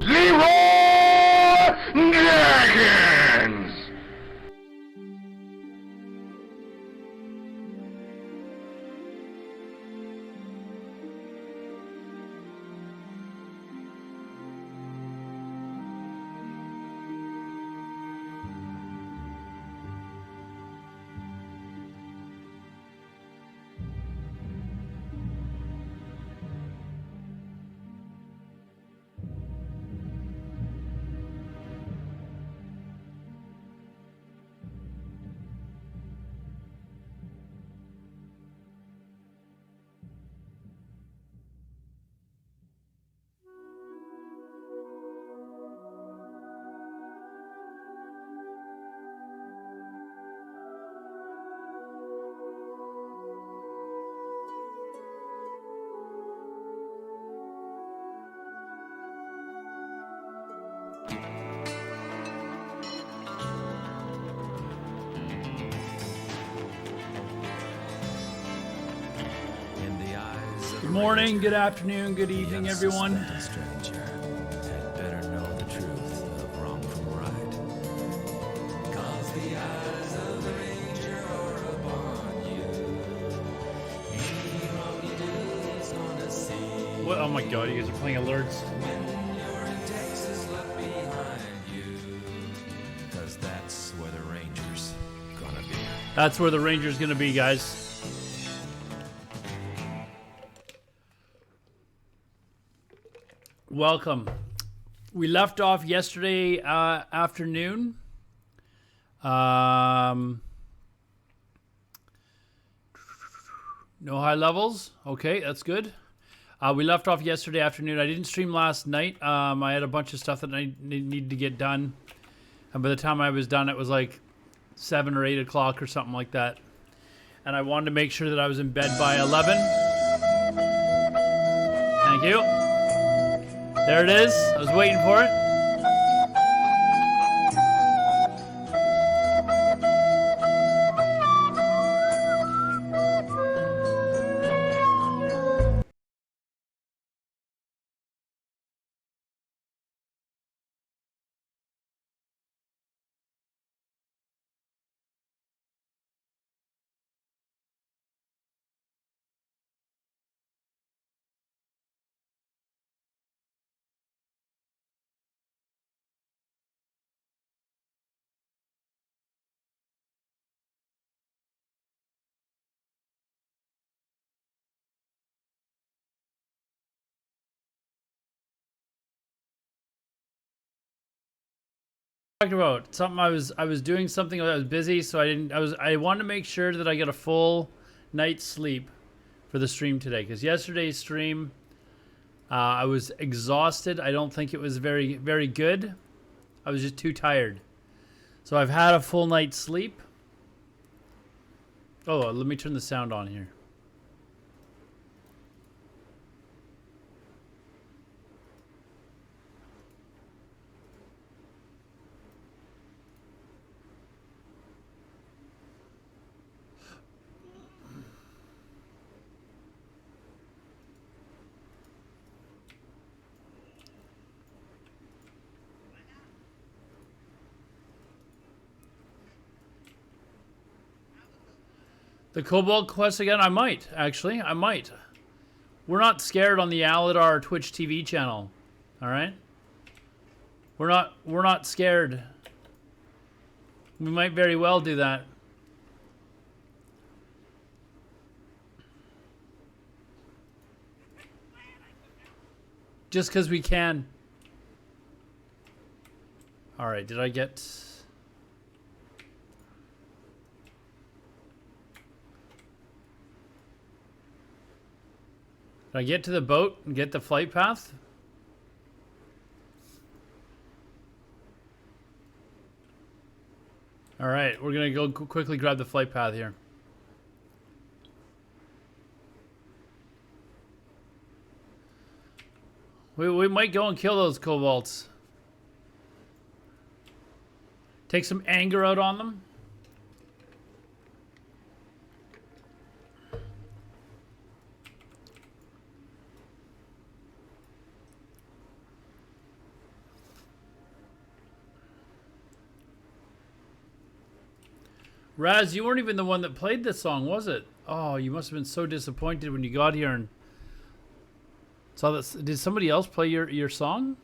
Zero Dragons! Good morning, good afternoon, good evening, everyone. A stranger had better know the truth of wrong from right. 'Cause the eyes of the ranger are upon you. Any wrong you do, he's gonna see. What? Oh my god, you guys are playing alerts. When you're in Texas, look behind you. 'Cause that's where the ranger's gonna be. That's where the Ranger's gonna be, guys. Welcome. We left off yesterday afternoon. No high levels. Okay, that's good. We left off yesterday afternoon. I didn't stream last night. I had a bunch of stuff that I needed to get done. And by the time I was done, it was like 7 or 8 o'clock or something like that. And I wanted to make sure that I was in bed by 11. Thank you. There it is. I was waiting for it. Talking about something I was doing something. I was busy, so I wanted to make sure that I got a full night's sleep for the stream today, because yesterday's stream I was exhausted. I don't think it was very good. I was just too tired. So I've had a full night's sleep. Oh, let me turn the sound on here. The Cobalt quest again? I might, actually. I might. We're not scared on the Alodar Twitch TV channel. Alright? We're not scared. We might very well do that. Just because we can. Alright, did I get... Did I get to the boat and get the flight path? Alright, we're gonna go quickly grab the flight path here. We might go and kill those kobolds. Take some anger out on them. Raz, you weren't even the one that played this song, was it? Oh, you must have been so disappointed when you got here and saw this. Did somebody else play your song?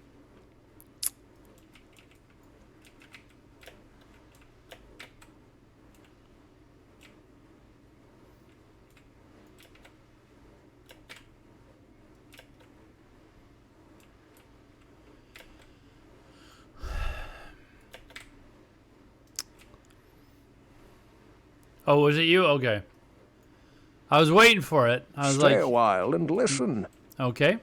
Oh, was it you? Okay. I was waiting for it. I was Stay like, a while and listen. okay.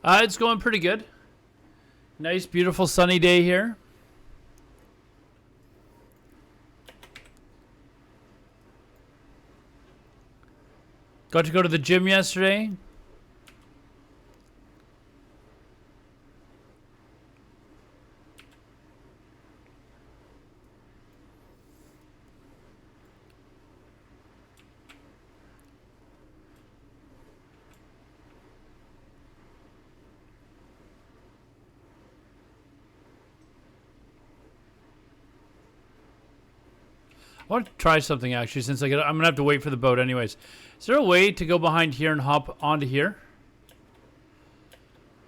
It's going pretty good. Nice, beautiful, sunny day here. Got to go to the gym yesterday. I want to try something actually since I'm going to have to wait for the boat anyways. Is there a way to go behind here and hop onto here?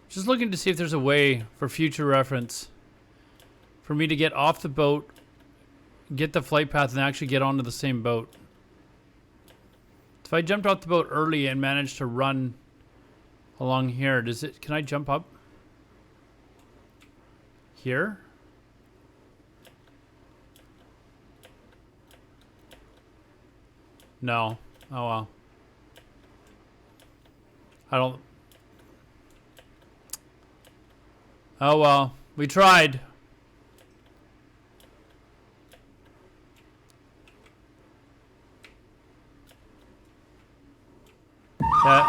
Just looking to see if there's a way for future reference for me to get off the boat, get the flight path, and actually get onto the same boat. If I jumped off the boat early and managed to run along here, can I jump up here? No. Oh well. I don't. Oh well. We tried. Yeah.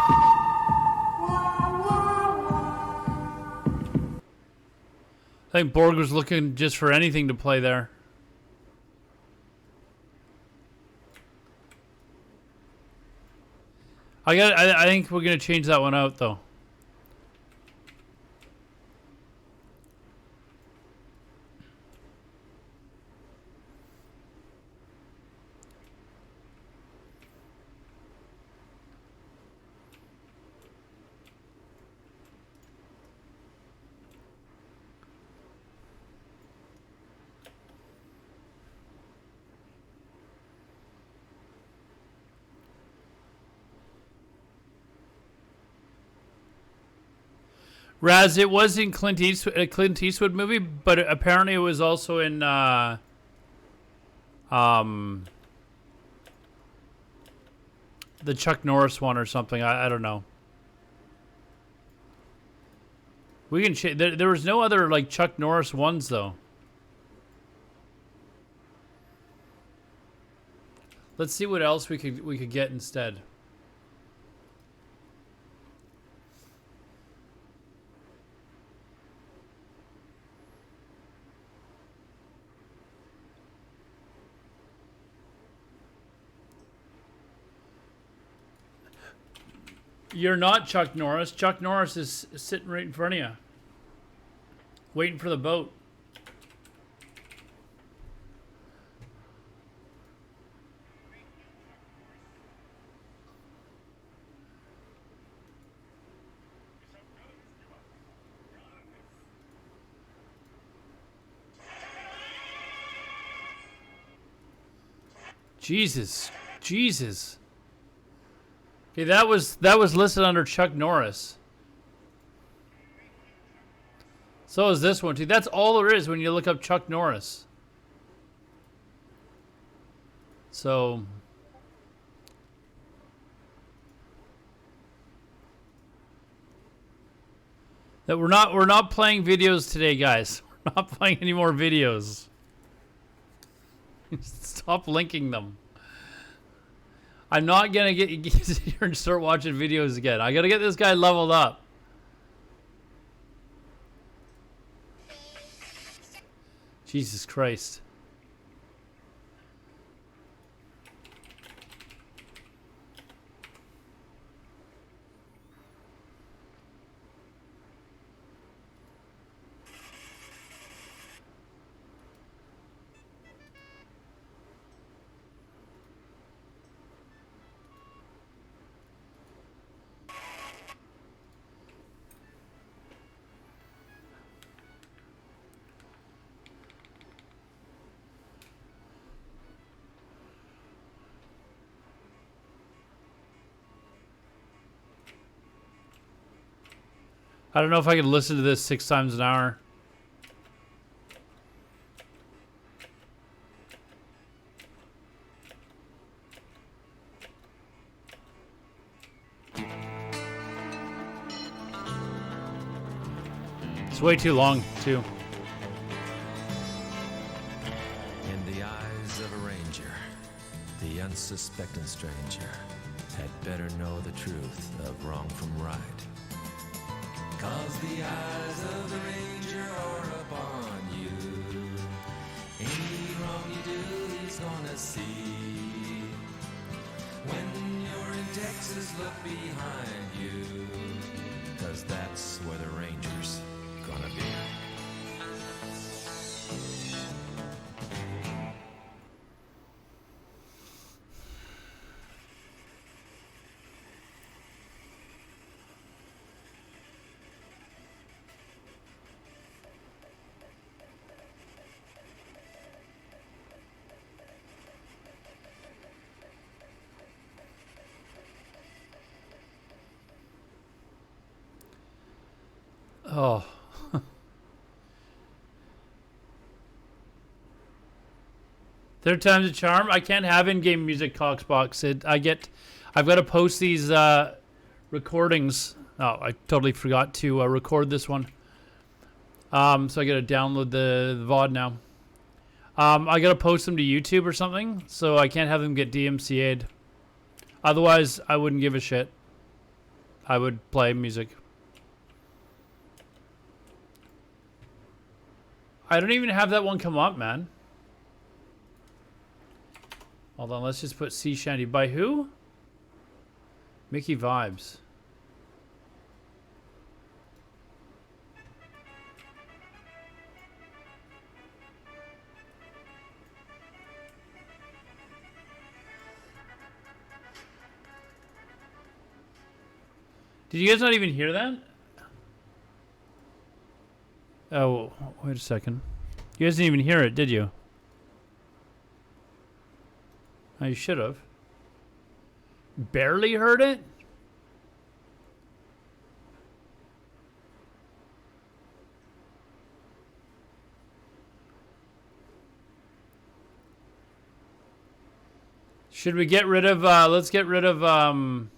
I think Borg was looking just for anything to play there. I think we're gonna change that one out though. Raz, it was in a Clint Eastwood movie, but apparently it was also in the Chuck Norris one or something. I don't know. We can there was no other like Chuck Norris ones though. Let's see what else we could get instead. You're not Chuck Norris. Chuck Norris is sitting right in front of you, waiting for the boat. Jesus. Jesus. Okay, that was listed under Chuck Norris. So is this one too. That's all there is when you look up Chuck Norris. So that we're not playing videos today, guys. not playing any more videos. Stop linking them. I'm not gonna get here and start watching videos again. I gotta get this guy leveled up. Jesus Christ. I don't know if I could listen to this 6 times an hour. It's way too long, too. In the eyes of a ranger, the unsuspecting stranger had better know the truth of wrong from right. 'Cause the eyes of the ranger are upon you. Any wrong you do, he's gonna see. When you're in Texas, look behind you. 'Cause that's where the ranger's gonna be. Oh. Third time's a charm. I can't have in-game music, Coxbox. I've got to post these recordings. Oh, I totally forgot to record this one. So I got to download the VOD now. I got to post them to YouTube or something, so I can't have them get DMCA'd. Otherwise, I wouldn't give a shit. I would play music. I don't even have that one come up, man. Hold on, let's just put Sea Shanty. By who? Mickey Vibes. Did you guys not even hear that? Oh, wait a second. You guys didn't even hear it, did you? Oh, you should have. Barely heard it? Should we get rid of, let's get rid of,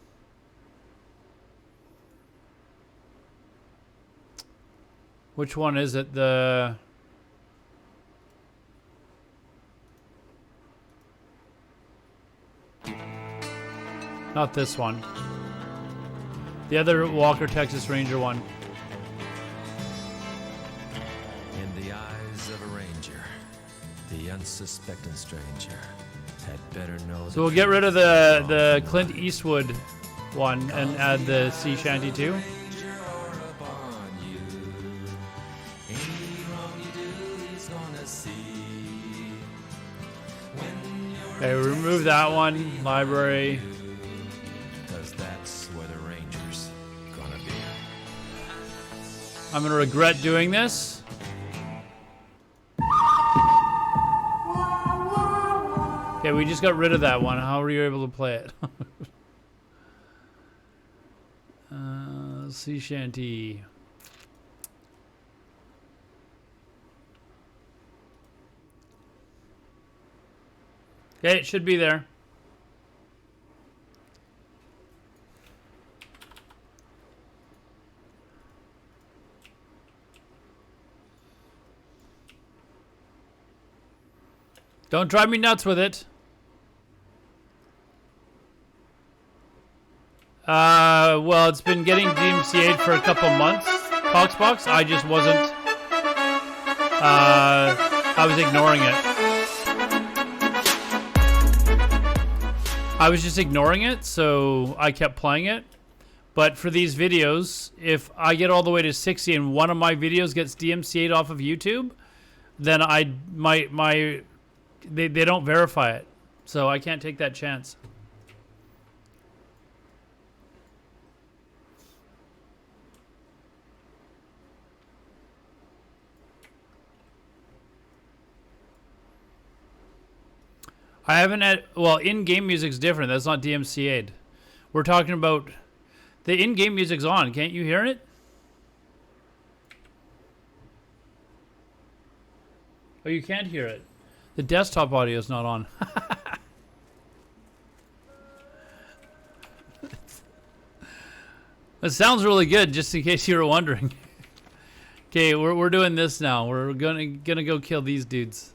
which one is it? Not this one. The other Walker Texas Ranger one. In the eyes of a ranger, the unsuspecting stranger had better know. So we'll get rid of the Clint Eastwood one and add the Sea Shanty too. Okay, remove that one. Library. Because that's where the ranger's gonna be. I'm gonna regret doing this. Okay, we just got rid of that one. How were you able to play it? Sea Shanty. Okay, it should be there. Don't drive me nuts with it. Well, it's been getting DMCA'd for a couple months. Coxbox, I just wasn't. I was ignoring it. I was just ignoring it, so I kept playing it. But for these videos, if I get all the way to 60 and one of my videos gets DMCA'd off of YouTube, then they don't verify it. So I can't take that chance. I haven't had, well, in-game music's different. That's not DMCA'd. We're talking about the in-game music's on. Can't you hear it? Oh, you can't hear it. The desktop audio's not on. It sounds really good, just in case you were wondering. Okay, we're doing this now. We're gonna go kill these dudes.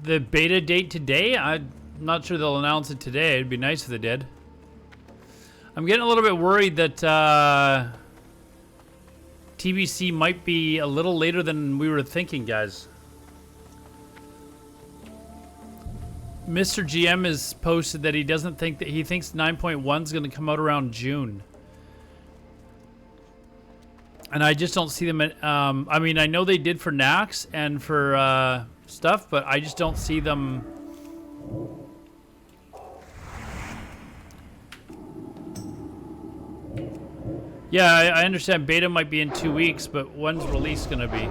The beta date today? I'm not sure they'll announce it today. It'd be nice if they did. I'm getting a little bit worried that TBC might be a little later than we were thinking, guys. Mr. GM has posted that he doesn't think that he thinks 9.1 is going to come out around June. And I just don't see them. I mean, I know they did for Nax and for stuff, but I just don't see them. Yeah, I understand beta might be in 2 weeks, but when's release gonna be?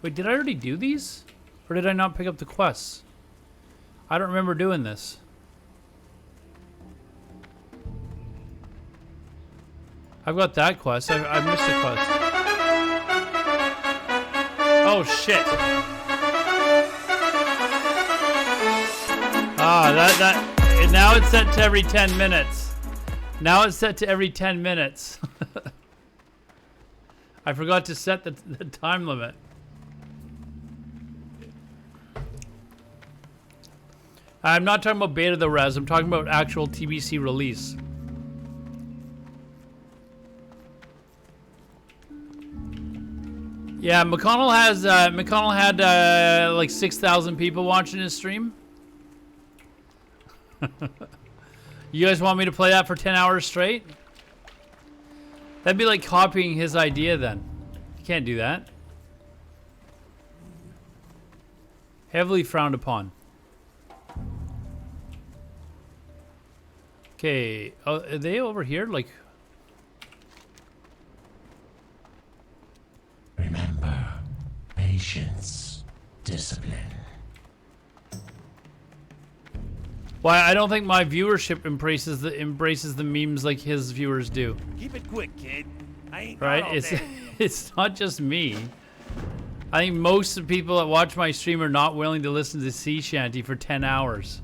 Wait, did I already do these? Or did I not pick up the quests? I don't remember doing this. I've got that quest. I missed a quest. Oh, shit. Ah, and now it's set to every 10 minutes. Now it's set to every 10 minutes. I forgot to set the time limit. I'm not talking about beta the res. I'm talking about actual TBC release. Yeah, McConnell had like 6,000 people watching his stream. You guys want me to play that for 10 hours straight? That'd be like copying his idea then. You can't do that. Heavily frowned upon. Okay, oh, are they over here? Like, remember, patience, discipline. why I don't think my viewership embraces the memes like his viewers do. Keep it quick, kid. I ain't Right? got all It's day. it's not just me. I think most of the people that watch my stream are not willing to listen to Sea Shanty for 10 hours.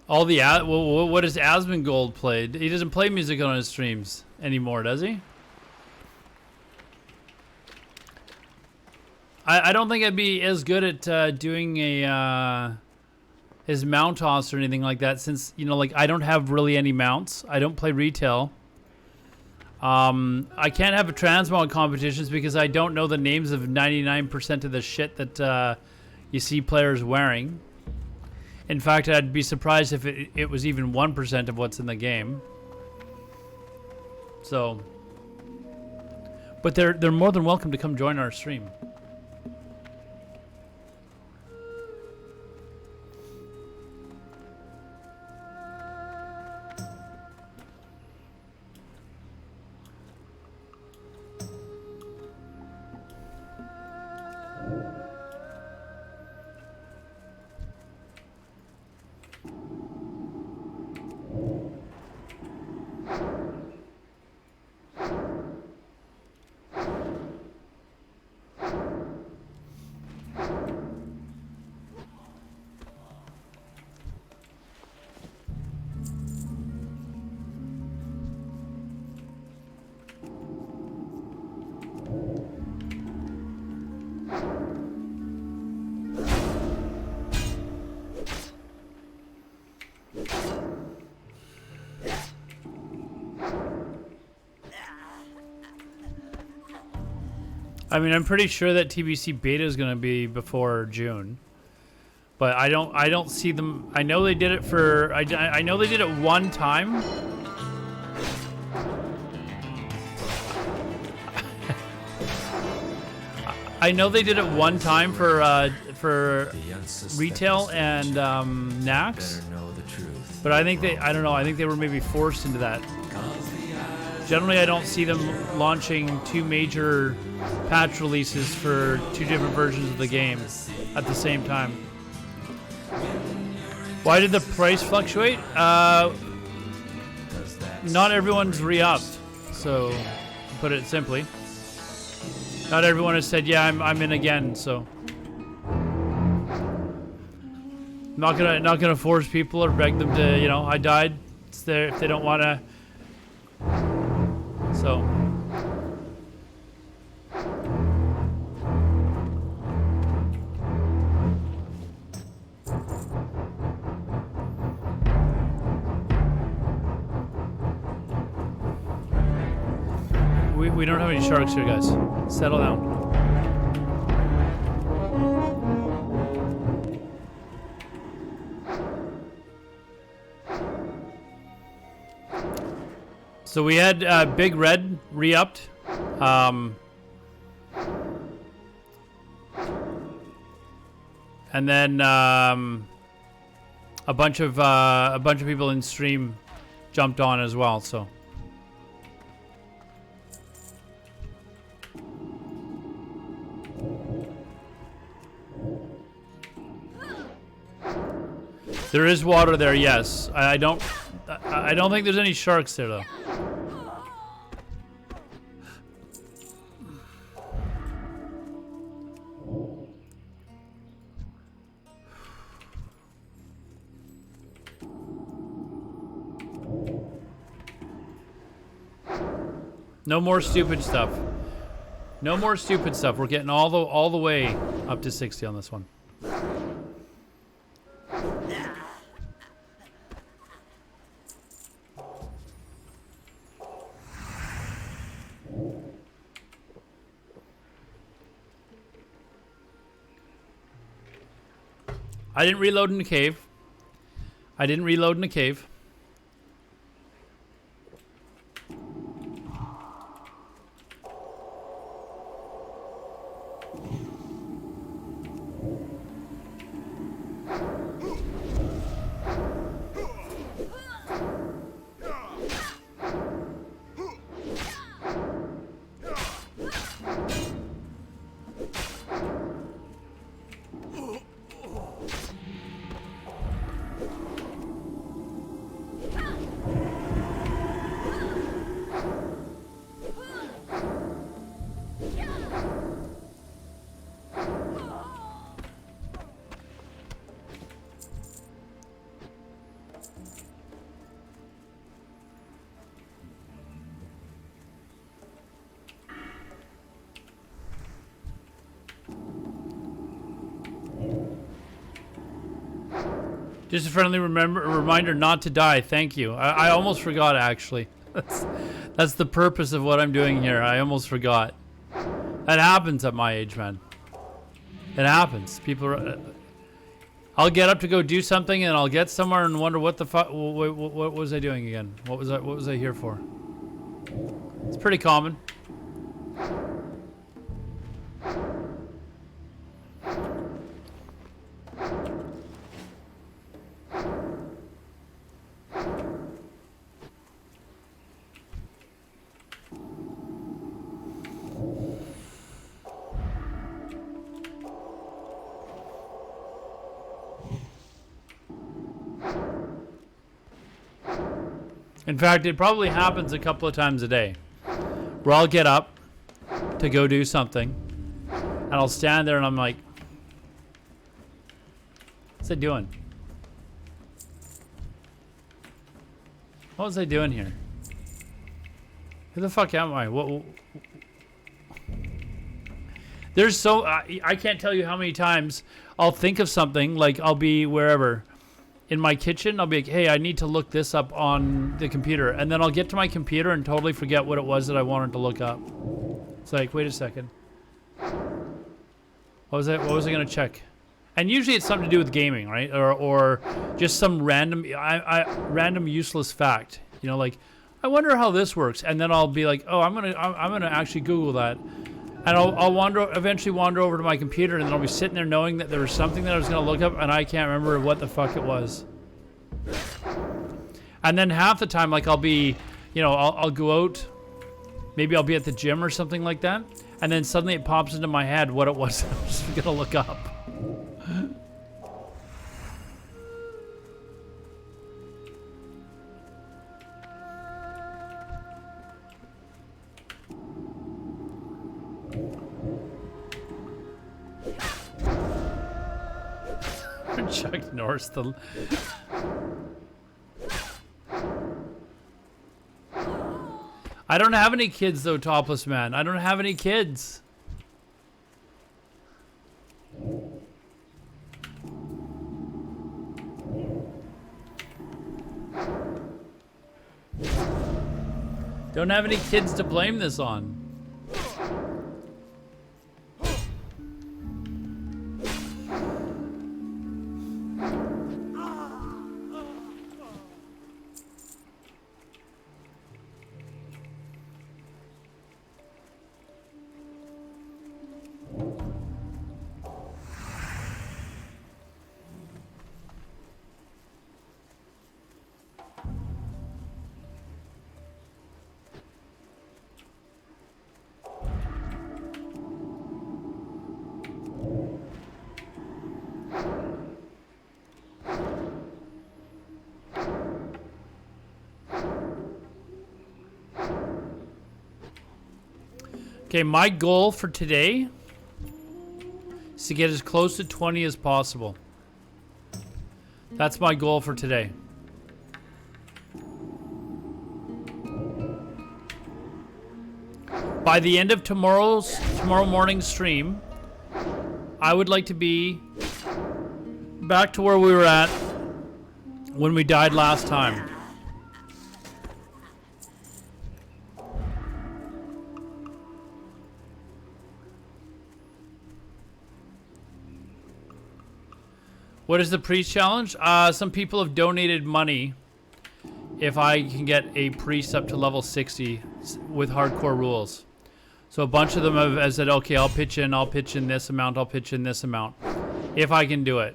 All the what does Asmongold play? He doesn't play music on his streams anymore, does he? I don't think I'd be as good at doing a his mount toss or anything like that, since like I don't have really any mounts. I don't play retail. I can't have a transmog competitions because I don't know the names of 99% of the shit that you see players wearing. In fact, I'd be surprised if it was even 1% of what's in the game. So, But they're more than welcome to come join our stream. I mean, I'm pretty sure that TBC beta is going to be before June, but I don't see them. I know they did it for. I know they did it one time. I know they did it one time for retail and Nax, but I think I don't know. I think they were maybe forced into that. Generally, I don't see them launching two major patch releases for two different versions of the game at the same time. Why did the price fluctuate? Not everyone's re-upped, so to put it simply. Not everyone has said, yeah, I'm in again, so. Not gonna force people or beg them to, you know, I died. It's there if they don't wanna. So. We don't have any sharks here, guys. Settle down. So we had Big Red re-upped. And then a bunch of people in stream jumped on as well. So. There is water there, yes. I don't think there's any sharks there though. No more stupid stuff. No more stupid stuff. We're getting all the way up to 60 on this one. I didn't reload in the cave. I didn't reload in the cave. Just a friendly reminder not to die. Thank you. I almost forgot, actually. That's the purpose of what I'm doing here. I almost forgot. That happens at my age, man. It happens. People are... I'll get up to go do something, and I'll get somewhere and wonder what the fuck... What was I doing again? What was I here for? It's pretty common. In fact, it probably happens a couple of times a day where I'll get up to go do something and I'll stand there and I'm like, what's I doing? What was I doing here? Who the fuck am I? What? There's so I can't tell you how many times I'll think of something, like I'll be wherever in my kitchen, I'll be like, hey, I need to look this up on the computer, and then I'll get to my computer and totally forget what it was that I wanted to look up. It's like, wait a second, what was I gonna check? And usually it's something to do with gaming, right? Or just some random random useless fact, you know, like I wonder how this works, and then I'll be like, oh, I'm gonna actually Google that. And I'll eventually wander over to my computer, and then I'll be sitting there knowing that there was something that I was going to look up, and I can't remember what the fuck it was. And then half the time, like I'll be, you know, I'll go out, maybe I'll be at the gym or something like that, and then suddenly it pops into my head what it was I was going to look up. Chuck Norris, I don't have any kids though, Topless Man. I don't have any kids. Don't have any kids to blame this on. Okay, my goal for today is to get as close to 20 as possible. That's my goal for today. By the end of tomorrow morning's stream, I would like to be back to where we were at when we died last time. What is the priest challenge? Some people have donated money if I can get a priest up to level 60 with hardcore rules. So a bunch of them have said, okay, I'll pitch in this amount, I'll pitch in this amount, if I can do it.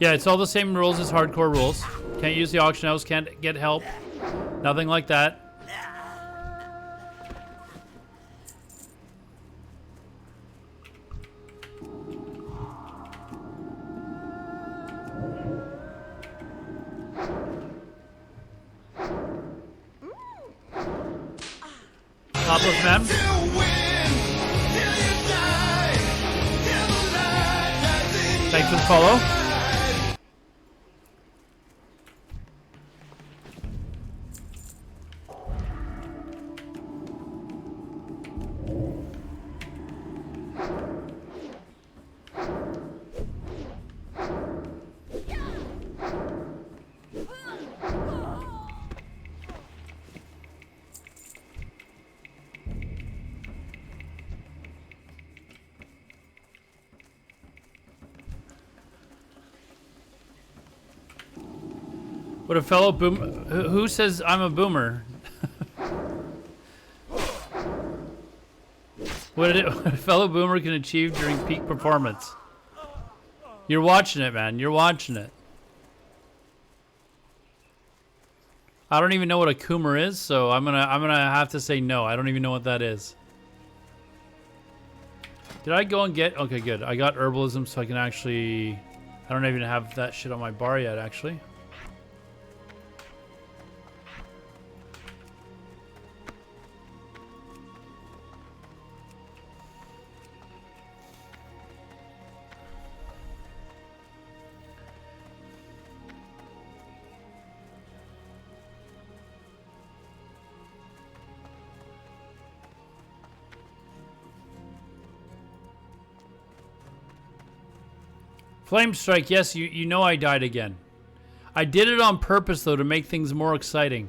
Yeah, it's all the same rules as hardcore rules. Can't use the auction house, can't get help. Nothing like that. Topless Man. Thanks for the follow. What a fellow boom. Who says I'm a boomer? What a fellow boomer can achieve during peak performance. You're watching it, man. You're watching it. I don't even know what a coomer is, so I'm gonna have to say no. I don't even know what that is. Did I go and get? Okay, good. I got herbalism, so I can actually. I don't even have that shit on my bar yet, actually. Flame strike, yes, you know I died again. I did it on purpose, though, to make things more exciting.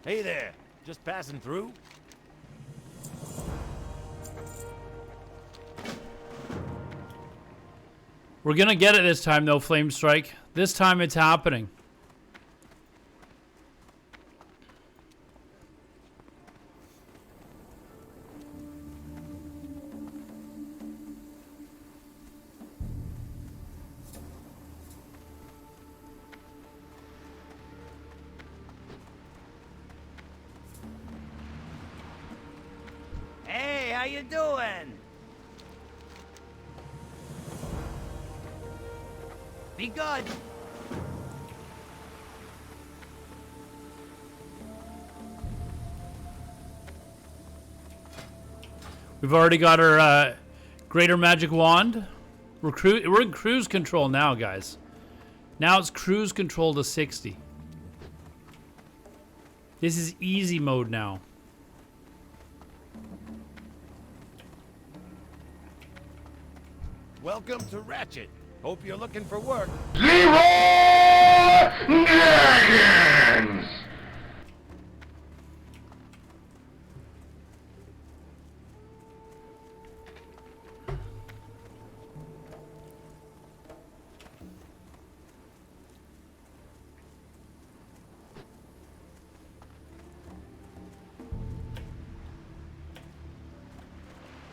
Hey there, just passing through? We're gonna get it this time, though, Flame Strike. This time it's happening. Hey, how you doing? Be good. We've already got our Greater Magic Wand. We're in cruise control now, guys. Now it's cruise control to 60. This is easy mode now. Welcome to Ratchet. Hope you're looking for work. Zero Dragons!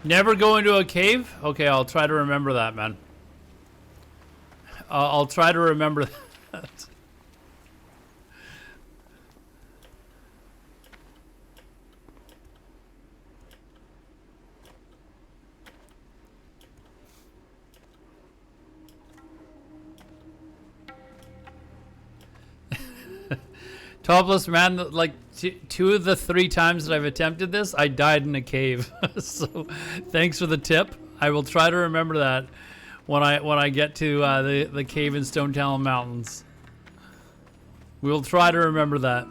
Never go into a cave? Okay, I'll try to remember that, man. I'll try to remember that. Topless man, like two of the 3 times that I've attempted this, I died in a cave. So thanks for the tip. I will try to remember that when I get to the cave in Stone Talon Mountains. We'll try to remember that.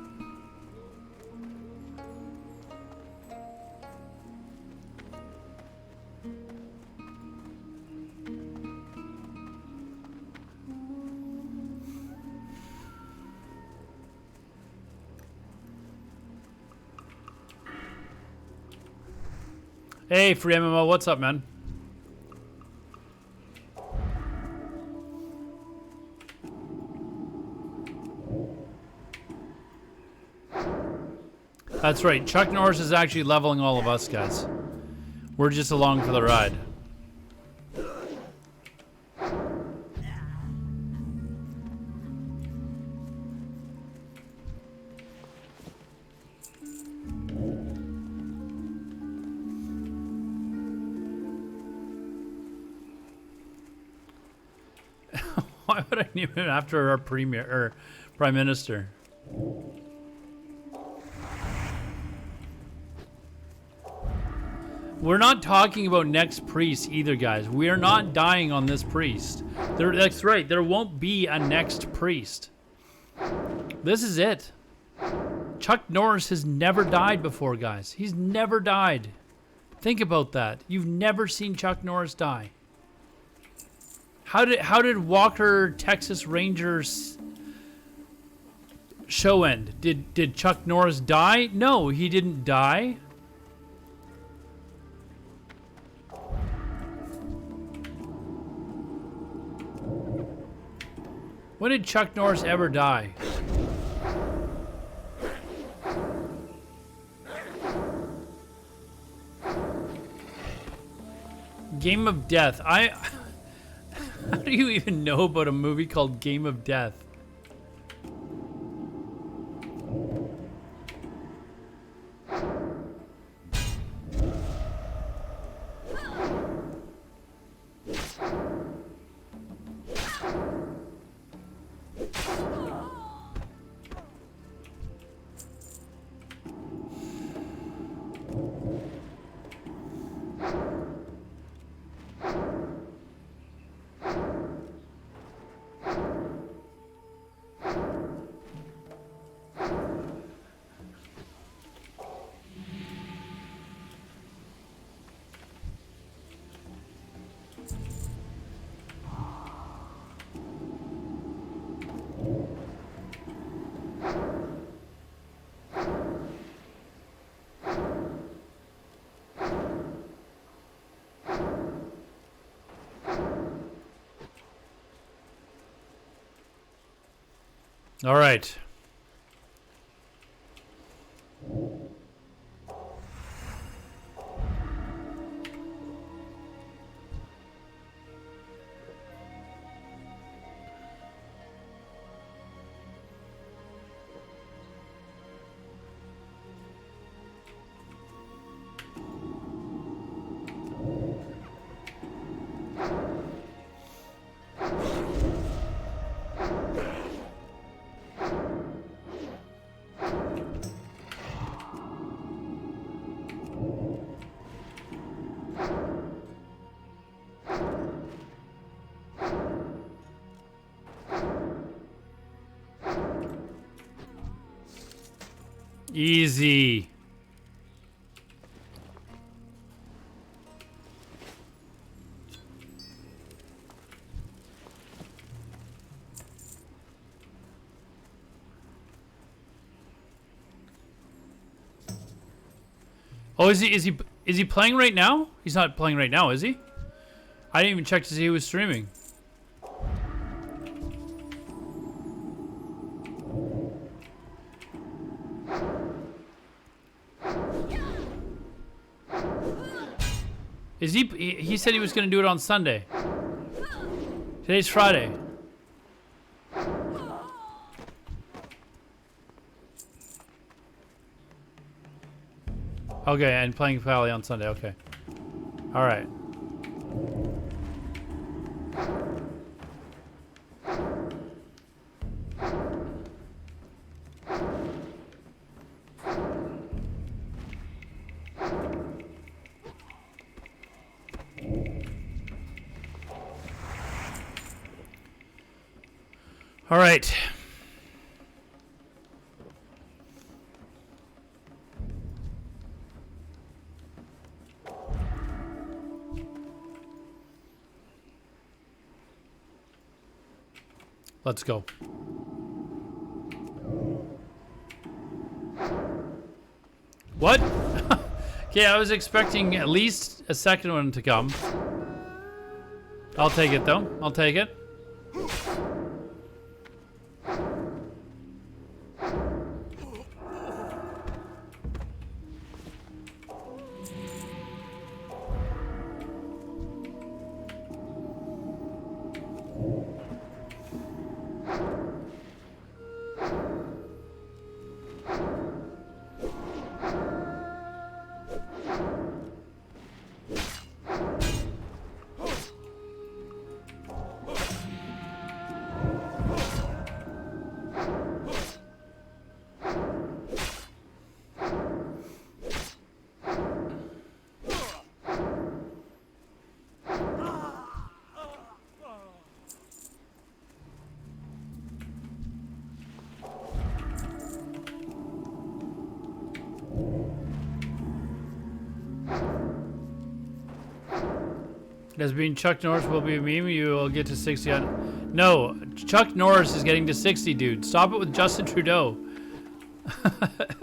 Hey, Free MMO, what's up, man? That's right, Chuck Norris is actually leveling all of us, guys. We're just along for the ride. Why would I name him after our premier or prime minister? We're not talking about next priest either, guys. We are not dying on this priest. That's right. There won't be a next priest. This is it. Chuck Norris has never died before, guys. He's never died. Think about that. You've never seen Chuck Norris die. How did Walker Texas Rangers show end? Did Chuck Norris die? No, he didn't die. When did Chuck Norris ever die? Game of Death. How do you even know about a movie called Game of Death? All right. Easy. Oh, is he playing right now? He's not playing right now, is he? I didn't even check to see who was streaming. Is he said he was going to do it on Sunday. Today's Friday. Okay, and playing Pally on Sunday. Okay. All right. All right. Let's go. What? Okay, I was expecting at least a second one to come. I'll take it though. I'll take it. Does being Chuck Norris will be a meme? You will get to 60 on. No, Chuck Norris is getting to 60, dude. Stop it with Justin Trudeau.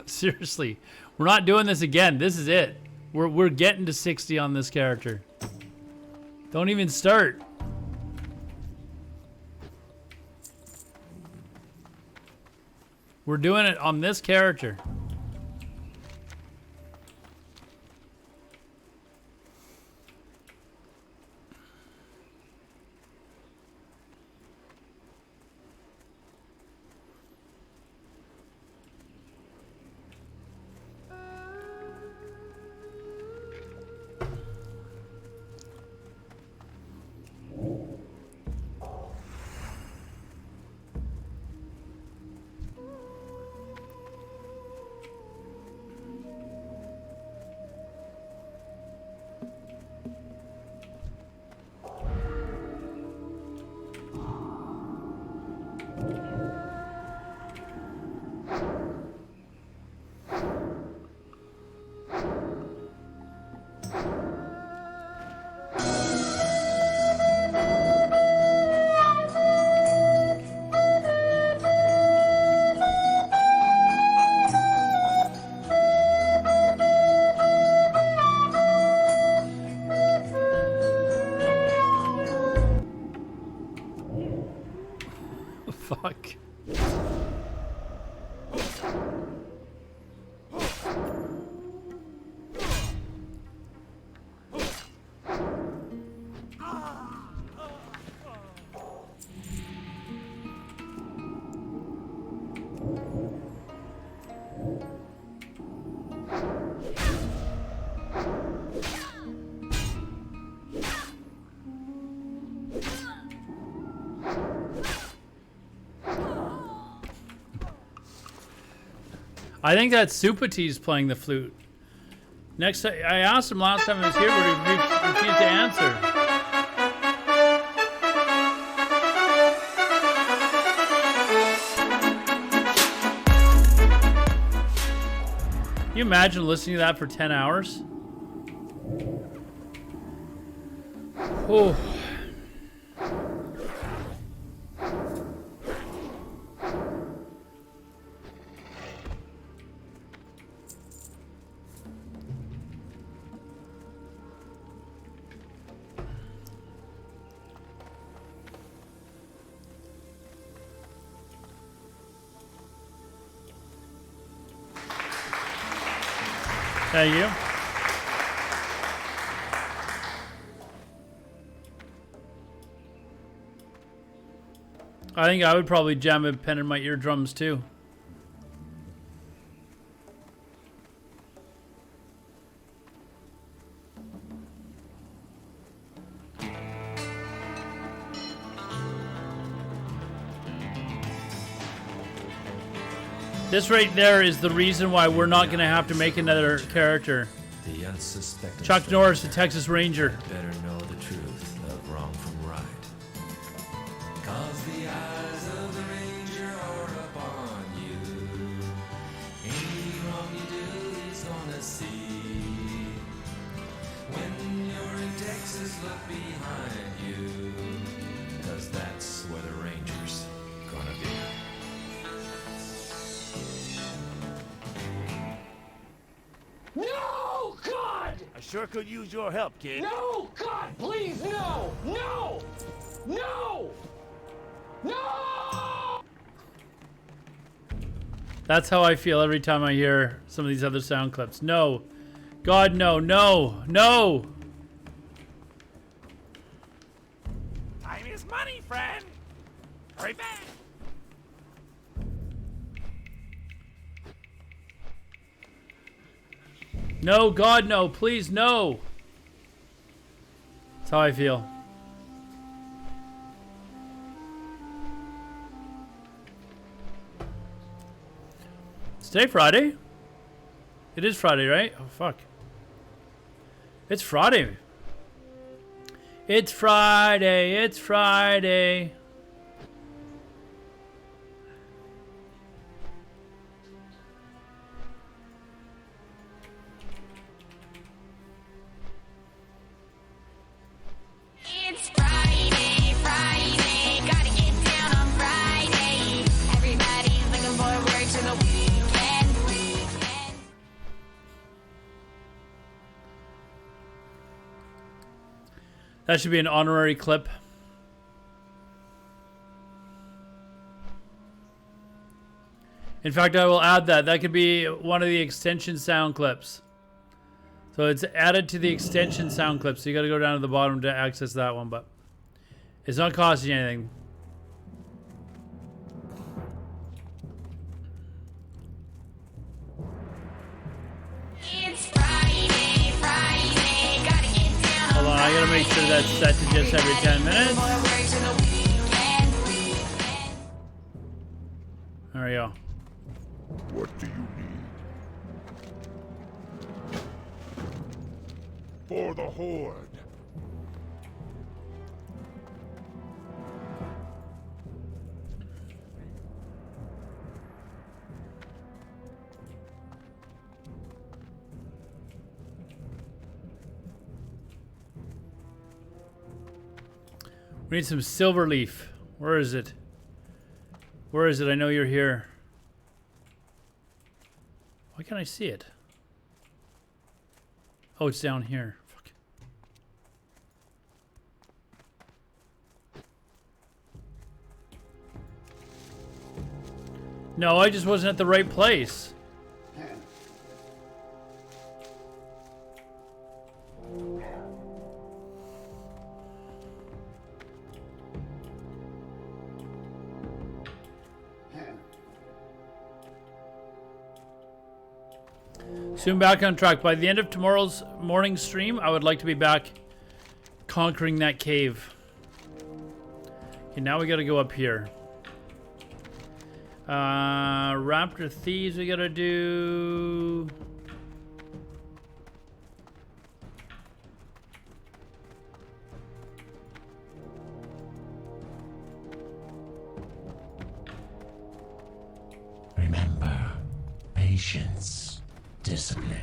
Seriously, we're not doing this again. This is it. We're getting to 60 on this character. Don't even start. We're doing it on this character. Fuck. I think that's Supati's playing the flute. Next, I asked him last time he was here, but he refused to answer. Can you imagine listening to that for 10 hours? Oh. Thank you. I think I would probably jam a pen in my eardrums too. This right there is the reason why we're not going to have to make another character. The unsuspecting Chuck Norris, the Texas Ranger. better know the truth of wrong from right. 'Cause the eyes of the ranger are upon you. Any wrong you do, he's gonna see. When you're in Texas, look behind you. 'Cause that's where the ranger's gonna be. No, God! I sure could use your help, kid. No, God, please, no! No! No! No! That's how I feel every time I hear some of these other sound clips. No. God, no, no, no. Time is money, friend. Hurry back. No, God, no, please, no. That's how I feel. Is today Friday? It is Friday, right? Oh, fuck. It's Friday. It's Friday. It's Friday. That should be an honorary clip. In fact, I will add that. That could be one of the extension sound clips. So it's added to the extension sound clip. So you got to go down to the bottom to access that one, but it's not costing you anything. It's Friday, Friday, gotta get down. Hold on, I got to make sure that's set to just every 10 minutes. There we go. What do you need? For the Horde. We need some silver leaf. Where is it? Where is it? I know you're here. Why can't I see it? Oh, it's down here. Fuck. No, I just wasn't at the right place. Soon back on track. By the end of tomorrow's morning stream, I would like to be back conquering that cave. Okay, now we gotta go up here. Raptor Thieves we gotta do. Remember, patience. Discipline.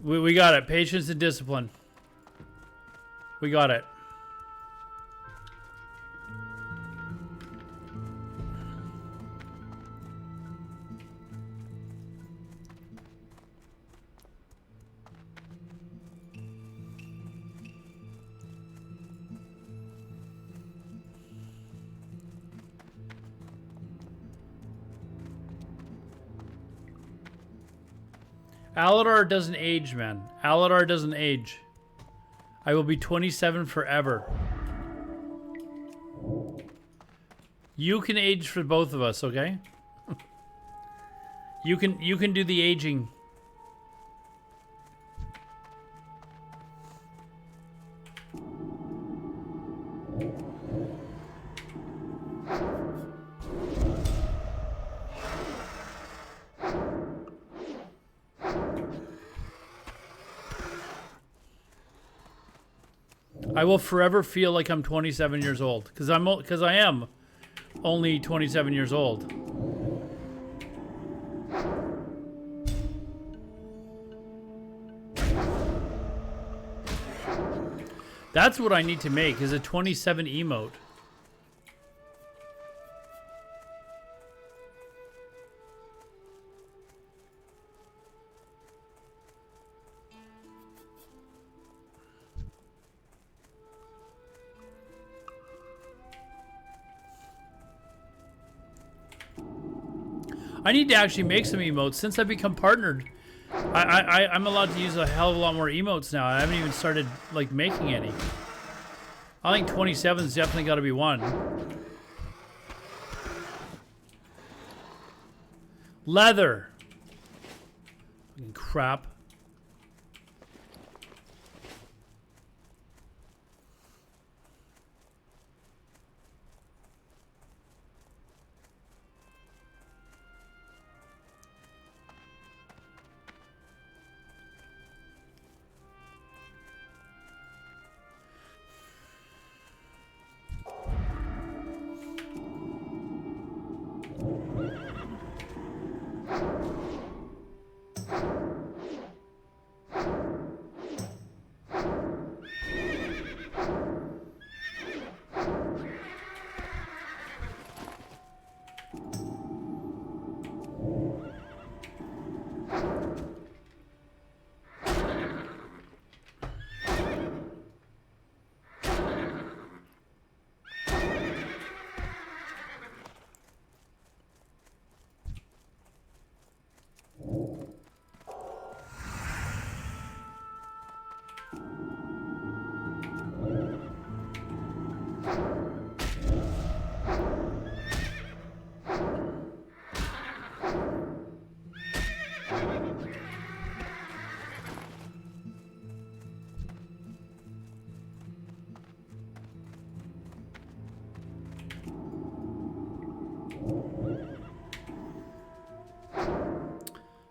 We got it. Patience and discipline. We got it. Alodar doesn't age, man. Alodar doesn't age. I will be 27 forever. You can age for both of us, okay? You can do the aging. I will forever feel like I'm 27 years old because I am only 27 years old. That's what I need to make is a 27 emote. I need to actually make some emotes since I've become partnered. I'm allowed to use a hell of a lot more emotes now. I haven't even started like making any. I think 27's definitely got to be one. Leather. Fucking crap.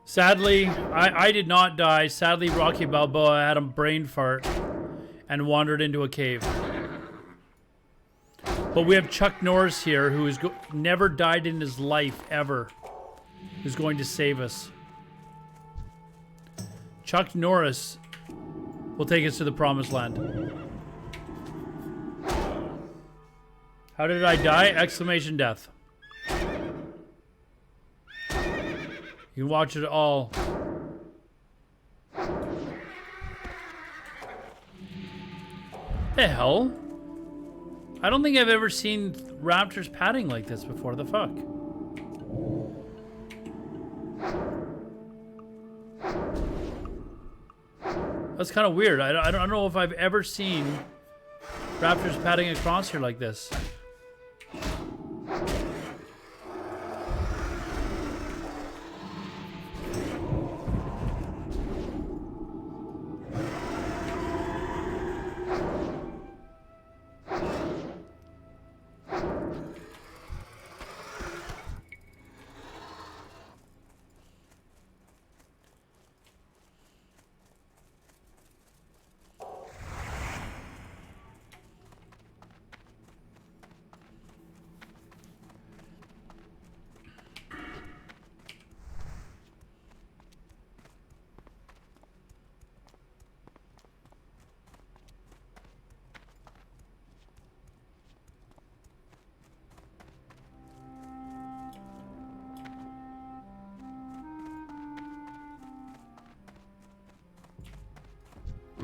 Sadly, I did not die. Sadly, Rocky Balboa had a brain fart and wandered into a cave. But we have Chuck Norris here, who has never died in his life, ever, who's going to save us. Chuck Norris will take us to the promised land. How did I die? Exclamation death. You can watch it all. The hell? I don't think I've ever seen raptors padding like this before. The fuck? That's kind of weird. I don't know if I've ever seen raptors padding across here like this.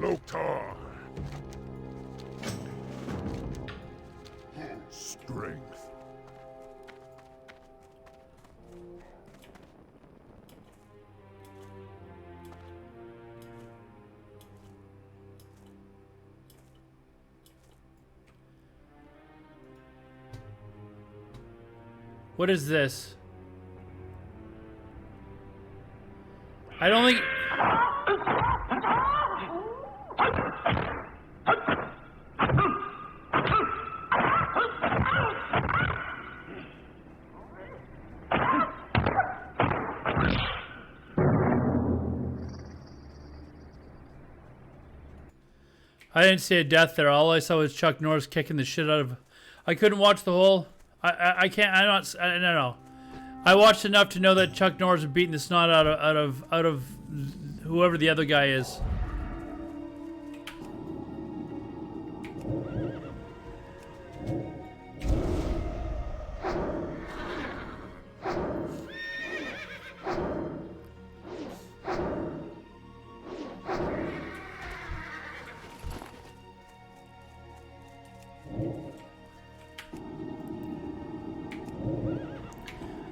Alodar. Strength. What is this? I don't think... I didn't see a death there. All I saw was Chuck Norris kicking the shit out of... I couldn't watch the whole... I can't... I don't know. I watched enough to know that Chuck Norris was beating the snot out of whoever the other guy is.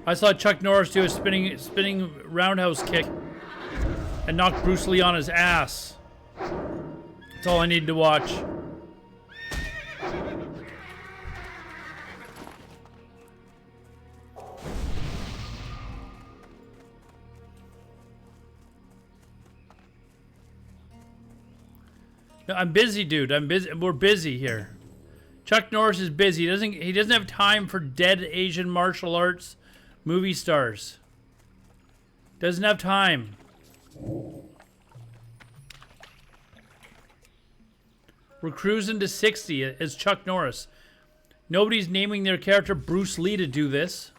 I saw Chuck Norris do a spinning roundhouse kick and knock Bruce Lee on his ass. That's all I needed to watch. No, I'm busy, dude. I'm busy. We're busy here. Chuck Norris is busy. He doesn't have time for dead Asian martial arts movie stars. Doesn't have time. We're cruising to 60 as Chuck Norris. Nobody's naming their character Bruce Lee to do this.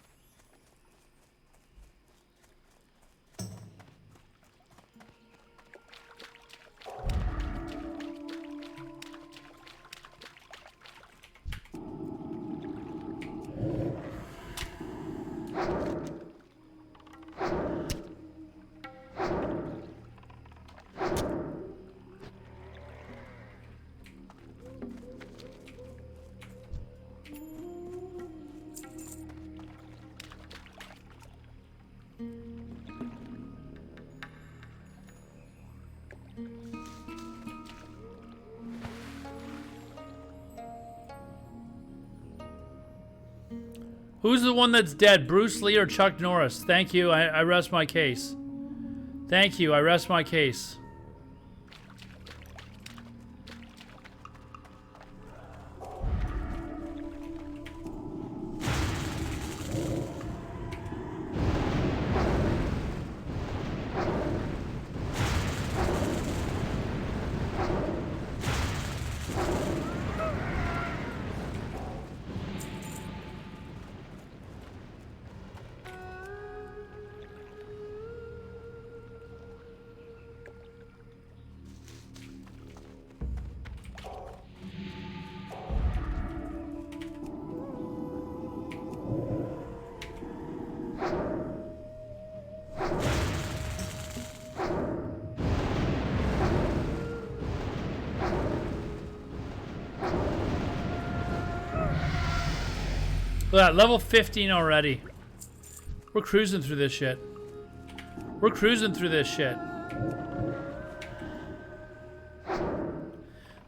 Who's the one that's dead? Bruce Lee or Chuck Norris? Thank you. I rest my case. Thank you. I rest my case. Look at that, level 15 already. We're cruising through this shit. We're cruising through this shit.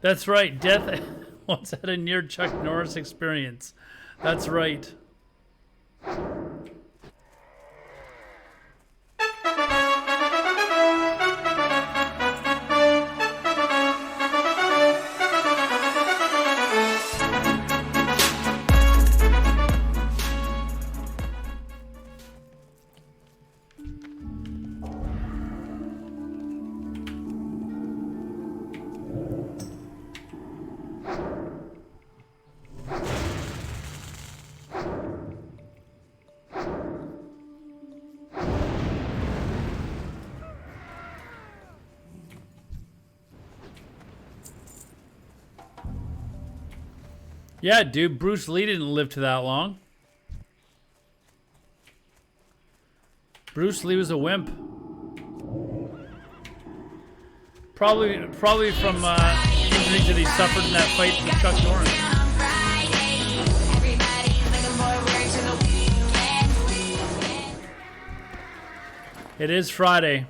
That's right, Death once had a near Chuck Norris experience. That's right. Yeah, dude, Bruce Lee didn't live to that long. Bruce Lee was a wimp. Probably from injuries that he suffered in that fight with Chuck Norris. It is Friday.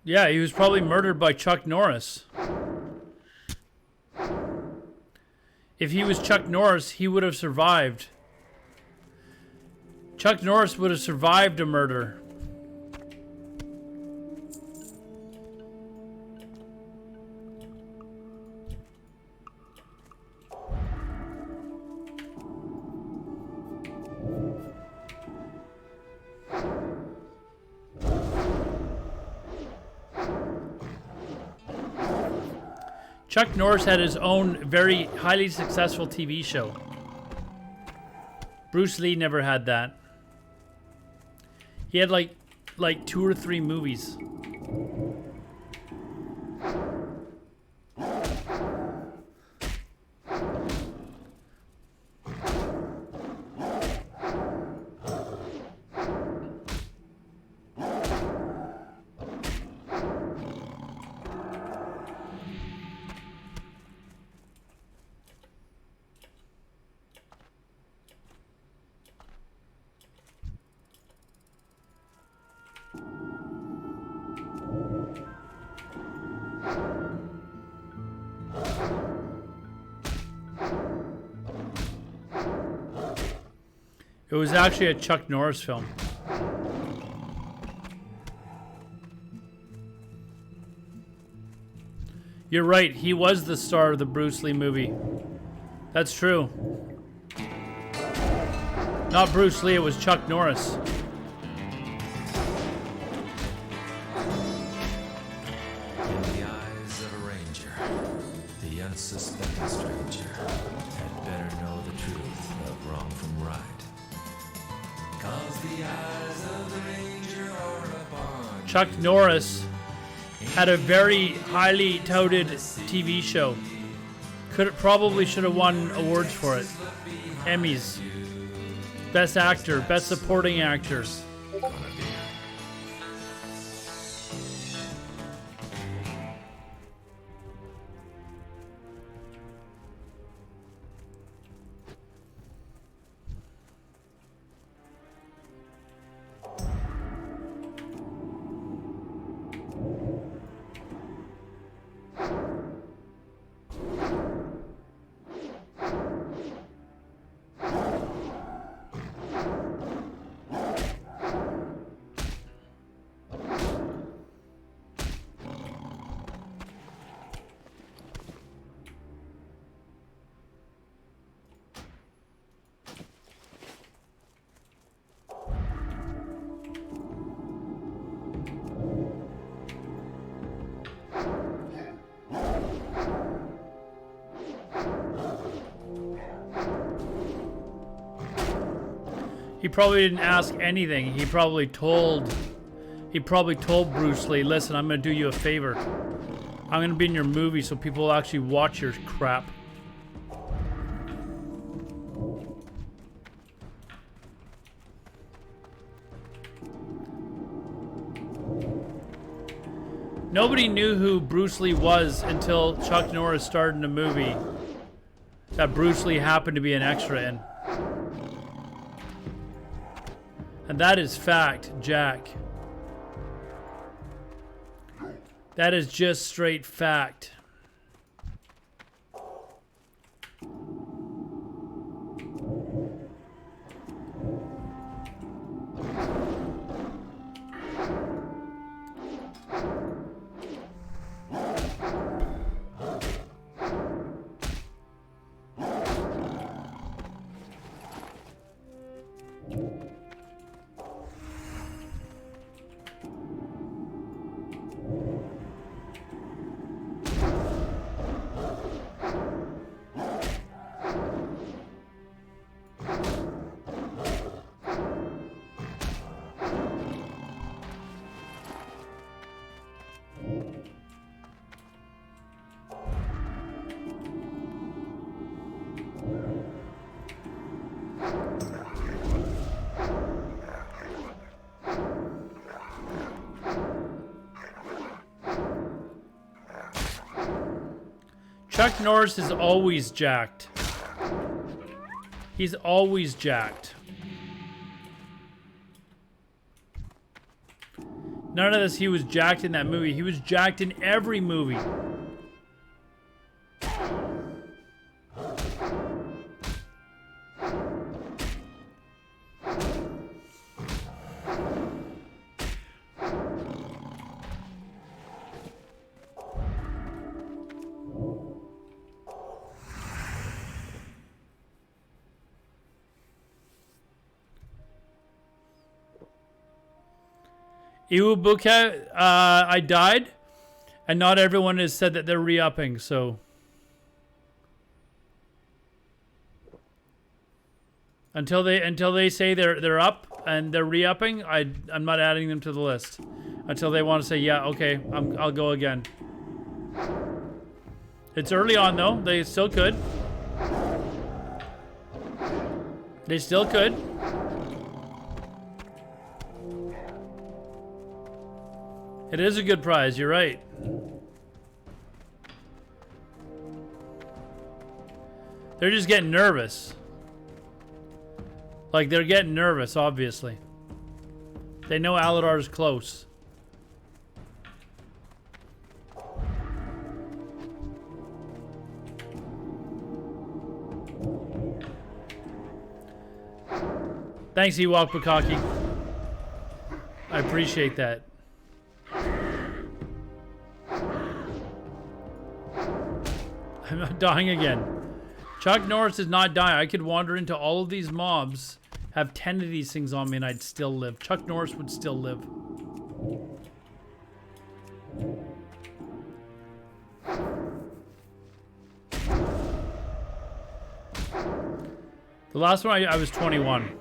Yeah, he was probably murdered by Chuck Norris. If he was Chuck Norris, he would have survived. Chuck Norris would have survived a murder. Chuck Norris had his own very highly successful TV show. Bruce Lee never had that. He had like 2 or 3 movies. It was actually a Chuck Norris film. You're right, he was the star of the Bruce Lee movie. That's true. Not Bruce Lee, it was Chuck Norris. In the eyes of a ranger, the unsuspecting stranger had better know the truth of wrong from right. 'Cause the eyes of the ranger are upon Chuck Norris had a very highly touted TV show. Probably should have won awards for it. Emmys. Best actor, best supporting actor. He probably didn't ask anything. He probably told Bruce Lee, listen, I'm gonna do you a favor. I'm gonna be in your movie so people will actually watch your crap. Nobody knew who Bruce Lee was until Chuck Norris starred in a movie that Bruce Lee happened to be an extra in. And that is fact, Jack. That is just straight fact. Chuck Norris is always jacked. He's always jacked. None of this, he was jacked in that movie. He was jacked in every movie. Iwabuka, I died, and not everyone has said that they're re-upping, so. Until they say they're up and they're re-upping, I'm not adding them to the list. Until they want to say, yeah, okay, I'll go again. It's early on though, they still could. They still could. It is a good prize, you're right. They're just getting nervous. Like, they're getting nervous, obviously. They know Alodar's close. Thanks, Ewok Bukaki. I appreciate that. I'm not dying again. Chuck Norris is not dying. I could wander into all of these mobs, have 10 of these things on me, and I'd still live. Chuck Norris would still live. The last one, I was 21.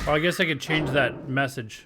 Oh, I guess I could change that message.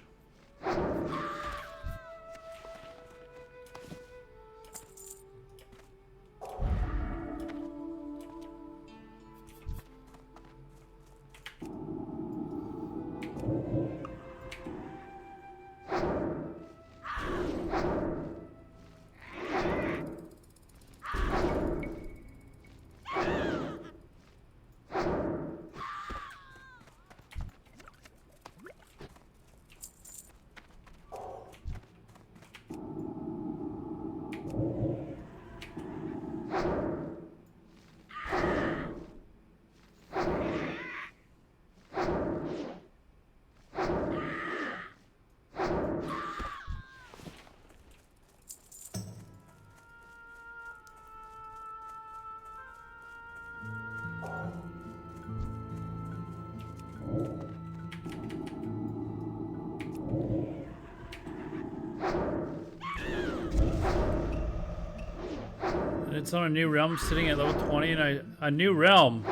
It's on a new realm sitting at level 20 and a new realm.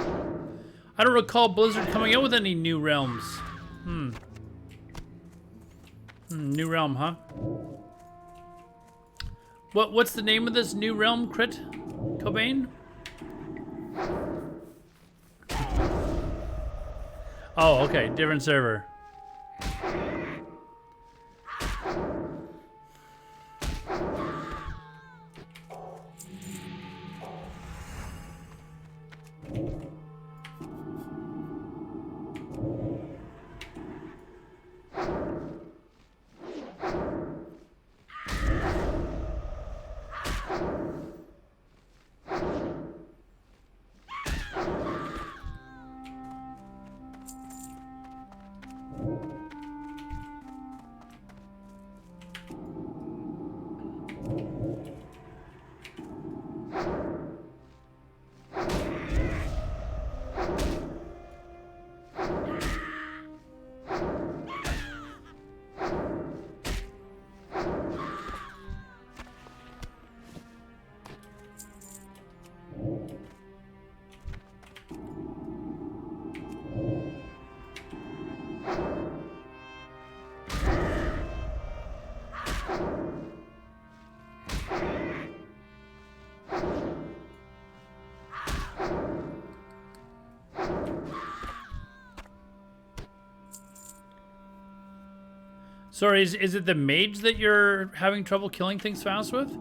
I don't recall Blizzard coming out with any new realms. New realm, huh? What's the name of this new realm, Crit Cobain? Oh, okay, different server. Sorry, is it the mage that you're having trouble killing things fast with?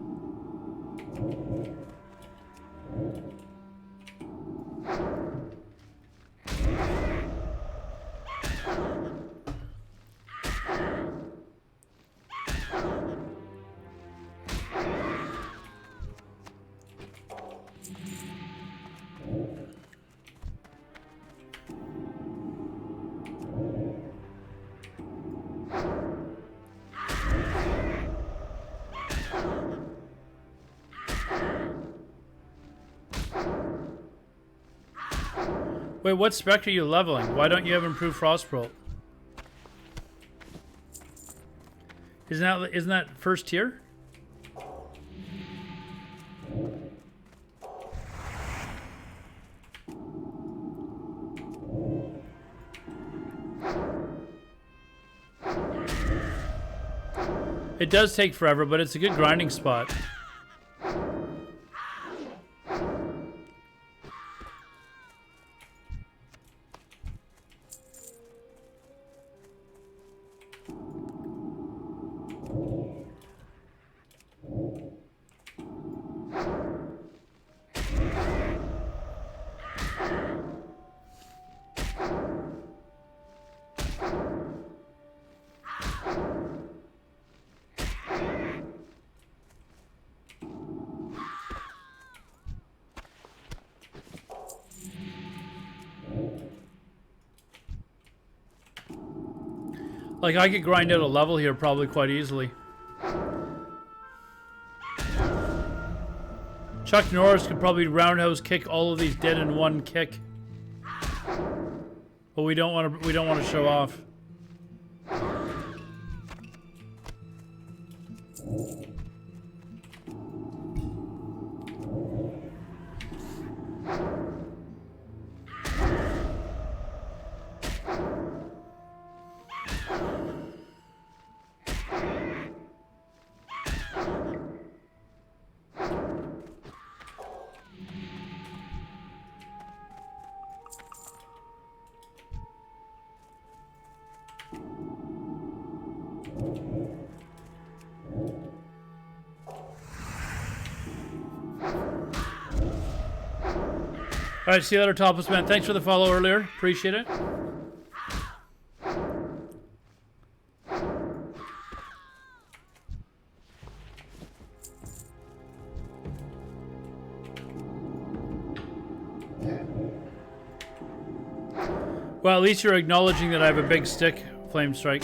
Wait, what spec are you leveling? Why don't you have improved Frostbolt? Isn't that first tier? It does take forever, but it's a good grinding spot. Like, I could grind out a level here probably quite easily. Chuck Norris could probably roundhouse kick all of these dead in one kick. But we don't want to show off. right, see you later, Topless Man. Thanks for the follow earlier. Appreciate it. Well, at least you're acknowledging that I have a big stick, Flame Strike.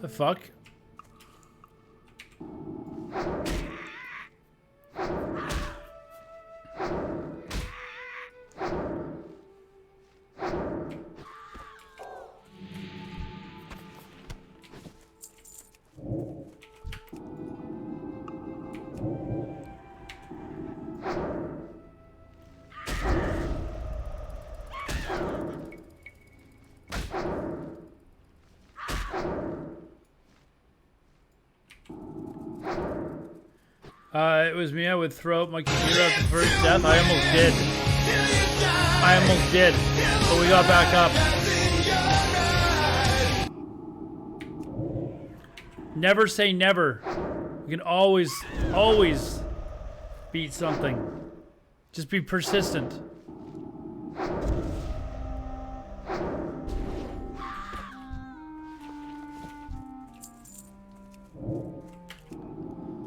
The fuck? It was me. I would throw up my computer at the first death. I almost did. I almost did. But we got back up. Never say never. You can always beat something. Just be persistent.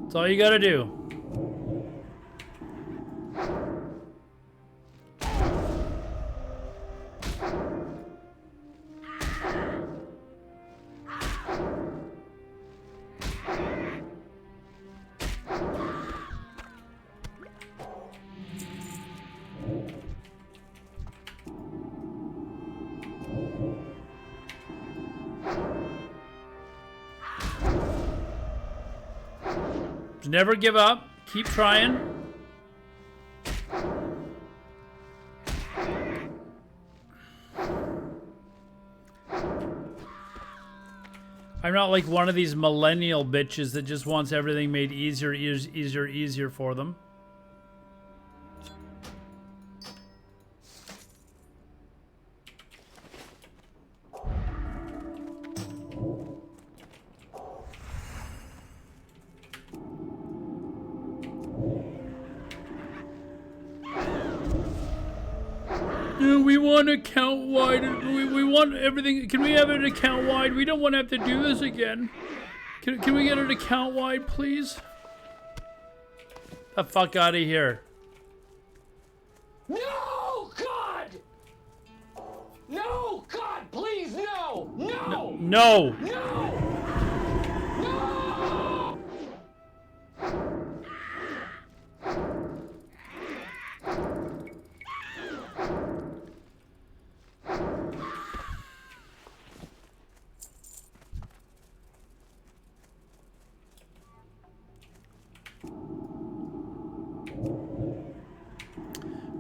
That's all you gotta do. Never give up. Keep trying. I'm not like one of these millennial bitches that just wants everything made easier for them. We want account wide. We want everything. Can we have it account wide? We don't want to have to do this again. Can we get it account wide, please? The fuck out of here. No, God! No, God, please, no! No! No! No!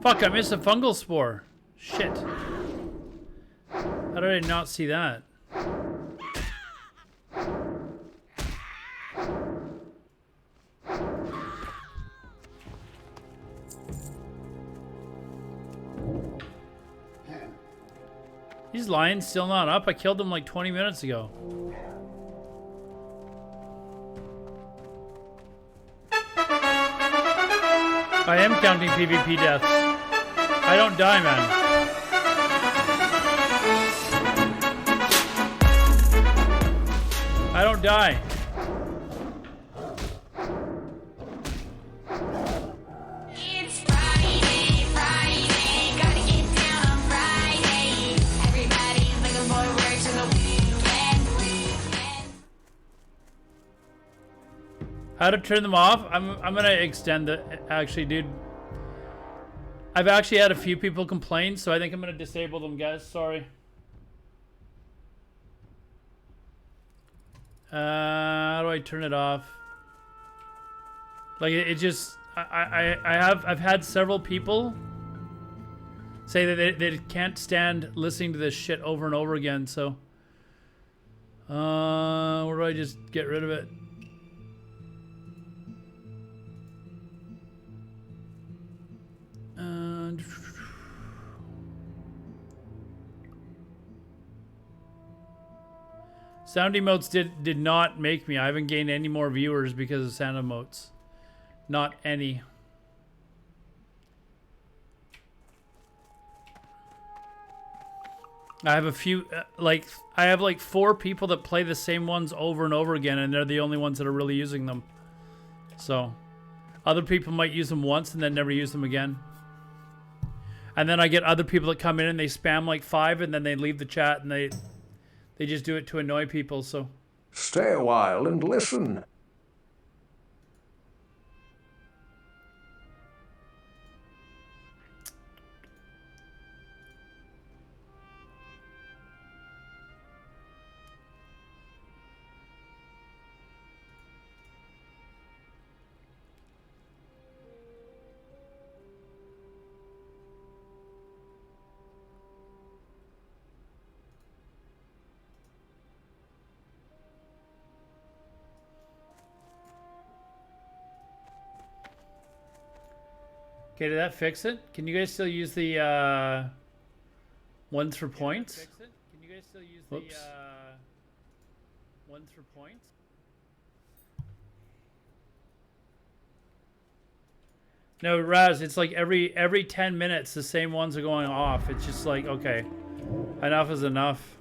Fuck, I missed a fungal spore. Shit. How did I not see that? These lions still not up? I killed them like 20 minutes ago. I am counting PvP deaths. I don't die, man. I don't die. It's Friday, Friday, gotta get down on Friday. Everybody's looking forward to the weekend. How to turn them off? I'm gonna extend the. Actually, dude, I've actually had a few people complain, so I think I'm gonna disable them, guys. Sorry. How do I turn it off? Like it just I've had several people say that they can't stand listening to this shit over and over again. So, where do I just get rid of it? Sound emotes did not make me. I haven't gained any more viewers because of sound emotes. Not any. I have a few, I have like 4 people that play the same ones over and over again, and they're the only ones that are really using them. So, other people might use them once and then never use them again. And then I get other people that come in and they spam like 5 and then they leave the chat and they just do it to annoy people, so. Stay a while and listen. Okay, did that fix it? Can you guys still use the ones for points? Can you guys still use the ones for points? No, Raz, it's like every 10 minutes the same ones are going off. It's just like, okay, enough is enough.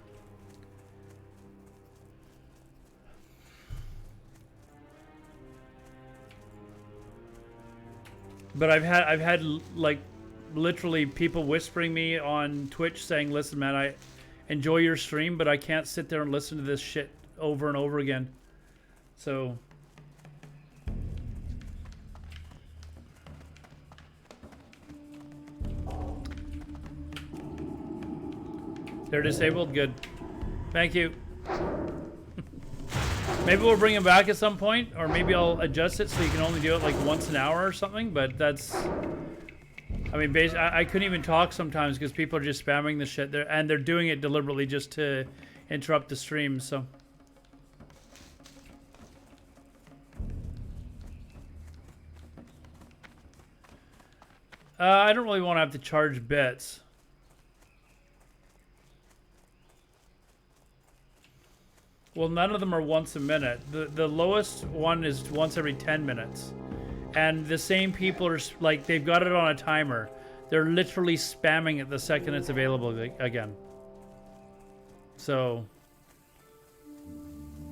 But I've had like literally people whispering me on Twitch saying, "Listen, man, I enjoy your stream, but I can't sit there and listen to this shit over and over again." So they're disabled. Good. Thank you. Maybe we'll bring him back at some point, or maybe I'll adjust it so you can only do it like once an hour or something, but that's... I mean, I couldn't even talk sometimes because people are just spamming the shit there, and they're doing it deliberately just to interrupt the stream, so... I don't really want to have to charge bits. Well, none of them are once a minute. The lowest one is once every 10 minutes. And the same people are, like, they've got it on a timer. They're literally spamming it the second it's available again. So,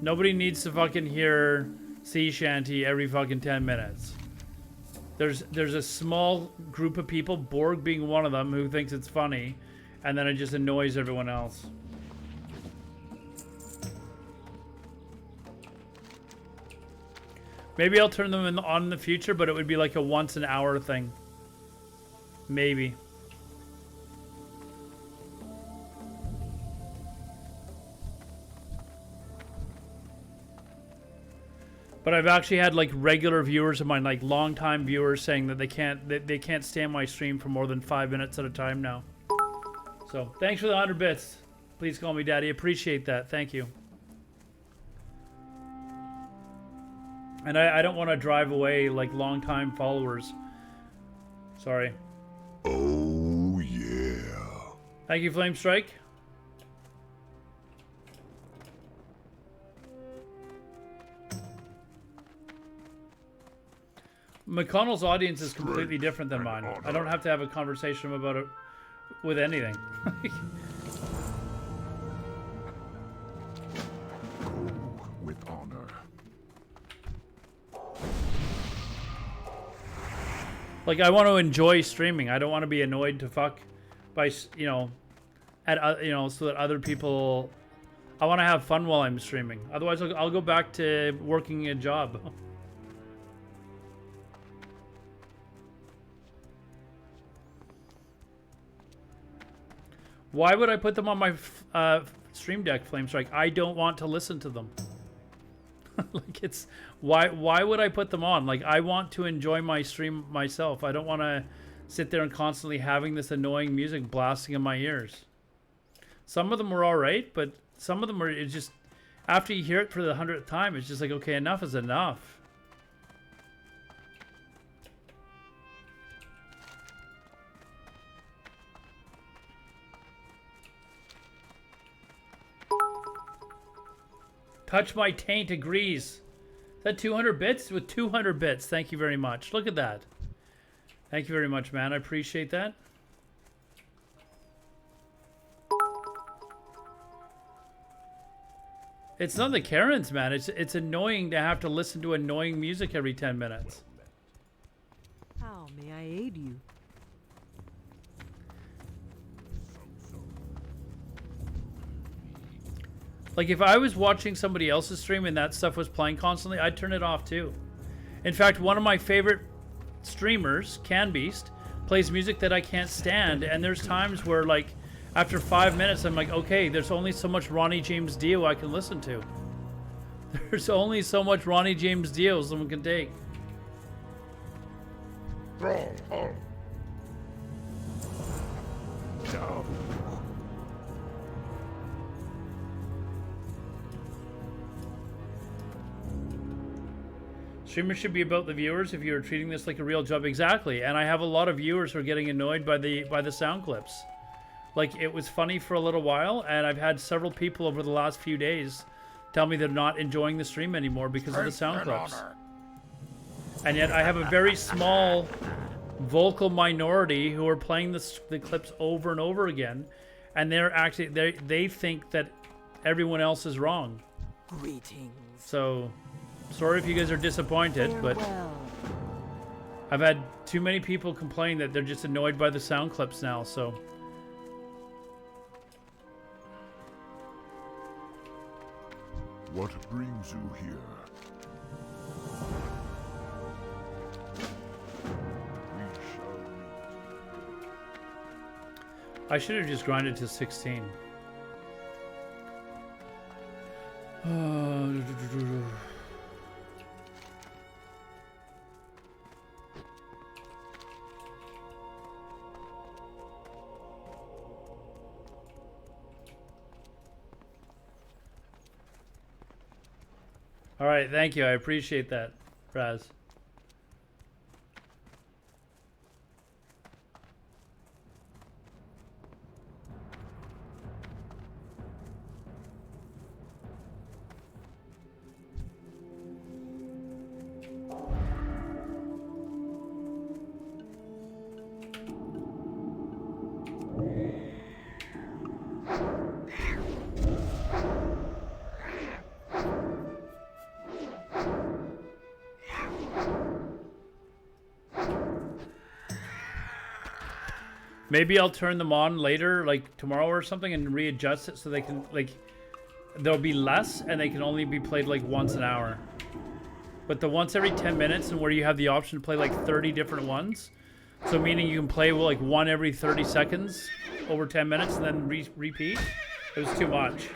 nobody needs to fucking hear sea shanty every fucking 10 minutes. There's a small group of people, Borg being one of them, who thinks it's funny, and then it just annoys everyone else. Maybe I'll turn them on in the future, but it would be like a once an hour thing. Maybe. But I've actually had like regular viewers of mine, like long-time viewers, saying that they can't stand my stream for more than 5 minutes at a time now. So thanks for the 100 bits. Please call me Daddy. Appreciate that. Thank you. And I don't want to drive away like long-time followers. Sorry. Oh, yeah. Thank you, Flame Strike. McConnell's audience is completely different than mine. I don't have to have a conversation about it with anything. With honor. Like, I want to enjoy streaming. I don't want to be annoyed to fuck by, you know, so that other people... I want to have fun while I'm streaming. Otherwise, I'll go back to working a job. Why would I put them on my Stream Deck, Flamestrike? I don't want to listen to them. Like, it's why would I put them on? Like, I want to enjoy my stream myself. I don't want to sit there and constantly having this annoying music blasting in my ears. Some of them were all right, but some of them are, it's just, after you hear it for the 100th time, it's just like, okay, enough is enough. Touch My Taint agrees. Is that 200 bits? With 200 bits. Thank you very much. Look at that. Thank you very much, man. I appreciate that. It's not the Karens, man. It's annoying to have to listen to annoying music every 10 minutes. How may I aid you? Like, if I was watching somebody else's stream and that stuff was playing constantly, I'd turn it off too. In fact, one of my favorite streamers, CanBeast, plays music that I can't stand, and there's times where, like, after 5 minutes, I'm like, okay, there's only so much Ronnie James Dio I can listen to. There's only so much Ronnie James Dio someone can take. Streamers should be about the viewers if you're treating this like a real job. Exactly. And I have a lot of viewers who are getting annoyed by the sound clips. Like, it was funny for a little while, and I've had several people over the last few days tell me they're not enjoying the stream anymore because of the sound clips. And yet I have a very small vocal minority who are playing the clips over and over again, and they're actually they think that everyone else is wrong. Greetings. So sorry if you guys are disappointed, but I've had too many people complain that they're just annoyed by the sound clips now, so. What brings you here? We shall meet. I should have just grinded to 16. All right, thank you. I appreciate that, Raz. Maybe I'll turn them on later, like tomorrow or something, and readjust it so they can, like, there'll be less and they can only be played like once an hour. But the once every 10 minutes, and where you have the option to play like 30 different ones, so meaning you can play like one every 30 seconds over 10 minutes and then repeat, it was too much.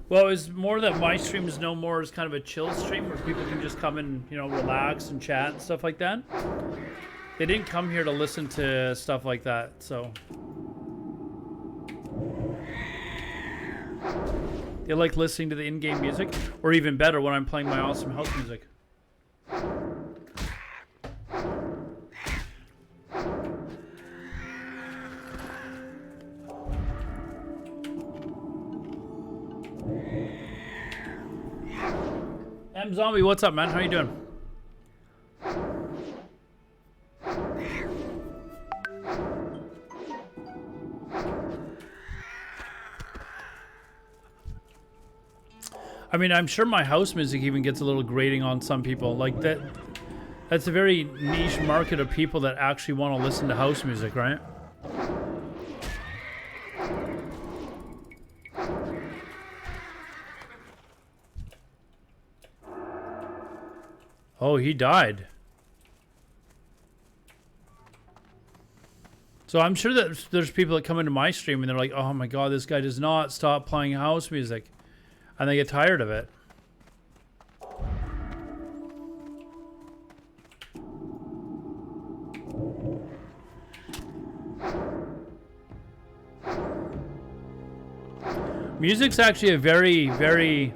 Well, it was more that my stream is no more as kind of a chill stream where people can just come and, you know, relax and chat and stuff like that. They didn't come here to listen to stuff like that, so. They like listening to the in-game music, or even better, when I'm playing my awesome house music. M Zombie, what's up, man? How you doing? I mean, I'm sure my house music even gets a little grating on some people. Like that's a very niche market of people that actually want to listen to house music, right? Oh, he died. So I'm sure that there's people that come into my stream and they're like, oh my god, this guy does not stop playing house music. And they get tired of it. Music's actually a very, very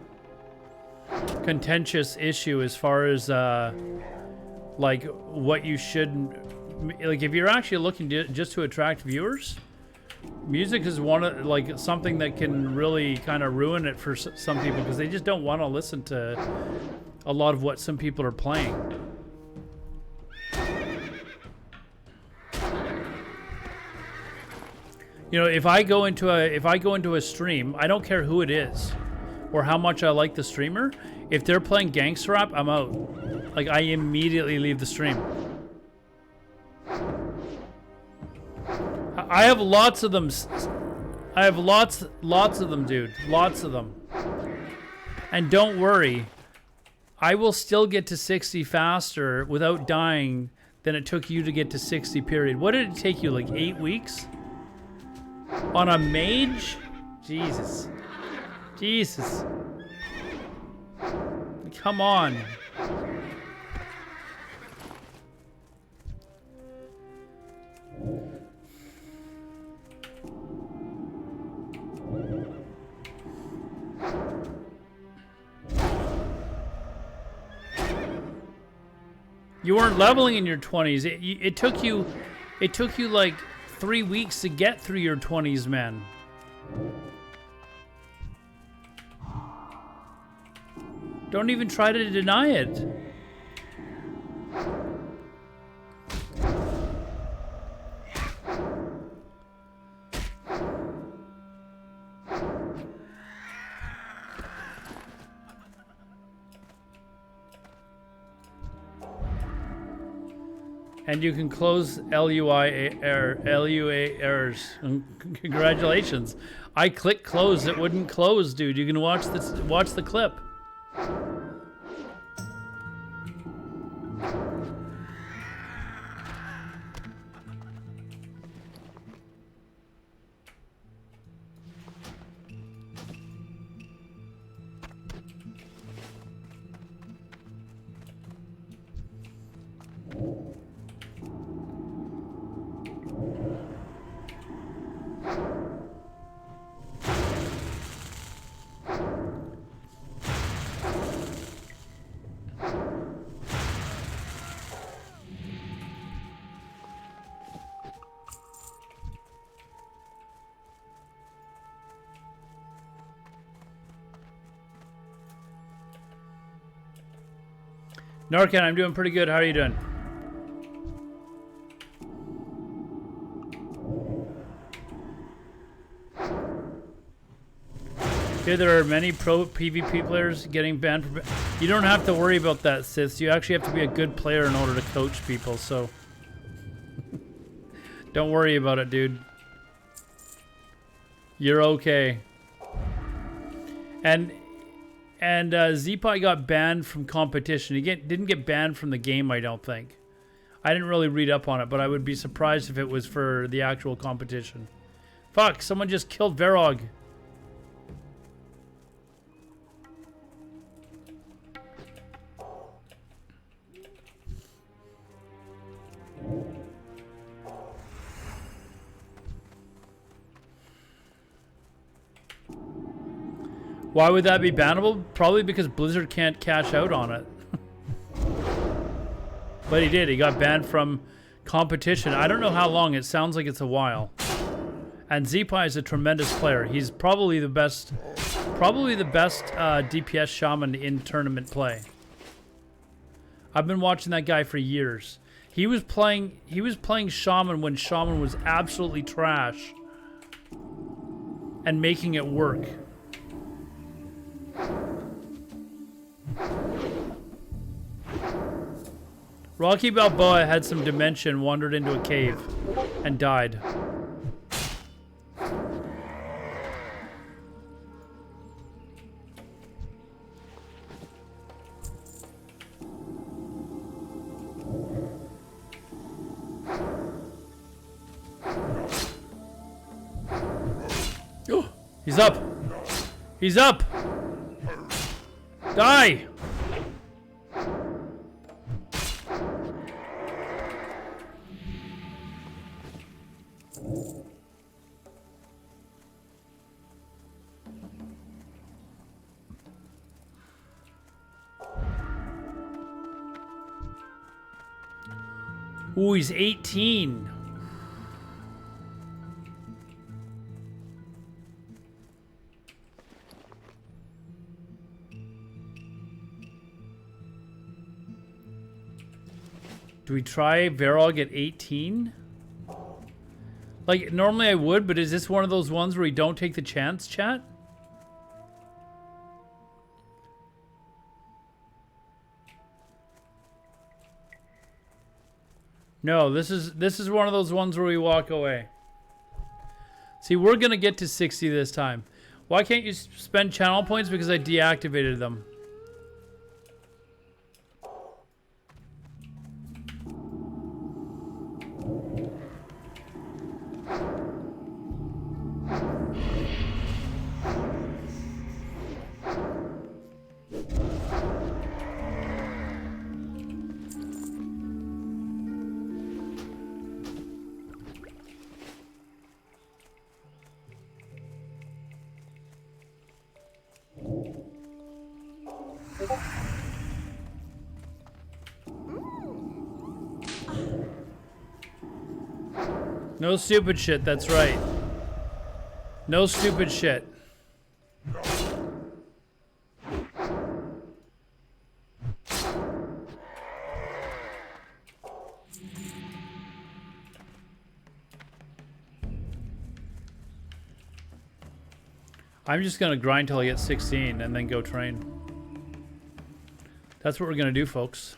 contentious issue as far as like what you shouldn't, like if you're actually looking just to attract viewers, music is one of like something that can really kind of ruin it for some people because they just don't want to listen to a lot of what some people are playing. You know, if I go into a stream, I don't care who it is or how much I like the streamer. If they're playing gangster rap, I'm out. Like I immediately leave the stream. I have lots of them. I have lots of them, dude. Lots of them. And don't worry, I will still get to 60 faster without dying than it took you to get to 60, period. What did it take you, like 8 weeks? On a mage? Jesus. Jesus. Come on. You weren't leveling in your 20s. It took you like 3 weeks to get through your 20s, man. Don't even try to deny it. And you can close LUA errors. Congratulations. I clicked close, it wouldn't close, dude. You can watch the clip. Narcan, I'm doing pretty good. How are you doing? Okay, there are many pro PvP players getting banned from... You don't have to worry about that, Sith. You actually have to be a good player in order to coach people, so... Don't worry about it, dude. You're okay. And Zeepai got banned from competition. He didn't get banned from the game, I don't think. I didn't really read up on it, but I would be surprised if it was for the actual competition. Fuck, someone just killed Verog. Why would that be bannable? Probably because Blizzard can't cash out on it. But he did. He got banned from competition. I don't know how long. It sounds like it's a while. And Zeepai is a tremendous player. He's probably the best DPS shaman in tournament play. I've been watching that guy for years. He was playing Shaman when Shaman was absolutely trash. And making it work. Rocky Balboa had some dementia, wandered into a cave, and died. Oh, he's up. He's up. Die. Ooh, he's 18. Do we try Varog at 18? Like, normally I would, but is this one of those ones where we don't take the chance, chat? No, this is one of those ones where we walk away. See, we're gonna get to 60 this time. Why can't you spend channel points? Because I deactivated them. No stupid shit, that's right. No stupid shit. I'm just gonna grind till I get 16 and then go train. That's what we're gonna do, folks.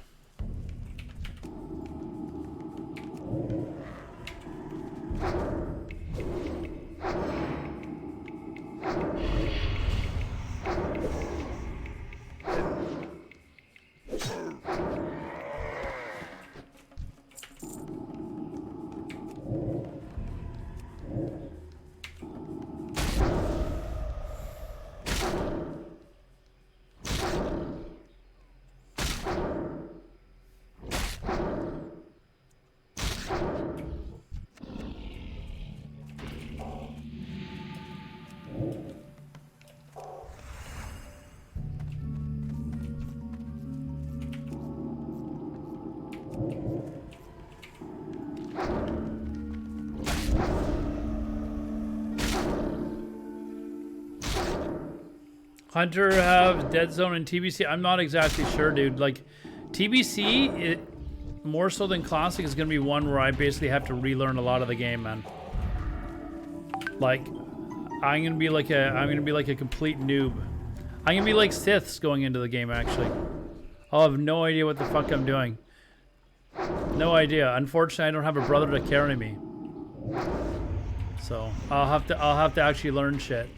Hunter have Dead Zone and TBC? I'm not exactly sure, dude. Like, TBC, it more so than Classic, is gonna be one where I basically have to relearn a lot of the game, man. Like, I'm gonna be like a complete noob. I'm gonna be like Siths going into the game, actually. I'll have no idea what the fuck I'm doing. No idea. Unfortunately, I don't have a brother to carry me. So I'll have to actually learn shit.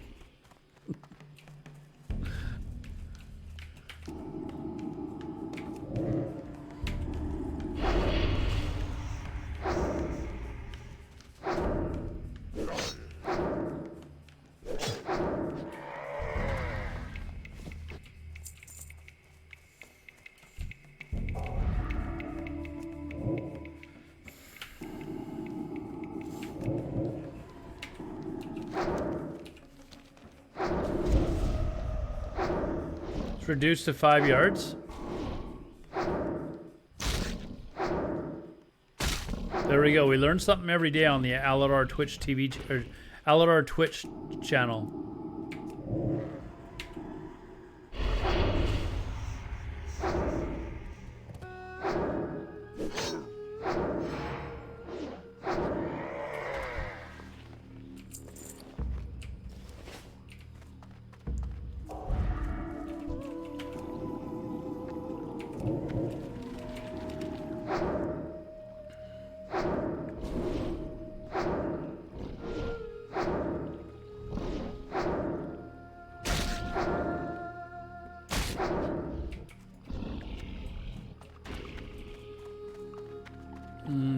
Reduced to 5 yards. There we go. We learn something every day on the Alodar Twitch TV or Alodar Twitch channel.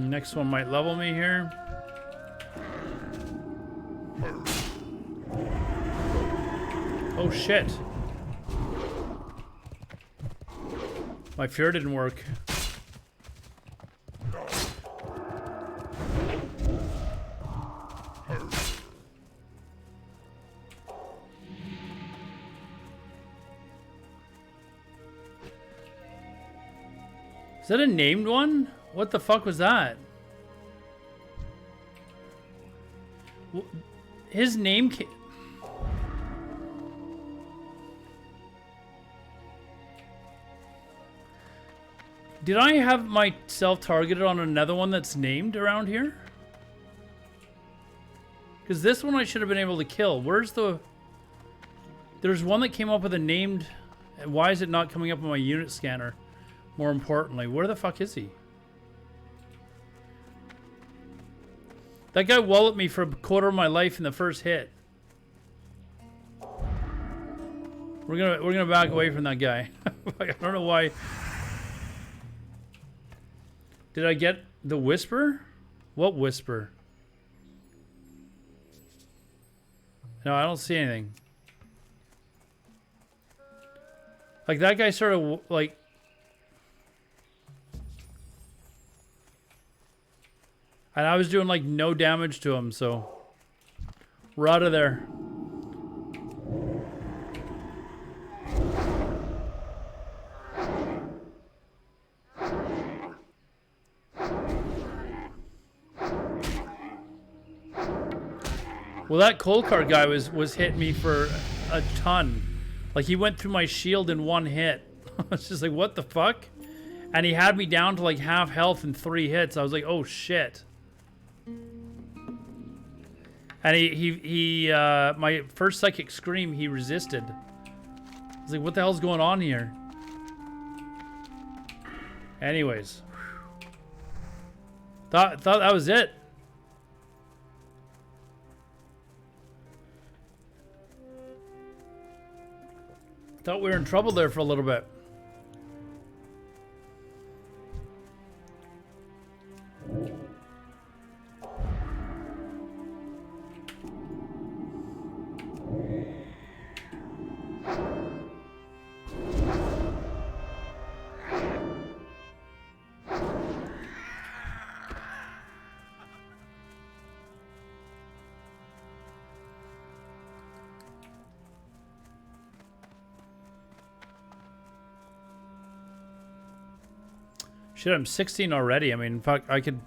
Next one might level me here. Oh shit. My fear didn't work. Is that a named one? What the fuck was that? His name came... Did I have myself targeted on another one that's named around here? Because this one I should have been able to kill. Where's the... There's one that came up with a named... Why is it not coming up on my unit scanner? More importantly, where the fuck is he? That guy walloped me for a quarter of my life in the first hit. We're gonna back away from that guy. I don't know why. Did I get the whisper? What whisper? No, I don't see anything. Like that guy sort of like... And I was doing like no damage to him, so we're out of there. Well, that coal car guy was hitting me for a ton. Like he went through my shield in one hit. It's just like, what the fuck? And he had me down to like half health in 3 hits. I was like, oh shit. And he my first psychic scream, he resisted. I was like, what the hell's going on here? Anyways. Thought that was it. Thought we were in trouble there for a little bit. Shit, I'm 16 already. I mean, fuck, I could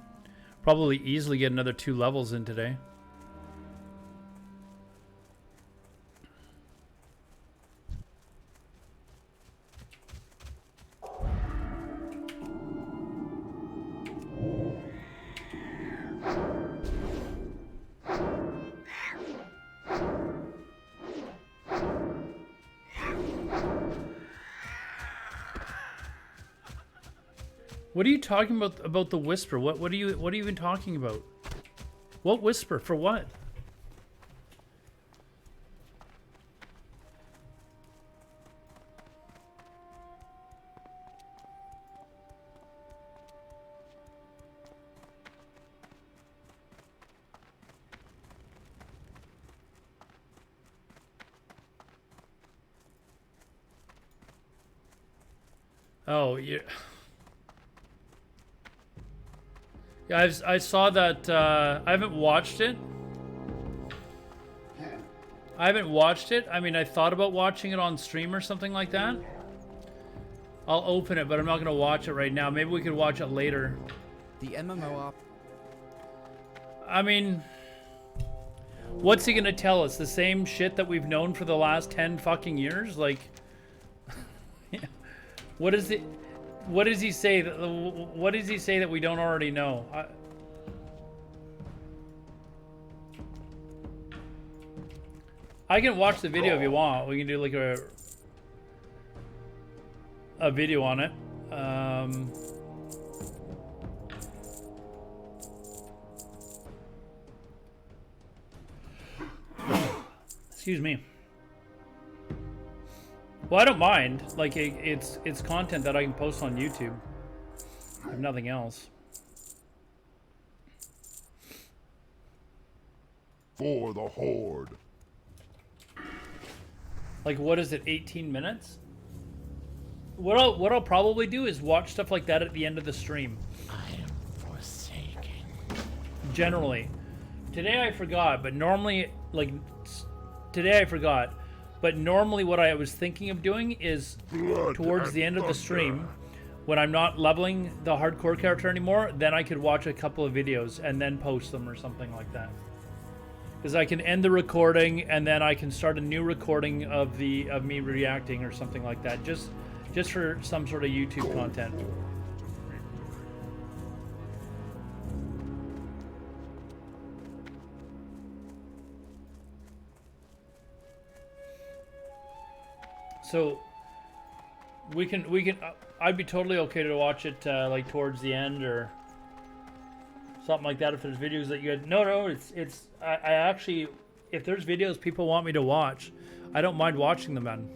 probably easily get another 2 levels in today. What are you talking about the whisper? What are you even talking about? What whisper? For what? Oh, yeah. Yeah, I saw that. I haven't watched it. I mean, I thought about watching it on stream or something like that. I'll open it, but I'm not going to watch it right now. Maybe we could watch it later. The MMO op. I mean, what's he going to tell us? The same shit that we've known for the last 10 fucking years? Like, what is it? What does he say? What does he say that we don't already know? I can watch the video if you want. We can do like a video on it. Excuse me. Well, I don't mind. Like, it's content that I can post on YouTube, if nothing else. For the Horde. Like, what is it, 18 minutes? What I'll probably do is watch stuff like that at the end of the stream. I am forsaken. Generally. Today I forgot, but normally, like, today I forgot. But normally what I was thinking of doing is Blood towards and the end of the thunder. stream, when I'm not leveling the hardcore character anymore, then I could watch a couple of videos and then post them or something like that. Because I can end the recording and then I can start a new recording of me reacting or something like that, just for some sort of YouTube content. So we can I'd be totally okay to watch it like towards the end or something like that if there's videos that you had. No, I actually, if there's videos people want me to watch, I don't mind watching them, man.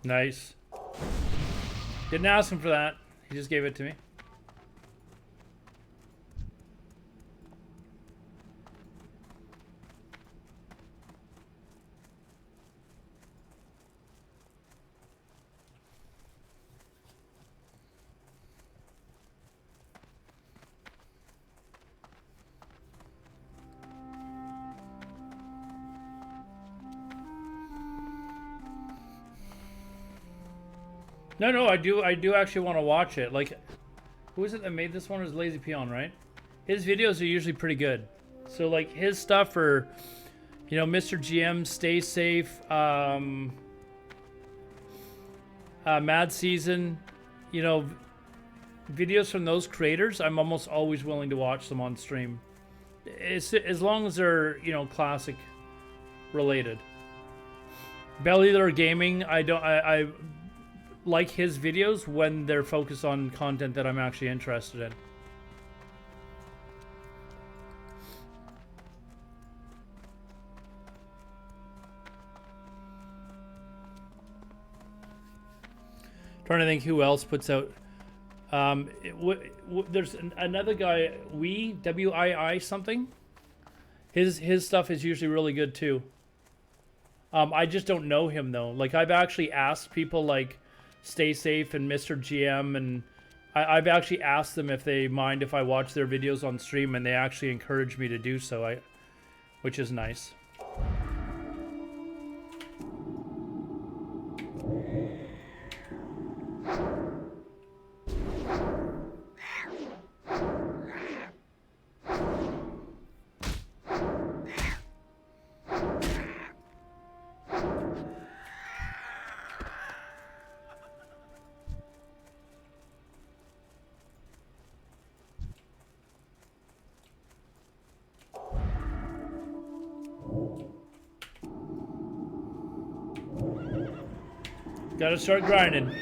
Nice. Didn't ask him for that. He just gave it to me. No, I do actually want to watch it. Like, who is it that made this one? It was Lazy Peon, right? His videos are usually pretty good. So, like, his stuff for, you know, Mr. GM, Stay Safe, Mad Season, you know, videos from those creators, I'm almost always willing to watch them on stream. It's, as long as they're, you know, classic related. Bellular Gaming, I like his videos when they're focused on content that I'm actually interested in. Trying to think who else puts out. There's another guy, WII something. His stuff is usually really good too. I just don't know him though. Like, I've actually asked people like Stay Safe and Mr. GM, and I've actually asked them if they mind if I watch their videos on stream, and they actually encourage me to do so, which is nice. Gotta start grinding.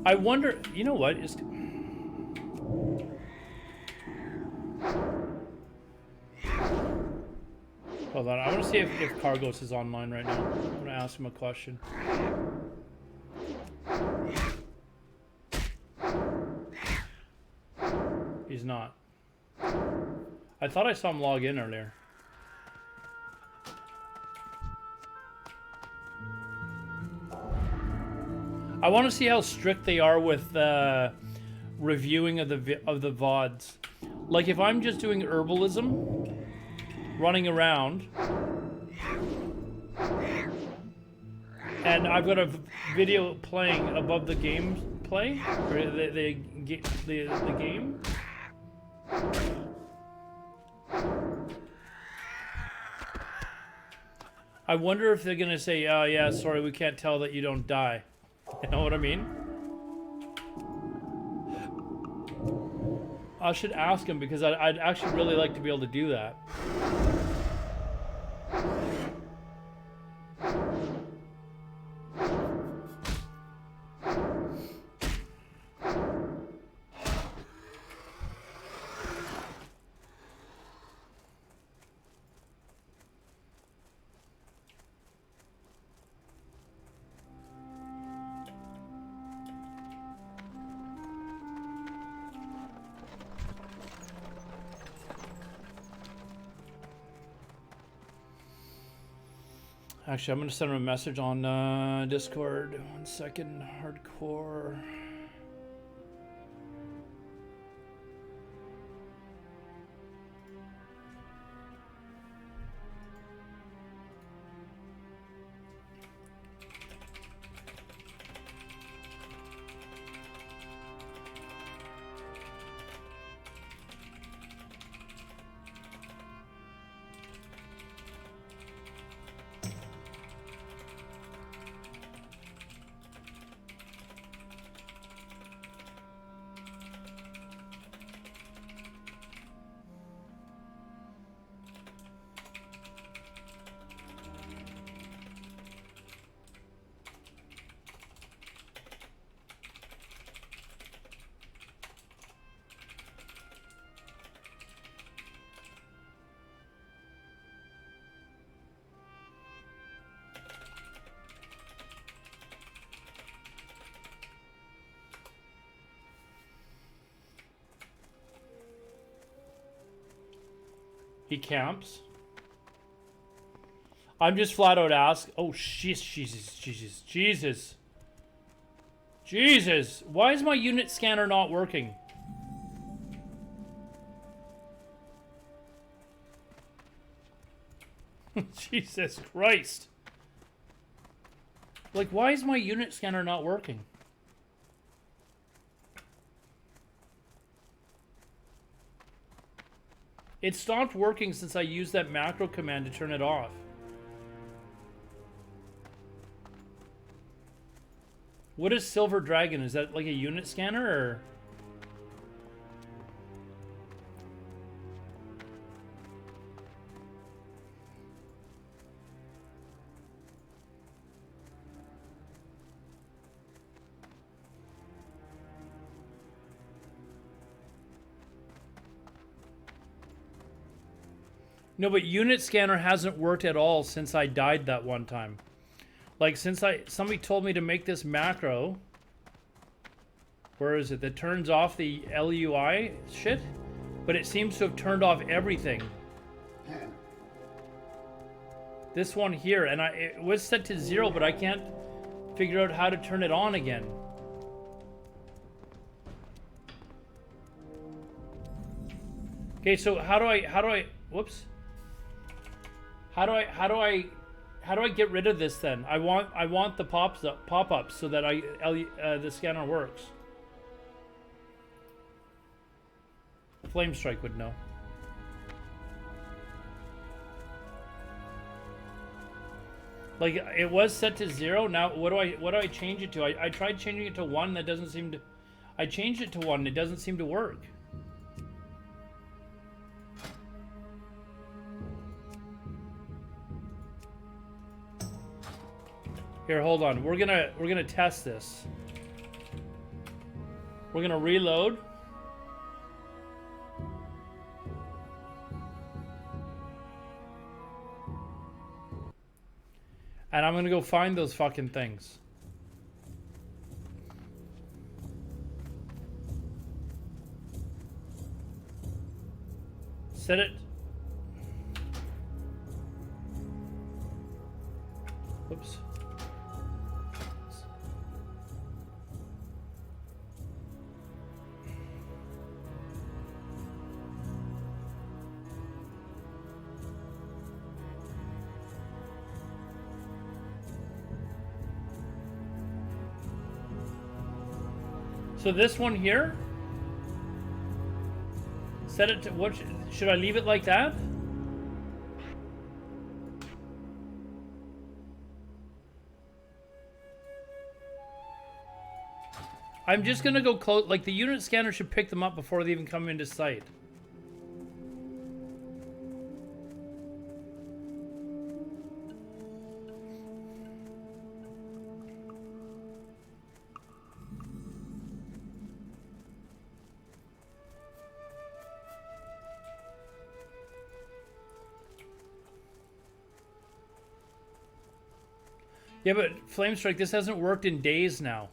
I wonder, you know what? Is hold on, I want to see if Cargos is online right now. I'm going to ask him a question. He's not. I thought I saw him log in earlier. I want to see how strict they are with reviewing of the VODs. Like if I'm just doing herbalism, running around, and I've got a video playing above the gameplay, or the game. I wonder if they're gonna say, "Oh yeah, sorry, we can't tell that you don't die." You know what I mean? I should ask him because I'd actually really like to be able to do that. Actually, I'm going to send him a message on Discord. 1 second. Hardcore. He camps. I'm just flat out ask. Oh, Jesus. Why is my unit scanner not working? Jesus Christ. Like, why is my unit scanner not working? It stopped working since I used that macro command to turn it off. What is Silver Dragon? Is that like a unit scanner or? No, but unit scanner hasn't worked at all since I died that one time. Like since somebody told me to make this macro. Where is it? That turns off the LUI shit, but it seems to have turned off everything. This one here, and it was set to 0, but I can't figure out how to turn it on again. Okay, so how do I whoops. How do I get rid of this then? I want the pop-ups so that the scanner works. Flame Strike would know. Like it was set to 0. Now what do I change it to? I tried changing it to 1. That doesn't seem to. I changed it to 1. It doesn't seem to work. Here, hold on. We're gonna test this. We're gonna reload. And I'm gonna go find those fucking things. Set it. Oops. So this one here, set it to what? Should I leave it like that? I'm just gonna go close. Like the unit scanner should pick them up before they even come into sight. Yeah, but Flame Strike, this hasn't worked in days now.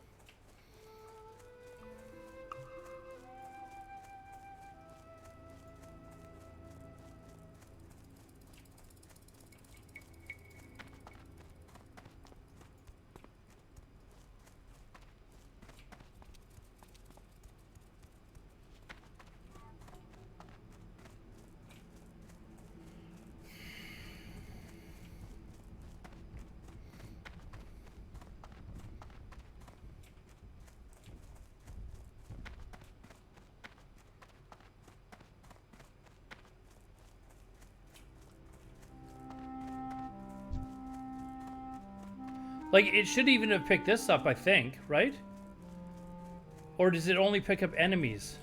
Like, it should even have picked this up, I think, right? Or does it only pick up enemies?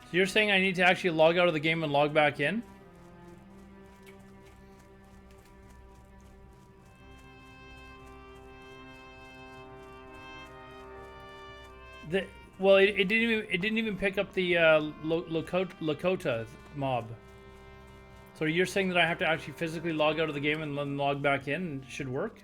So you're saying I need to actually log out of the game and log back in? Well, it didn't even pick up the Lakota mob. So you're saying that I have to actually physically log out of the game and then log back in and it should work?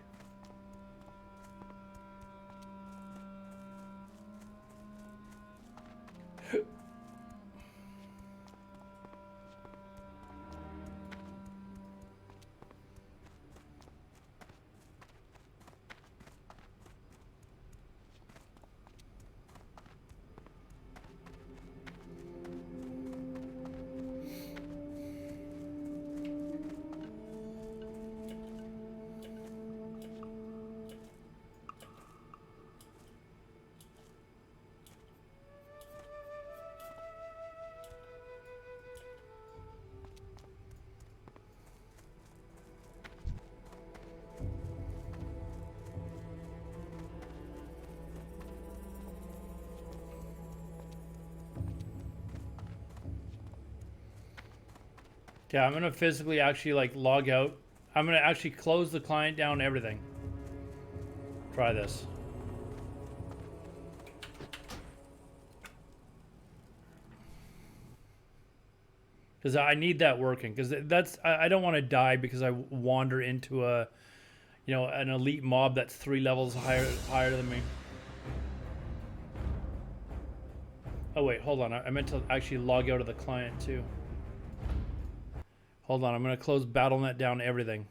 Yeah, I'm gonna physically actually like log out. I'm gonna actually close the client down, everything. Try this. Because I need that working. Because that's I don't want to die because I wander into a, you know, an elite mob that's 3 levels higher than me. Oh wait, hold on. I meant to actually log out of the client too. Hold on, I'm going to close BattleNet down everything.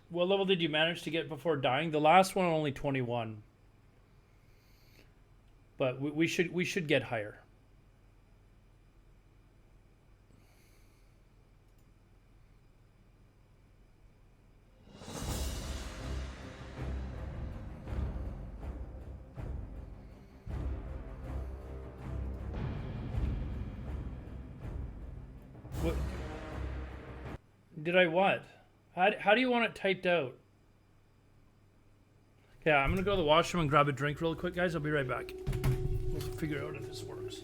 What level did you manage to get before dying? The last one only 21. But we should get higher. What? Did I what? How do you want it typed out? Yeah, I'm gonna go to the washroom and grab a drink real quick, guys. I'll be right back. We'll figure out if this works.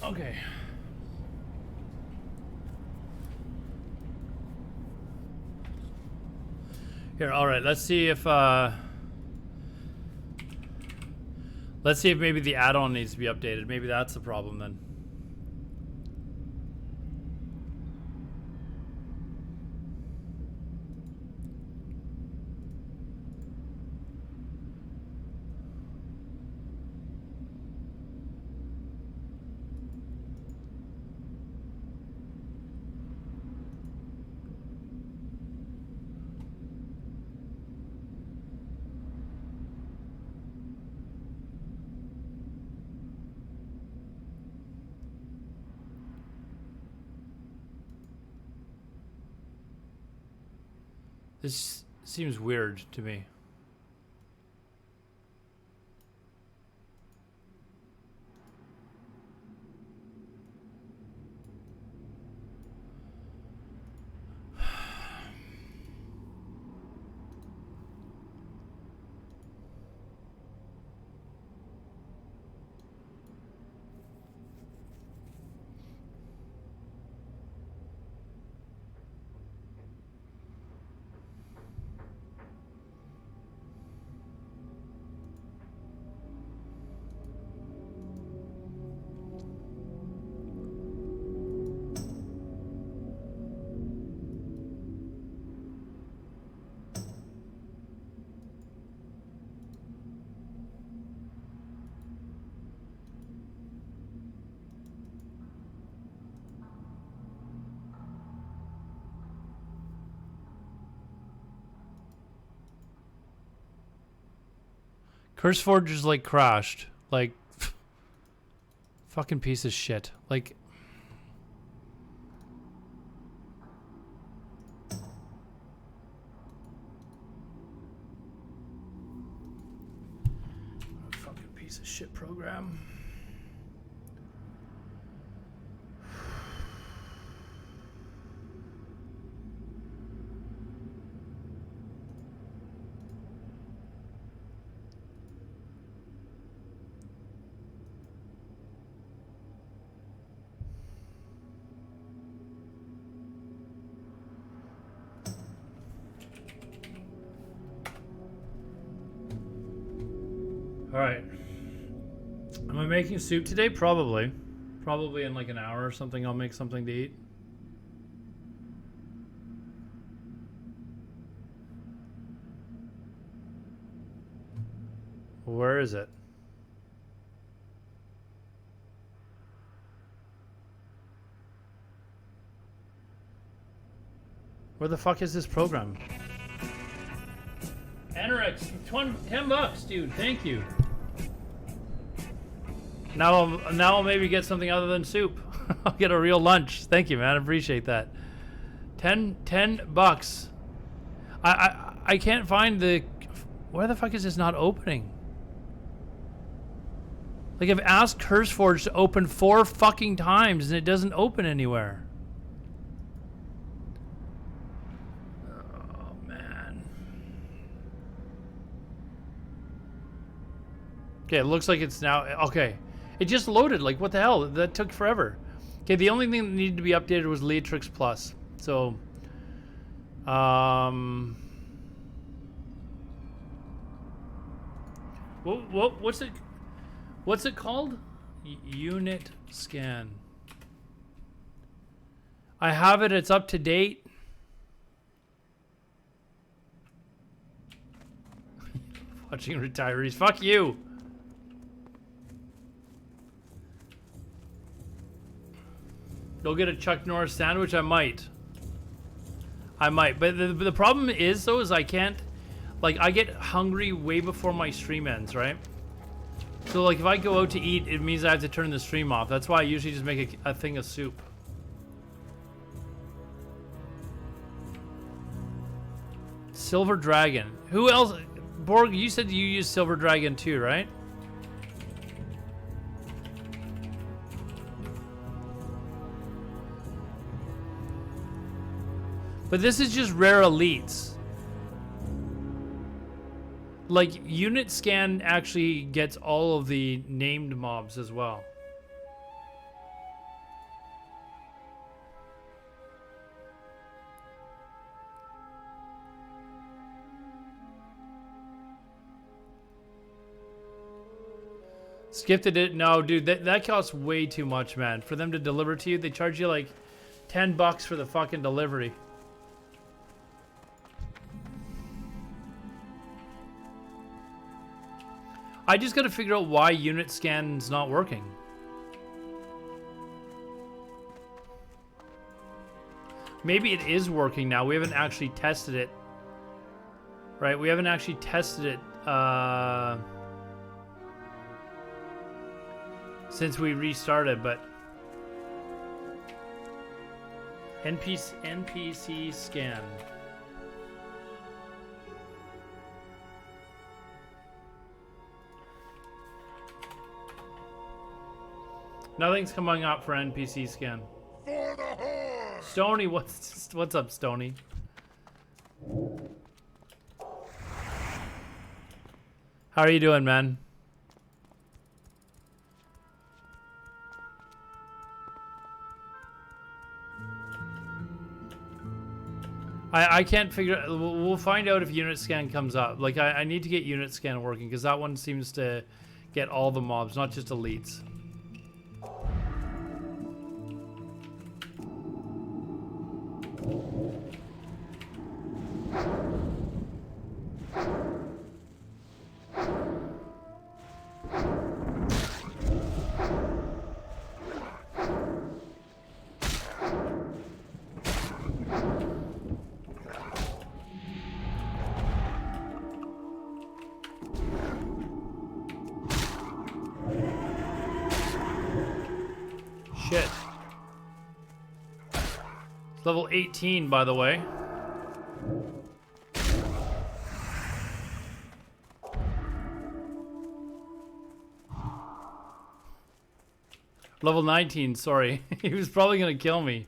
Okay. Here, all right. Let's see if maybe the add-on needs to be updated. Maybe that's the problem then. This seems weird to me. CurseForge is like crashed. Like fucking piece of shit. Like bullshit program. All right. Am I making soup today? Probably. Probably in like an hour or something I'll make something to eat. Where is it? Where the fuck is this program? Anorex, 10 bucks, dude. Thank you. Now I'll maybe get something other than soup. I'll get a real lunch. Thank you, man. I appreciate that. 10 bucks. I can't find the... Where the fuck is this not opening? Like, I've asked CurseForge to open 4 fucking times and it doesn't open anywhere. Oh, man. Okay, it looks like it's now... Okay. It just loaded. Like, what the hell? That took forever. Okay, the only thing that needed to be updated was Leatrix Plus. So, what's it called? Unit scan. I have it. It's up to date. Watching retirees. Fuck you. Go get a Chuck Norris sandwich? I might. But the problem is, though, is I can't... Like, I get hungry way before my stream ends, right? So, like, if I go out to eat, it means I have to turn the stream off. That's why I usually just make a thing of soup. Silver Dragon. Who else? Borg, you said you use Silver Dragon too, right? But this is just rare elites. Like, Unit Scan actually gets all of the named mobs as well. Skipped it. No, dude, that costs way too much, man. For them to deliver to you, they charge you like 10 bucks for the fucking delivery. I just gotta figure out why unit scan's not working. Maybe it is working now. We haven't actually tested it. Right, we haven't actually tested it since we restarted, but NPC scan. Nothing's coming up for NPC scan. For the horse! Stony, what's up, Stony? How are you doing, man? I can't figure... We'll find out if unit scan comes up. Like, I need to get unit scan working, because that one seems to get all the mobs, not just elites. Shit. It's level 18, by the way. Level 19, sorry. He was probably gonna kill me.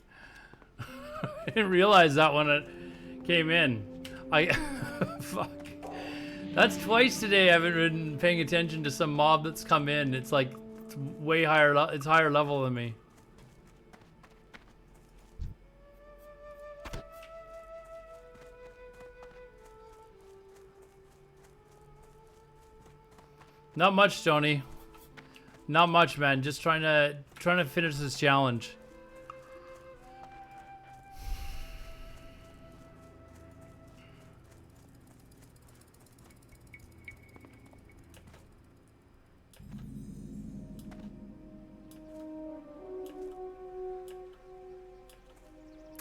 I didn't realize that when it came in. Fuck. That's twice today I haven't been paying attention to some mob that's come in. It's like it's way higher, it's higher level than me. Not much, Tony. Not much, man. Just trying to finish this challenge.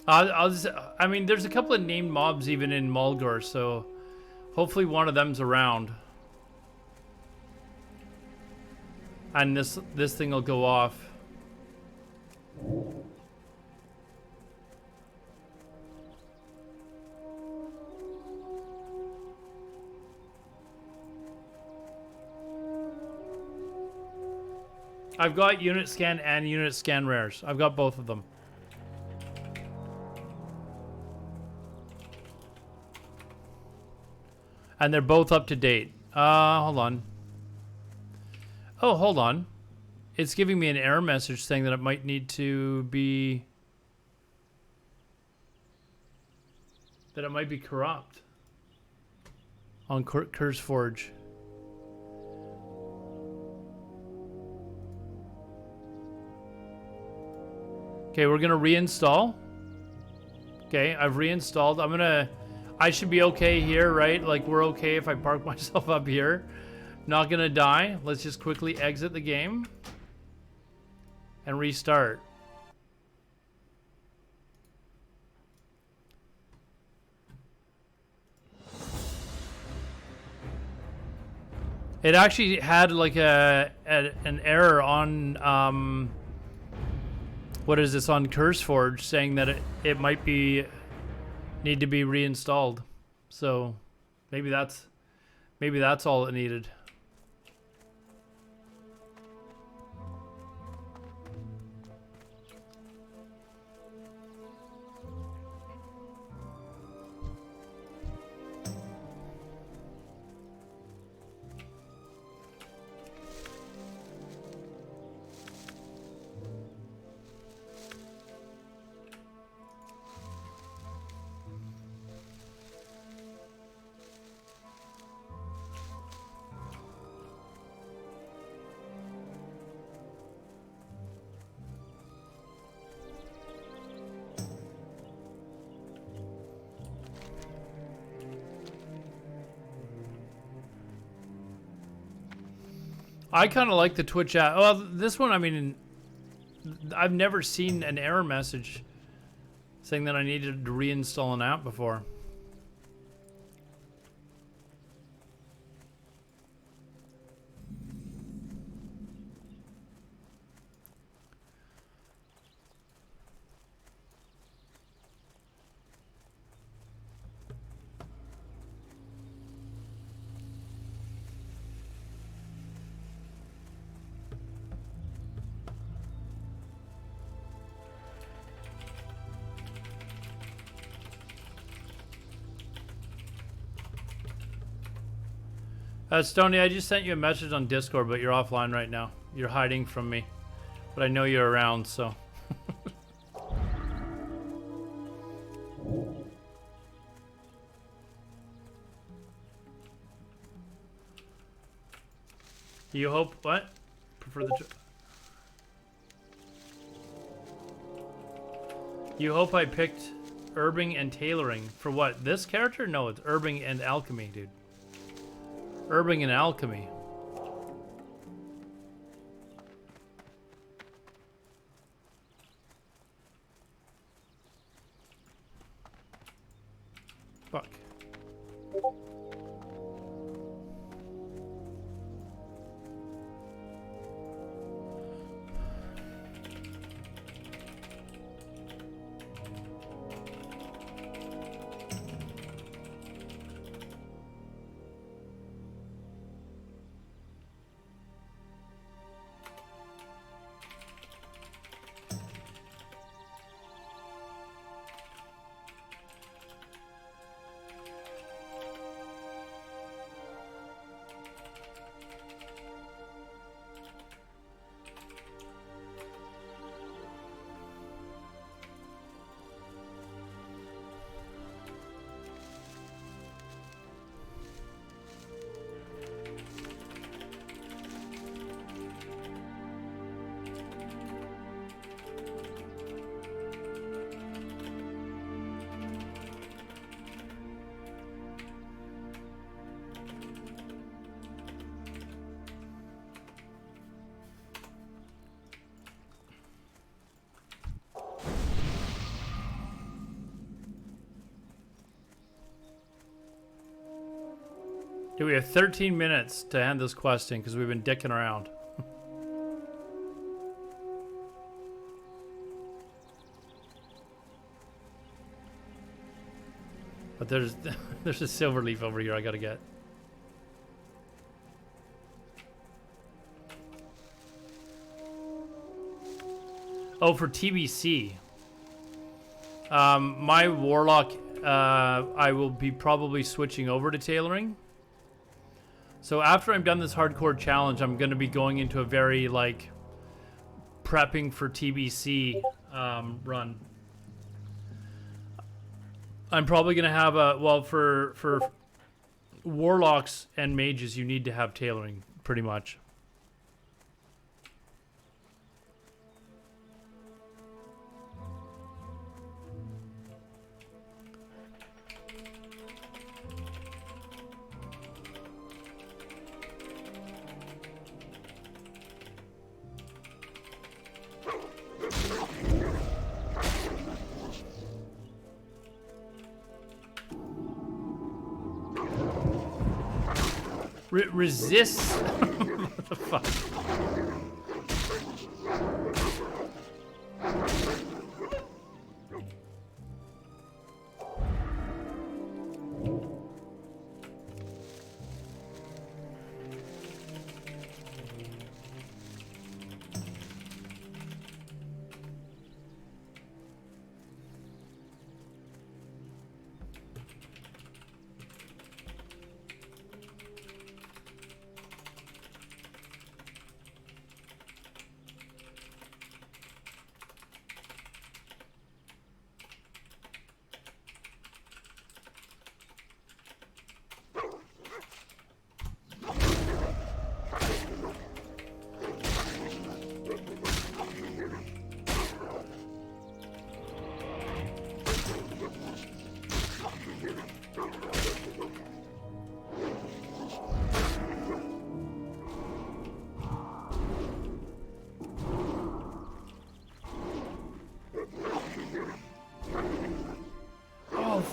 I mean, there's a couple of named mobs even in Mulgore, so hopefully one of them's around. And this thing will go off. I've got unit scan and unit scan rares. I've got both of them. And they're both up to date. Hold on. Oh, hold on. It's giving me an error message saying that it might need to be... that it might be corrupt. On Curse Forge. Okay, we're gonna reinstall. Okay, I've reinstalled. I should be okay here, right? Like, we're okay if I park myself up here. Not gonna die. Let's just quickly exit the game. And restart. It actually had like an error on what is this, on CurseForge, saying that it might be need to be reinstalled. So maybe that's all it needed. I kind of like the Twitch app. Well, this one, I mean, I've never seen an error message saying that I needed to reinstall an app before. Stoney, I just sent you a message on Discord, but you're offline right now. You're hiding from me. But I know you're around, so. You hope what? Prefer the... You hope I picked Herbing and Tailoring. For what? This character? No, it's Herbing and Alchemy, dude. Herbing and Alchemy. Fuck. Okay, we have 13 minutes to end this quest in because we've been dicking around. But there's a silver leaf over here I gotta get. Oh, for TBC. My warlock, I will be probably switching over to tailoring. So after I'm done this hardcore challenge, I'm gonna be going into a very like prepping for TBC run. I'm probably gonna have a for warlocks and mages, you need to have tailoring pretty much. Resist. What the fuck?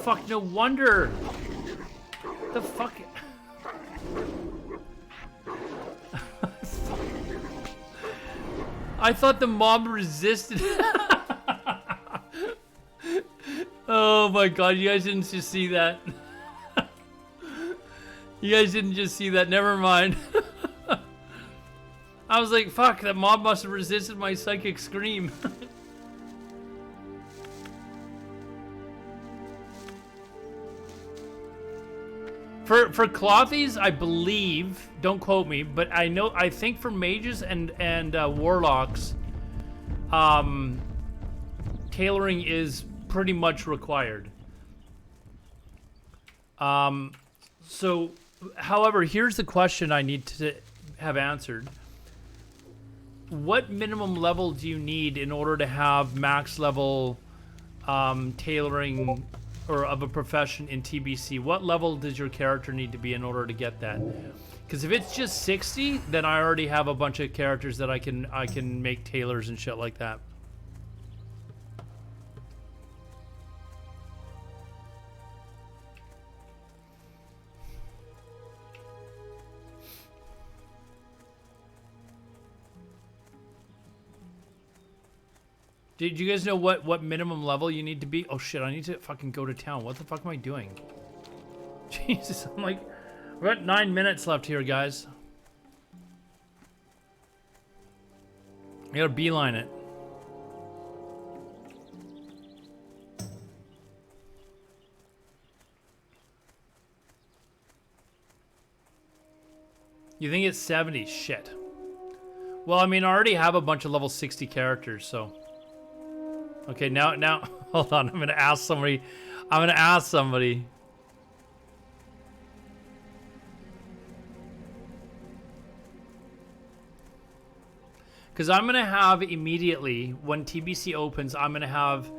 Fuck, no wonder. The fuck. I thought the mob resisted. Oh my god, you guys didn't just see that. You guys didn't just see that, never mind. I was like, fuck, that mob must have resisted my psychic scream. For clothies, I believe, don't quote me, but I think for mages and warlocks, tailoring is pretty much required. So, however, here's the question I need to have answered. What minimum level do you need in order to have max level tailoring or of a profession in TBC? What level does your character need to be in order to get that? Because if it's just 60, then I already have a bunch of characters that I can make tailors and shit like that. Did you guys know what minimum level you need to be? Oh shit, I need to fucking go to town. What the fuck am I doing? Jesus, I'm like, we're at 9 minutes left here, guys. I gotta beeline it. You think it's 70? Shit. Well, I mean, I already have a bunch of level 60 characters, so... Okay, now, hold on. I'm gonna ask somebody. Because I'm gonna have immediately when TBC opens, I'm gonna have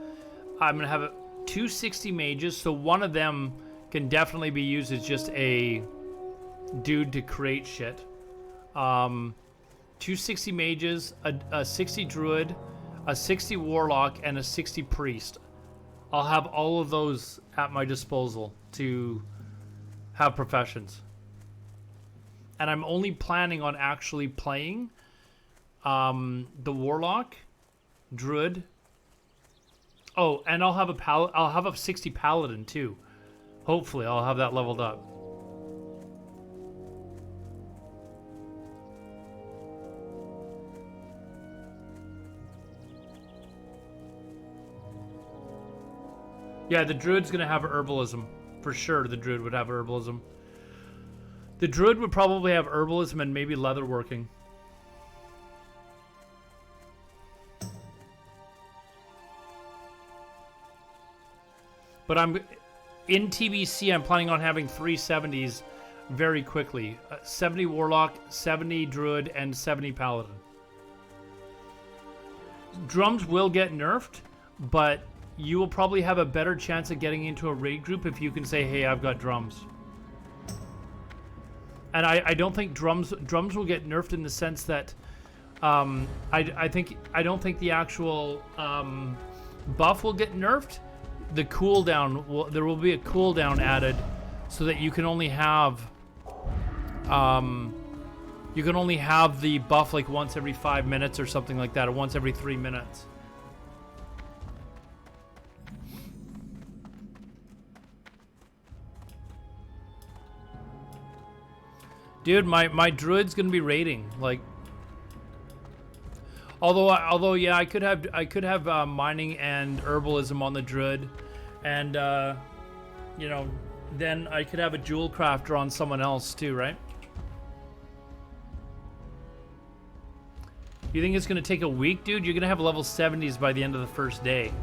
260 mages. So one of them can definitely be used as just a dude to create shit. 260 mages, a 60 druid, a 60 warlock, and a 60 priest. I'll have all of those at my disposal to have professions. and I'm only planning on actually playing the Warlock, Druid. Oh, and I'll have a 60 Paladin too. Hopefully, I'll have that leveled up. Yeah, the Druid's gonna have herbalism. For sure, the Druid would have herbalism. The Druid would probably have herbalism and maybe leatherworking. But in TBC, I'm planning on having 3 70s very quickly. 70 Warlock, 70 Druid, and 70 Paladin. Drums will get nerfed, but you will probably have a better chance of getting into a raid group if you can say, hey, I've got drums. And I don't think drums will get nerfed in the sense that I don't think the actual buff will get nerfed. The cooldown there will be a cooldown added so that you can only have the buff like once every 5 minutes or something like that, or once every 3 minutes. Dude, my druid's gonna be raiding. Like, although yeah, I could have mining and herbalism on the druid, and you know, then I could have a jewel crafter on someone else too, right? You think it's gonna take a week, dude? You're gonna have level 70s by the end of the first day.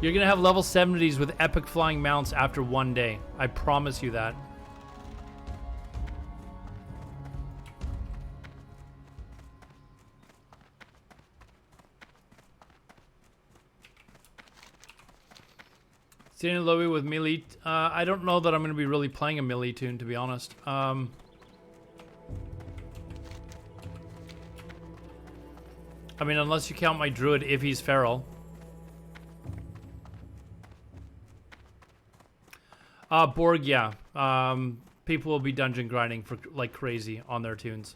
You're gonna have level 70s with epic flying mounts after 1 day. I promise you that. Staying in lobby with melee. I don't know that I'm going to be really playing a melee tune, to be honest. I mean, unless you count my druid if he's feral. Borg, yeah. People will be dungeon grinding for like crazy on their tunes.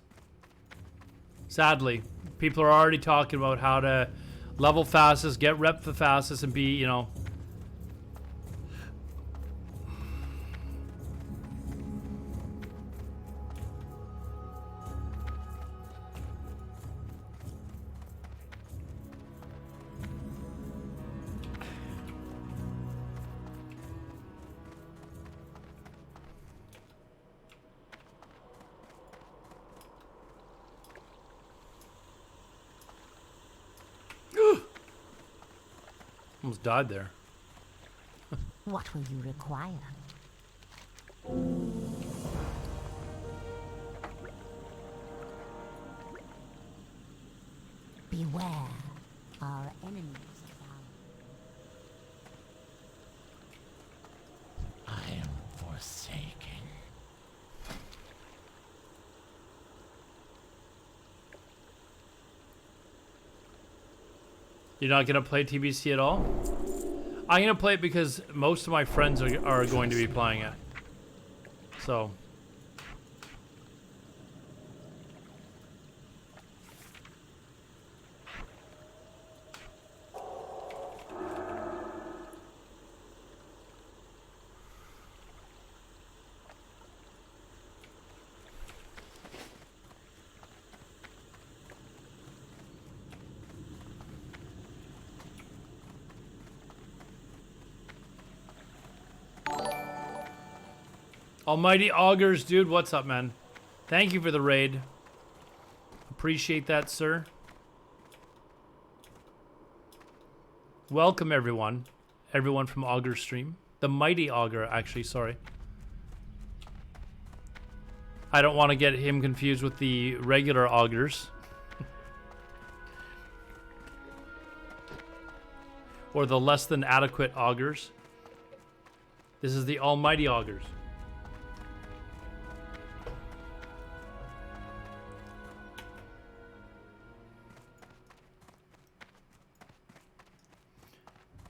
Sadly, people are already talking about how to level fastest, get rep the fastest, and be, you know. Almost died there. What will you require? Beware, our enemies are I am forsaken. You're not gonna play TBC at all? I'm gonna play it because most of my friends are going to be playing it. So. Almighty Augurs, dude, what's up, man? Thank you for the raid. Appreciate that, sir. Welcome, everyone. Everyone from Augur stream. The Mighty Augur, actually, sorry. I don't want to get him confused with the regular Augurs. Or the less than adequate Augurs. This is the Almighty Augurs.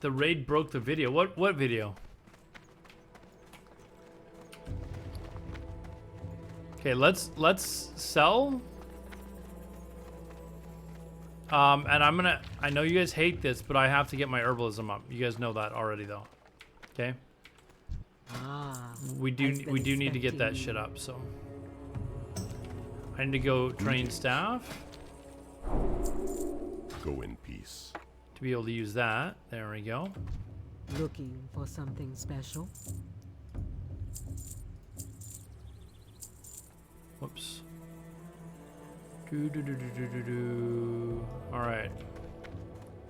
The raid broke the video. What video? Okay, let's sell. And I know you guys hate this, but I have to get my herbalism up. You guys know that already, though. Okay. We do need to get that shit up. So I need to go train staff. Go in peace. To be able to use that. There we go. Looking for something special? Whoops. All right.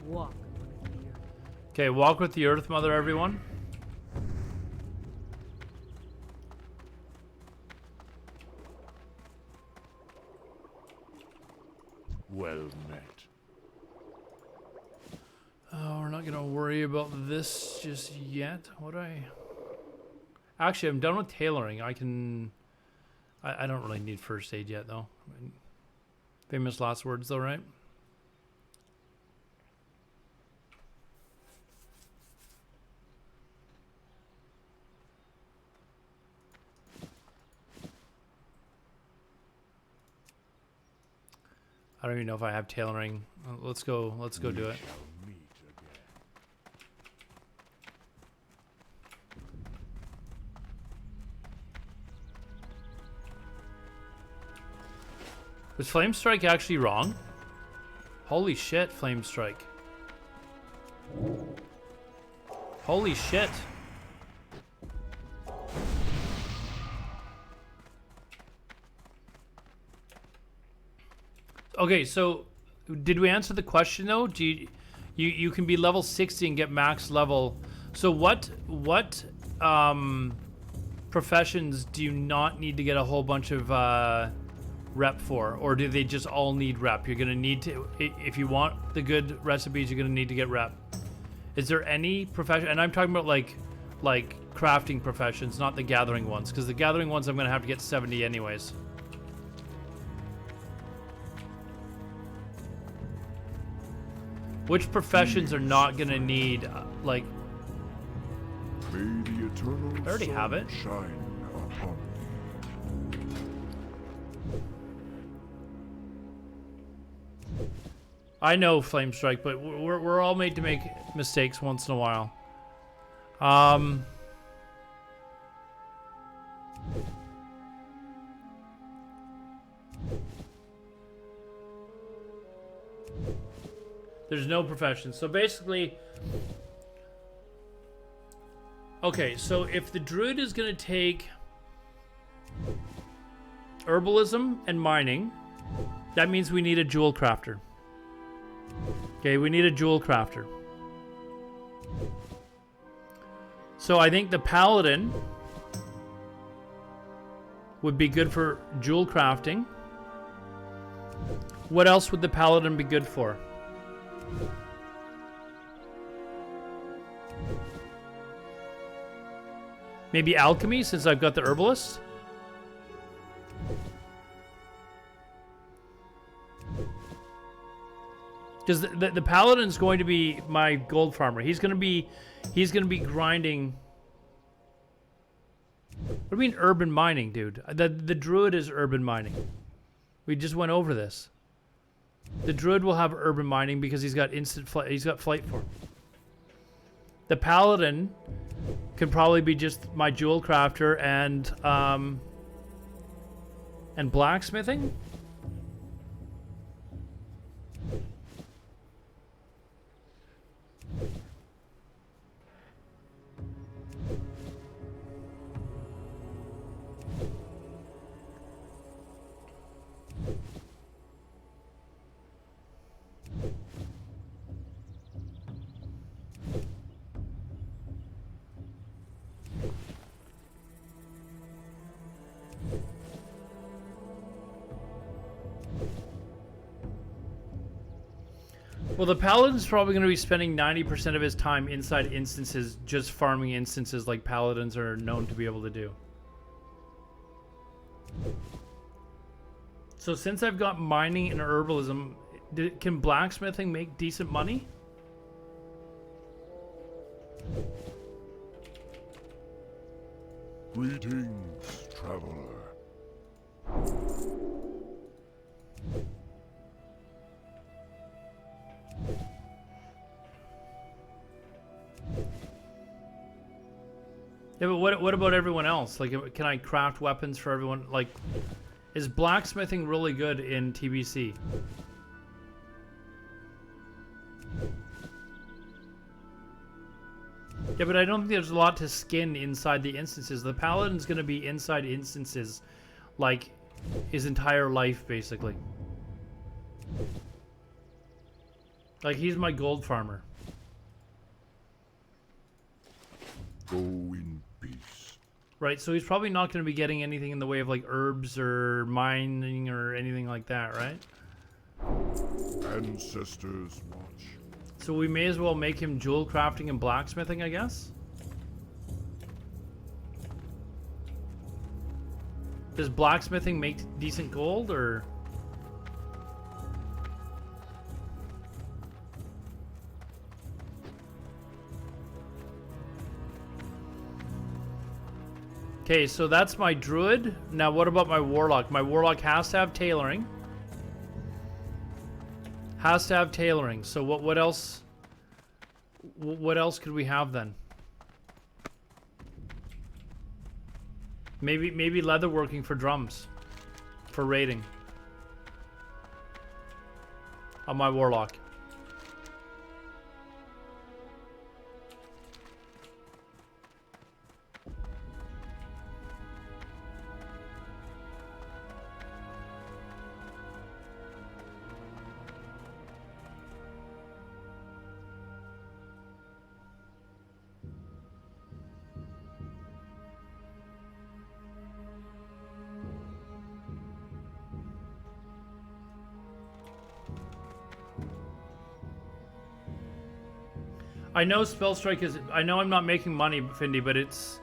Walk with the earth. Okay, walk with the Earth Mother, everyone. Well met. Oh, we're not gonna worry about this just yet. Actually, I'm done with tailoring. I don't really need first aid yet, though. Famous last words, though, right? I don't even know if I have tailoring. Let's go do it. Shall meet again. Was Flame Strike actually wrong? Holy shit, Flame Strike. Holy shit. Okay, so did we answer the question though? Do you can be level 60 and get max level. So what professions do you not need to get a whole bunch of rep for, or do they just all need rep? You're gonna need to, if you want the good recipes, you're gonna need to get rep. Is there any profession, and I'm talking about like crafting professions, not the gathering ones, because the gathering ones I'm gonna have to get 70 anyways. Which professions are not gonna need like? May the eternal I already have it. shine upon I know Flame Strike, but we're all made to make mistakes once in a while. There's no profession. So basically, okay, so if the druid is going to take herbalism and mining, that means we need a jewel crafter. Okay, we need a jewel crafter. So I think the paladin would be good for jewel crafting. What else would the paladin be good for? Maybe alchemy, since I've got the herbalist. Because the paladin's going to be my gold farmer. He's gonna be grinding. What do you mean urban mining, dude? The druid is urban mining. We just went over this. The druid will have urban mining because he's got instant flight. He's got flight form. The paladin can probably be just my jewel crafter and blacksmithing. Well, the paladin's probably going to be spending 90% of his time inside instances, just farming instances like paladins are known to be able to do. So since I've got mining and herbalism, can blacksmithing make decent money? Greetings, traveler. Yeah, but what about everyone else? Like, can I craft weapons for everyone? Like, is blacksmithing really good in TBC? Yeah, but I don't think there's a lot to skin inside the instances. The paladin's gonna be inside instances, like, his entire life, basically. Like, he's my gold farmer. Go in peace. Right, so he's probably not going to be getting anything in the way of, like, herbs or mining or anything like that, right? Ancestors watch. So we may as well make him jewel crafting and blacksmithing, I guess? Does blacksmithing make decent gold, or...? Okay, so that's my druid. Now what about my warlock? My warlock has to have tailoring. Has to have tailoring. So what else? What else could we have then? Maybe leatherworking for drums, for raiding. On my warlock. I know Spellstrike is... I know I'm not making money, Findy, but it's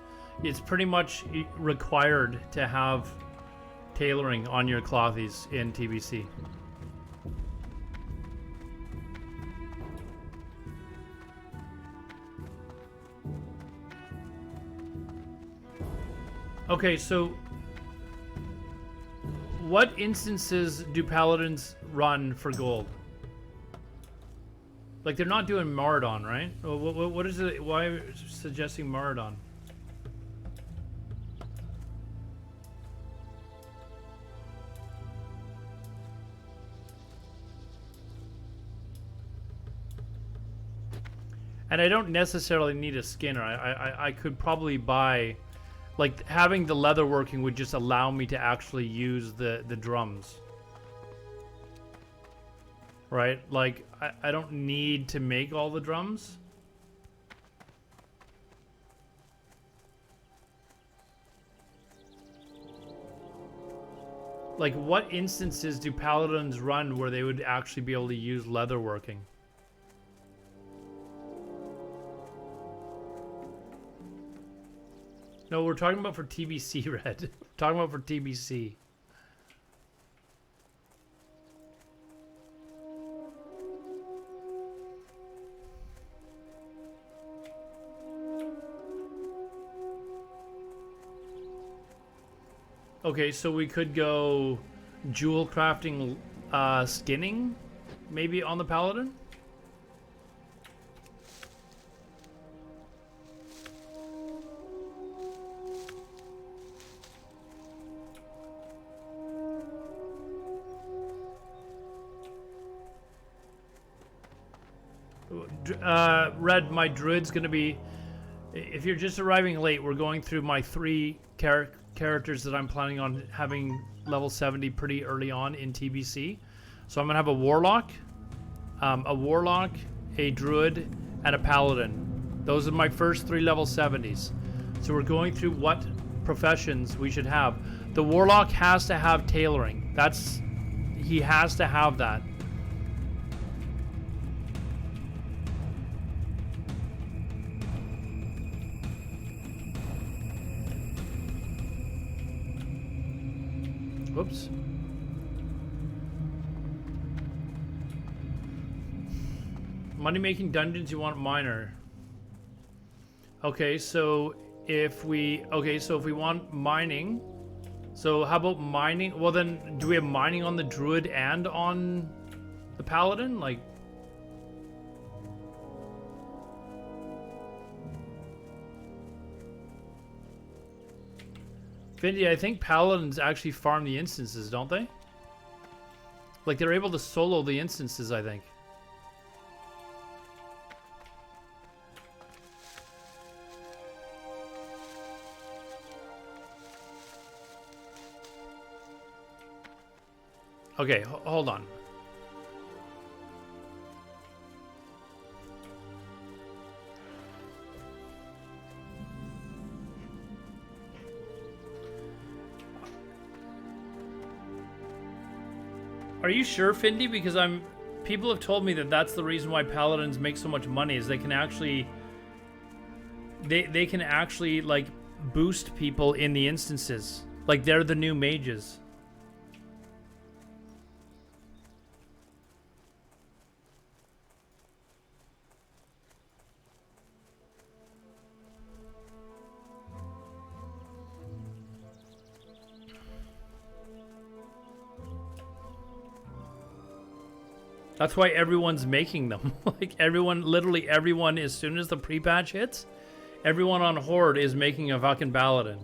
pretty much required to have tailoring on your clothies in TBC. Okay, so... what instances do paladins run for gold? Like, they're not doing Maradon, right? What is it? Why are you suggesting Maradon? And I don't necessarily need a skinner. I could probably buy... Like, having the leather working would just allow me to actually use the drums. Right? Like, I don't need to make all the drums. Like, what instances do paladins run where they would actually be able to use leather working? No, we're talking about for TBC, Red. We're talking about for TBC. Okay, so we could go jewel crafting, skinning, maybe on the paladin? Red, my druid's gonna be... If you're just arriving late, we're going through my 3 characters that I'm planning on having level 70 pretty early on in TBC. So I'm gonna have a warlock, a druid, and a paladin. Those are my first 3 level 70s. So we're going through what professions we should have. The warlock has to have tailoring. He has to have that. Whoops. Money making dungeons, you want miner. Okay, so if we want mining, so how about mining? Well then, do we have mining on the druid and on the paladin? Like, Findy, I think paladins actually farm the instances, don't they? Like they're able to solo the instances, I think. Okay, hold on. Are you sure, Findy? Because people have told me that that's the reason why paladins make so much money, is they can actually they can actually like boost people in the instances. Like they're the new mages. That's why everyone's making them. Like everyone, literally everyone, as soon as the pre-patch hits, everyone on Horde is making a fucking paladin.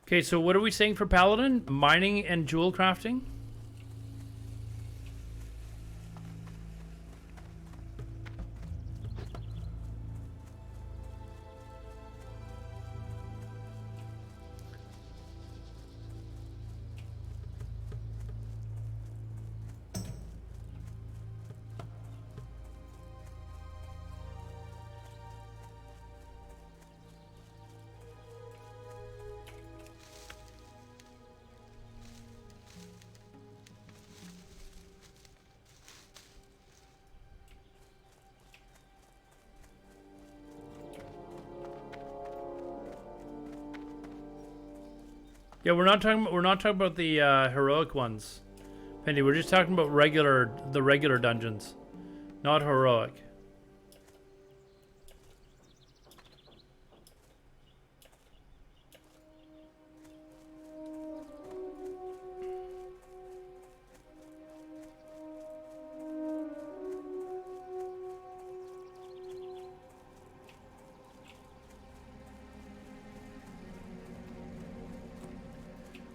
Okay, so what are we saying for Paladin? Mining and jewel crafting? Yeah, we're not talking about the heroic ones, Penny. We're just talking about the regular dungeons, not heroic.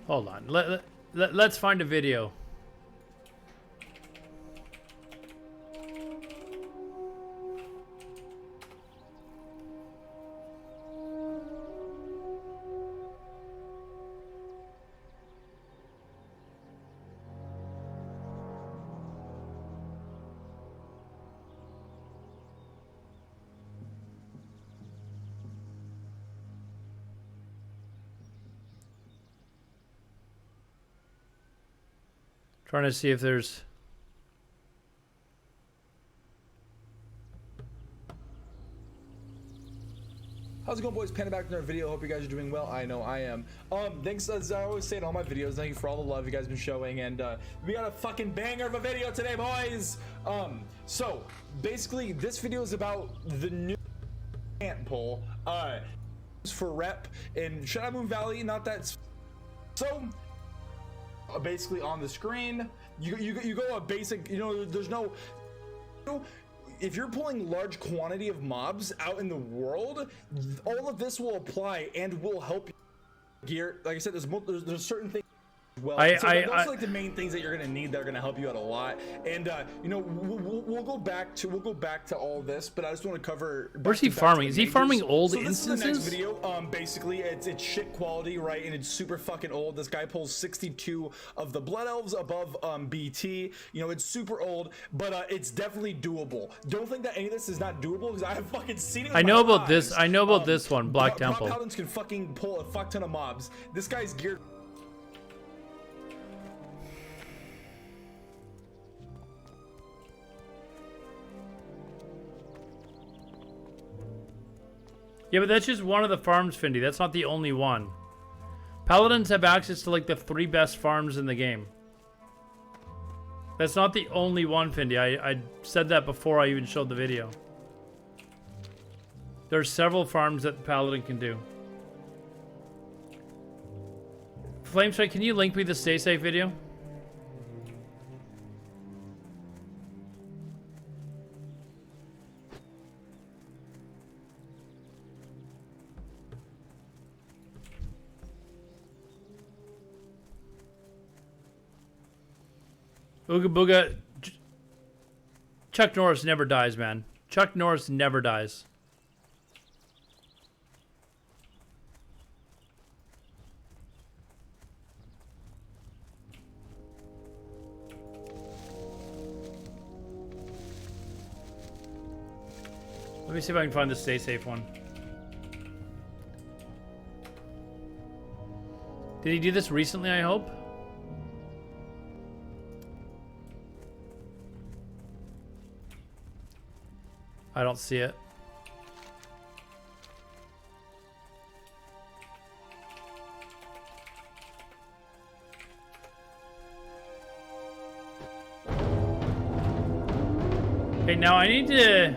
Hold on. Let's find a video. Trying to see if there's... How's it going, boys? Panda back in our video. Hope you guys are doing well. I know I am. Thanks, as I always say in all my videos, thank you for all the love you guys been showing, and we got a fucking banger of a video today, boys. So basically this video is about the new ant pole for rep in Shadow Moon Valley. Not that so basically on the screen you go a basic, you know, there's no, if you're pulling large quantity of mobs out in the world, all of this will apply and will help you gear. Like I said, there's certain things well. I- So I- those I- are like the main things that you're gonna need that are gonna help you out a lot. And you know, we'll go back to all this, but I just want to cover. Where's he farming? Is he farming old so this instances? is the next video. Basically, it's shit quality, right? And it's super fucking old. This guy pulls 62 of the Blood Elves above BT. You know, it's super old, but it's definitely doable. Don't think that any of this is not doable because I have fucking seen it. With I know my about this. eyes. I know about this one, Black Temple. Paladins can fucking pull a fuck ton of mobs. This guy's geared. Yeah, but that's just one of the farms, Findy. That's not the only one. Paladins have access to like the 3 best farms in the game. That's not the only one, Findy. I said that before I even showed the video. There's several farms that the Paladin can do. Flamestrike, can you link me the Stay Safe video? Ooga Booga. Chuck Norris never dies, man. Chuck Norris never dies. Let me see if I can find the Stay Safe one. Did he do this recently, I hope? I don't see it. Okay, now I need to...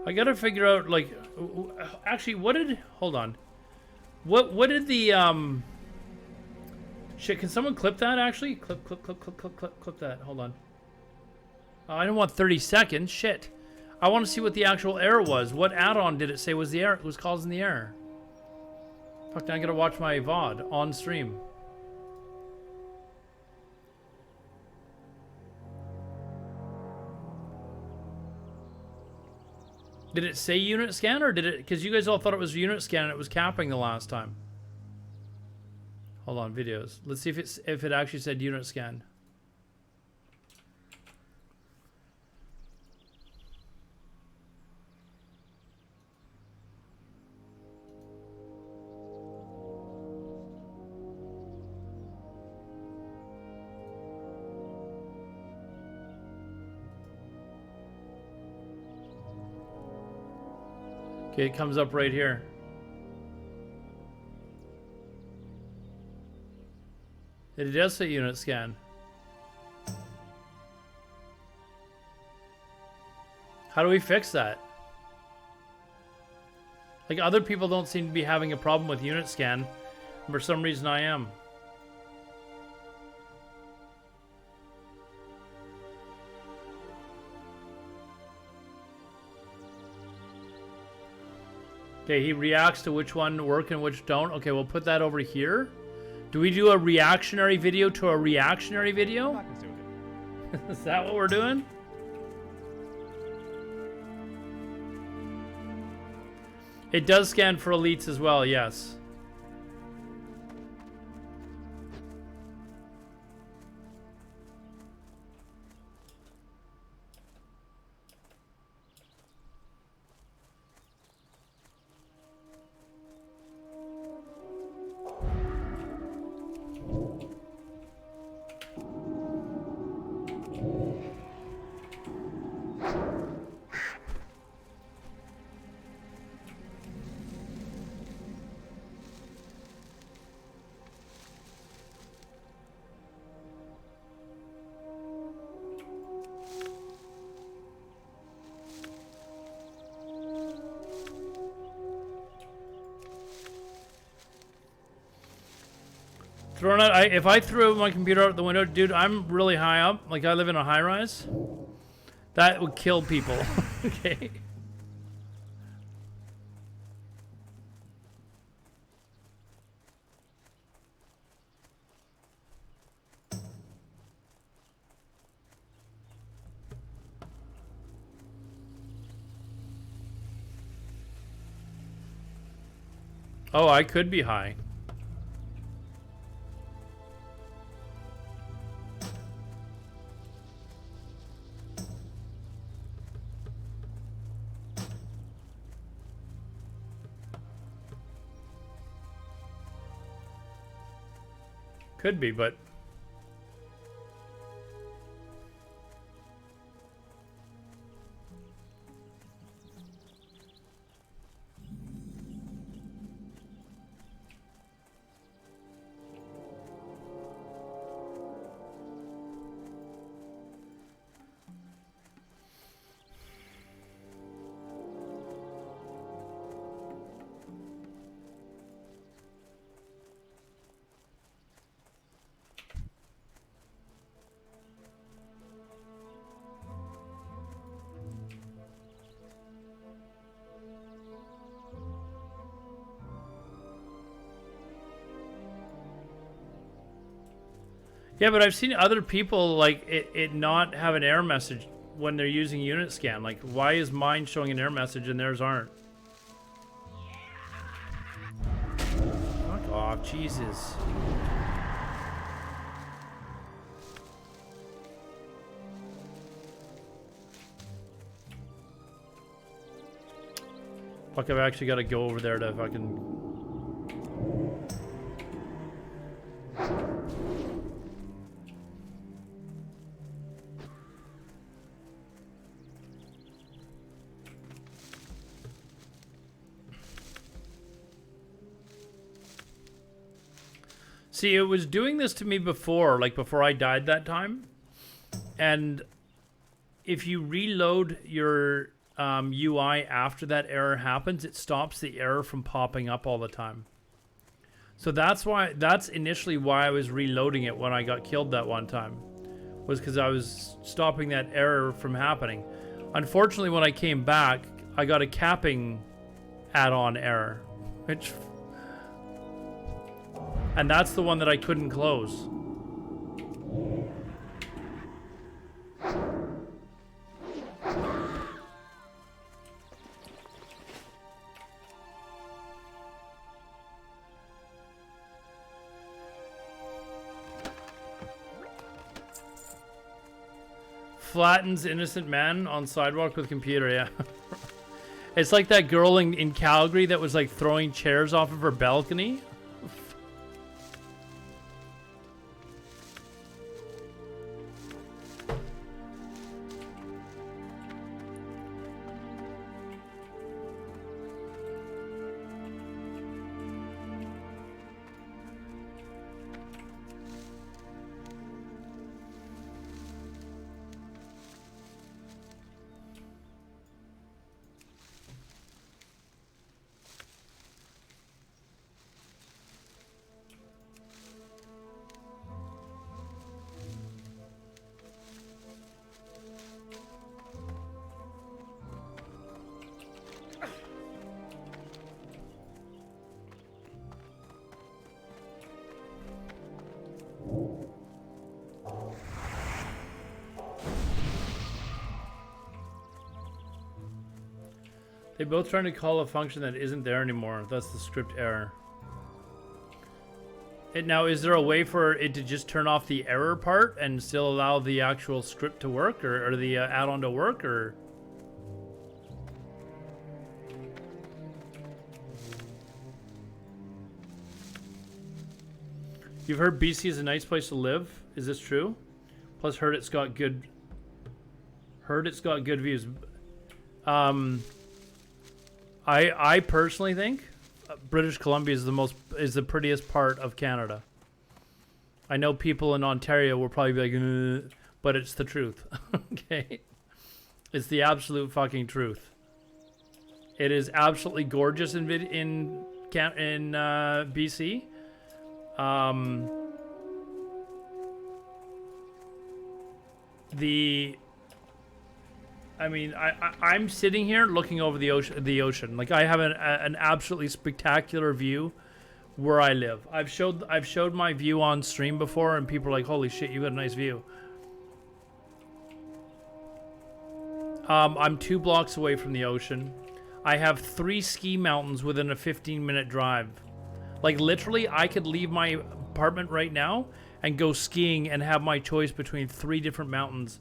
I gotta figure out, like, actually, what did, hold on. What did the, shit, can someone clip that, actually? Clip that, hold on. Oh, I don't want 30 seconds, shit. I want to see what the actual error was. What add-on did it say was the error, was causing the error? Fuck, now I gotta watch my VOD on stream. Did it say unit scan, or did it... Because you guys all thought it was unit scan and it was capping the last time. Hold on, videos. Let's see if it actually said unit scan. Okay, it comes up right here. It does say unit scan. How do we fix that? Like, other people don't seem to be having a problem with unit scan. For some reason I am. Okay, he reacts to which one work and which don't. Okay, we'll put that over here. Do we do a reactionary video to a reactionary video? Is that what we're doing? It does scan for elites as well, yes. Throwing out, if I threw my computer out the window, dude, I'm really high up. Like, I live in a high rise. That would kill people. Okay. Oh, I could be high. Could be, but yeah, but I've seen other people like it not have an error message when they're using unit scan. Like, why is mine showing an error message and theirs aren't? Fuck off, Jesus. Fuck, I've actually got to go over there to fucking... See, it was doing this to me before, like before I died that time. And if you reload your UI after that error happens, it stops the error from popping up all the time. So that's initially why I was reloading it when I got killed that one time. Was because I was stopping that error from happening. Unfortunately, when I came back, I got a capping add-on error, which... And that's the one that I couldn't close. Flattens innocent man on sidewalk with computer, yeah. It's like that girl in Calgary that was like throwing chairs off of her balcony. They're both trying to call a function that isn't there anymore. That's the script error. Now, is there a way for it to just turn off the error part and still allow the actual script to work, or the add-on to work, or? You've heard BC is a nice place to live. Is this true? Plus, heard it's got good views. I personally think British Columbia is the prettiest part of Canada. I know people in Ontario will probably be like, but it's the truth. Okay, it's the absolute fucking truth. It is absolutely gorgeous in BC. I mean, I'm sitting here looking over the ocean. Like, I have an absolutely spectacular view where I live. I've showed my view on stream before, and people are like, "Holy shit, you got a nice view." I'm 2 blocks away from the ocean. I have 3 ski mountains within a 15-minute drive. Like, literally, I could leave my apartment right now and go skiing and have my choice between 3 different mountains.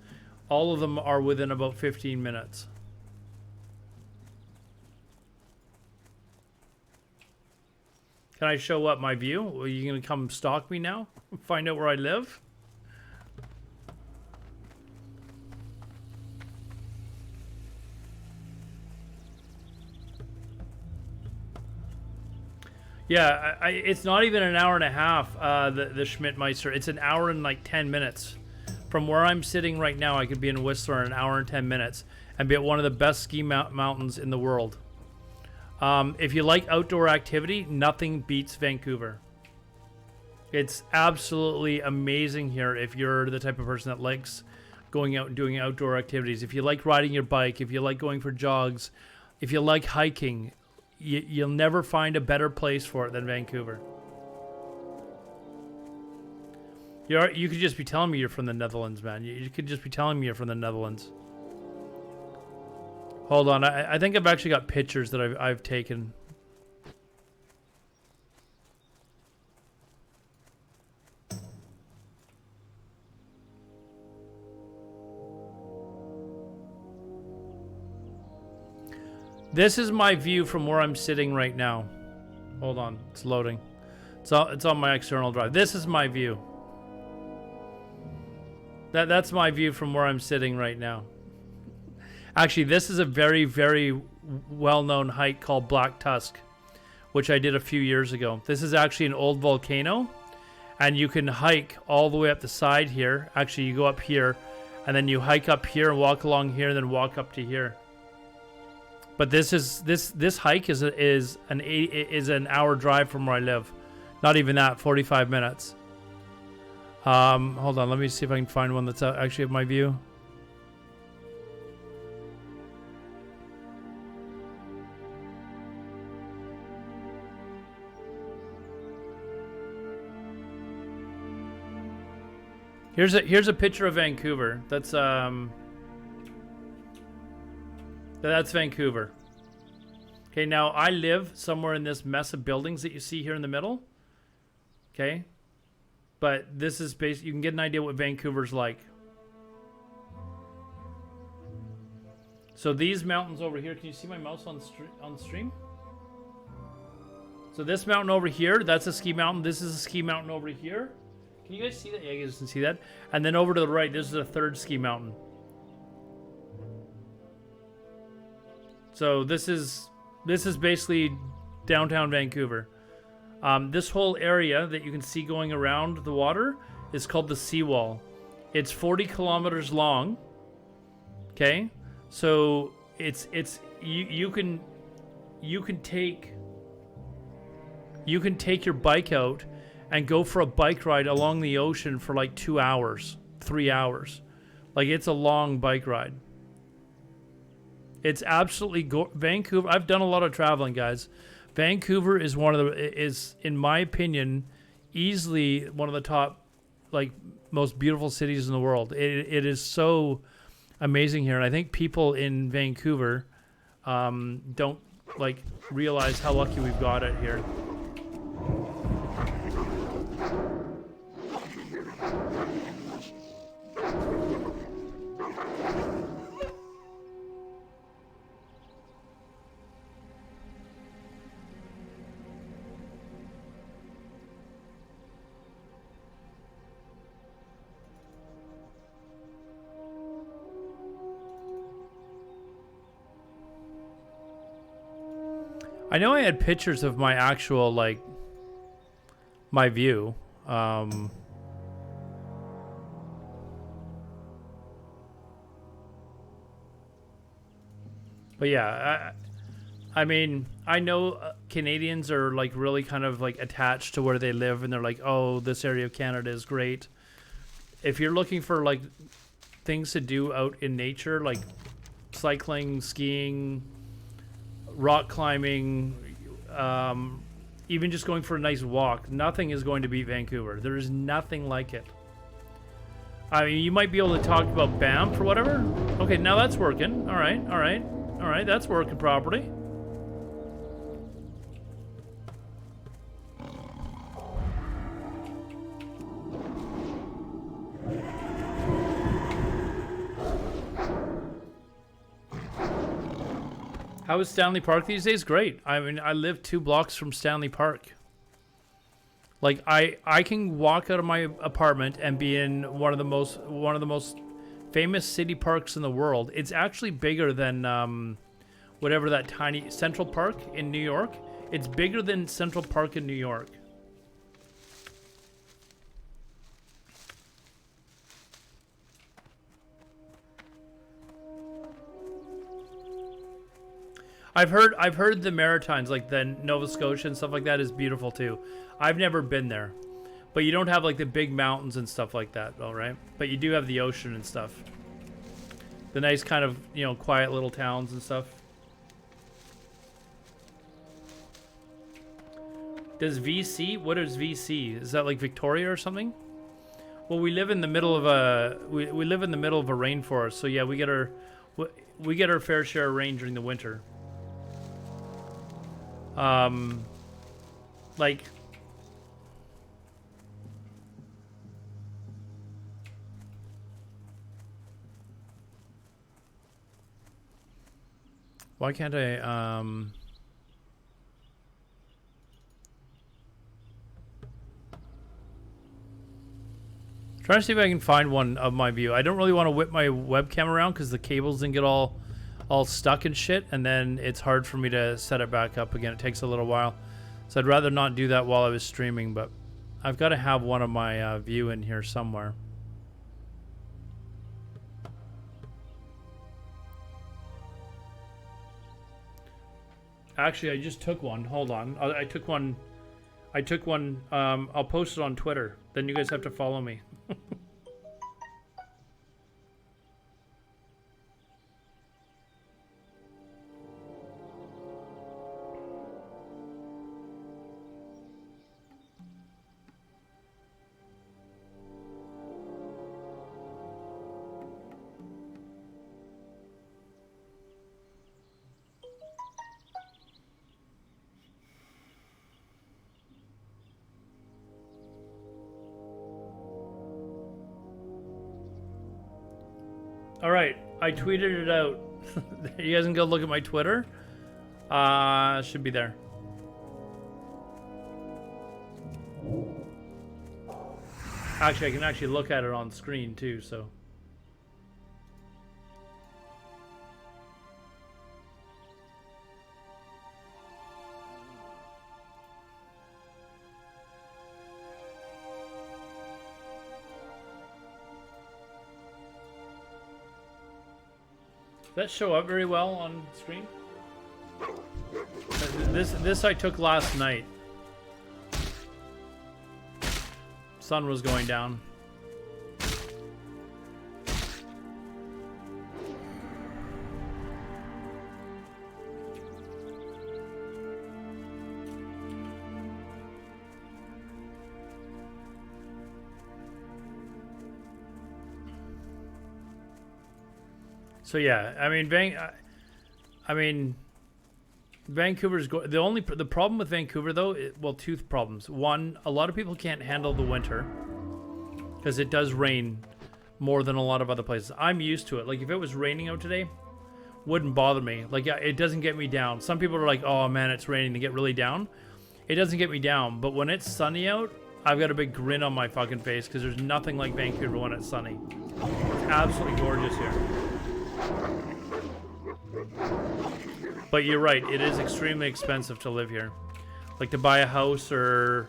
All of them are within about 15 minutes. Can I show up my view? Are you going to come stalk me now? Find out where I live? Yeah, it's not even an hour and a half, the Schmidtmeister. It's an hour and like 10 minutes. From where I'm sitting right now, I could be in Whistler in an hour and 10 minutes and be at one of the best ski mountains in the world. If you like outdoor activity, nothing beats Vancouver. It's absolutely amazing here if you're the type of person that likes going out and doing outdoor activities. If you like riding your bike, if you like going for jogs, if you like hiking, you'll never find a better place for it than Vancouver. You could just be telling me you're from the Netherlands, man. You could just be telling me you're from the Netherlands. Hold on, I think I've actually got pictures that I've taken. This is my view from where I'm sitting right now. Hold on, it's loading. It's on my external drive. This is my view. That's my view from where I'm sitting right now. Actually, this is a very, very well-known hike called Black Tusk, which I did a few years ago. This is actually an old volcano, and you can hike all the way up the side here. Actually, you go up here, and then you hike up here and walk along here, and then walk up to here. But this hike is an hour drive from where I live. Not even that, 45 minutes. Hold on, let me see if I can find one that's actually of my view. Here's a picture of Vancouver. That's Vancouver. Okay, now I live somewhere in this mess of buildings that you see here in the middle. Okay? But this is basically, you can get an idea what Vancouver's like. So these mountains over here, can you see my mouse on stream? So this mountain over here, that's a ski mountain. This is a ski mountain over here. Can you guys see that? Yeah, you guys can see that. And then over to the right, this is a third ski mountain. So this is basically downtown Vancouver. This whole area that you can see going around the water is called the seawall. It's 40 kilometers long. Okay, so you can take your bike out and go for a bike ride along the ocean for like 2 hours, 3 hours. Like, it's a long bike ride. It's absolutely Vancouver. I've done a lot of traveling, guys. Vancouver is in my opinion, easily one of the top, like, most beautiful cities in the world. It is so amazing here, and I think people in Vancouver don't like realize how lucky we've got it here. I know I had pictures of my actual, like, my view. But yeah, I mean, I know Canadians are, like, really kind of, like, attached to where they live, and they're like, oh, this area of Canada is great. If you're looking for, like, things to do out in nature, like cycling, skiing, rock climbing, even just going for a nice walk, nothing is going to beat Vancouver. There is nothing like it. I mean, you might be able to talk about Banff or whatever. Okay, now that's working. All right, all right, all right. That's working properly. How is Stanley Park these days? Great. I mean, I live 2 blocks from Stanley Park. Like I can walk out of my apartment and be in one of the most famous city parks in the world. It's actually bigger than whatever that tiny Central Park in New York. It's bigger than Central Park in New York. I've heard the Maritimes, like the Nova Scotia and stuff like that, is beautiful too. I've never been there, but you don't have like the big mountains and stuff like that, all right? But you do have the ocean and stuff. The nice kind of, you know, quiet little towns and stuff. Does VC? What is VC? Is that like Victoria or something? Well, we live in the middle of a we live in the middle of a rainforest, so yeah, we get our fair share of rain during the winter. Like, why can't I, trying to see if I can find one of my view. I don't really want to whip my webcam around because the cables didn't get all stuck and shit, and then it's hard for me to set it back up again. It takes a little while, so I'd rather not do that while I was streaming, but I've got to have one of my view in here somewhere. Actually, I just took one. Hold on. I took one. I'll post it on Twitter. Then you guys have to follow me. All right, I tweeted it out. You guys can go look at my Twitter. Should be there. Actually, I can actually look at it on screen too, so. Does that show up very well on screen? This I took last night. Sun was going down. So yeah, I mean, Vancouver's the problem with Vancouver though, well, 2 problems. One, a lot of people can't handle the winter because it does rain more than a lot of other places. I'm used to it. Like if it was raining out today, wouldn't bother me. Like it doesn't get me down. Some people are like, "Oh man, it's raining," they get really down. It doesn't get me down, but when it's sunny out, I've got a big grin on my fucking face because there's nothing like Vancouver when it's sunny. It's absolutely gorgeous here. But you're right, it is extremely expensive to live here. Like to buy a house or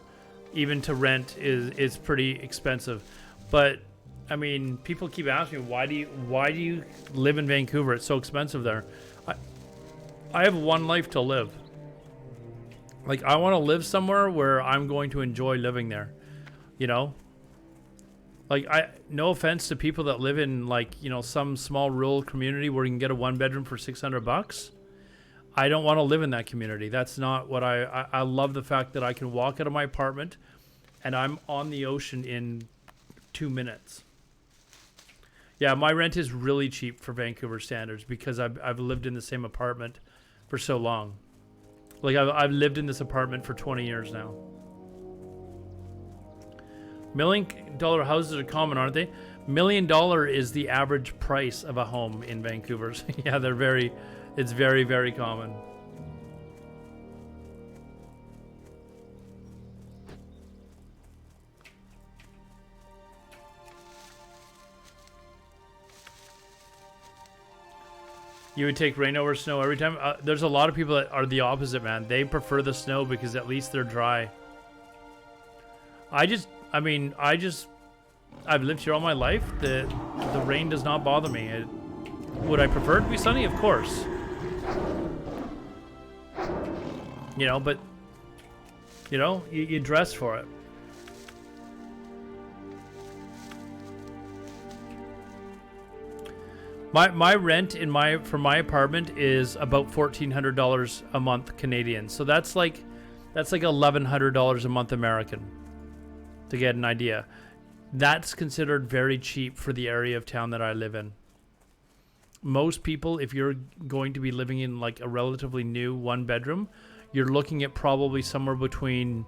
even to rent is pretty expensive. But I mean, people keep asking me, why do you live in Vancouver? It's so expensive there. I have one life to live. Like I want to live somewhere where I'm going to enjoy living there. You know? Like, no offense to people that live in, like, you know, some small rural community where you can get a 1-bedroom for $600. I don't want to live in that community. That's not what I love the fact that I can walk out of my apartment and I'm on the ocean in 2 minutes. Yeah, my rent is really cheap for Vancouver standards because I've lived in the same apartment for so long. Like, I've lived in this apartment for 20 years now. $1 million houses are common, aren't they? $1 million is the average price of a home in Vancouver. Yeah, it's very, very common. You would take rain over snow every time? There's a lot of people that are the opposite, man. They prefer the snow because at least they're dry. I've lived here all my life. The rain does not bother me. Would I prefer it to be sunny? Of course. You know, but, you know, you dress for it. My rent for my apartment is about $1,400 a month Canadian. So that's like $1,100 a month American, to get an idea. That's considered very cheap for the area of town that I live in. Most people, if you're going to be living in like a relatively new 1-bedroom, you're looking at probably somewhere between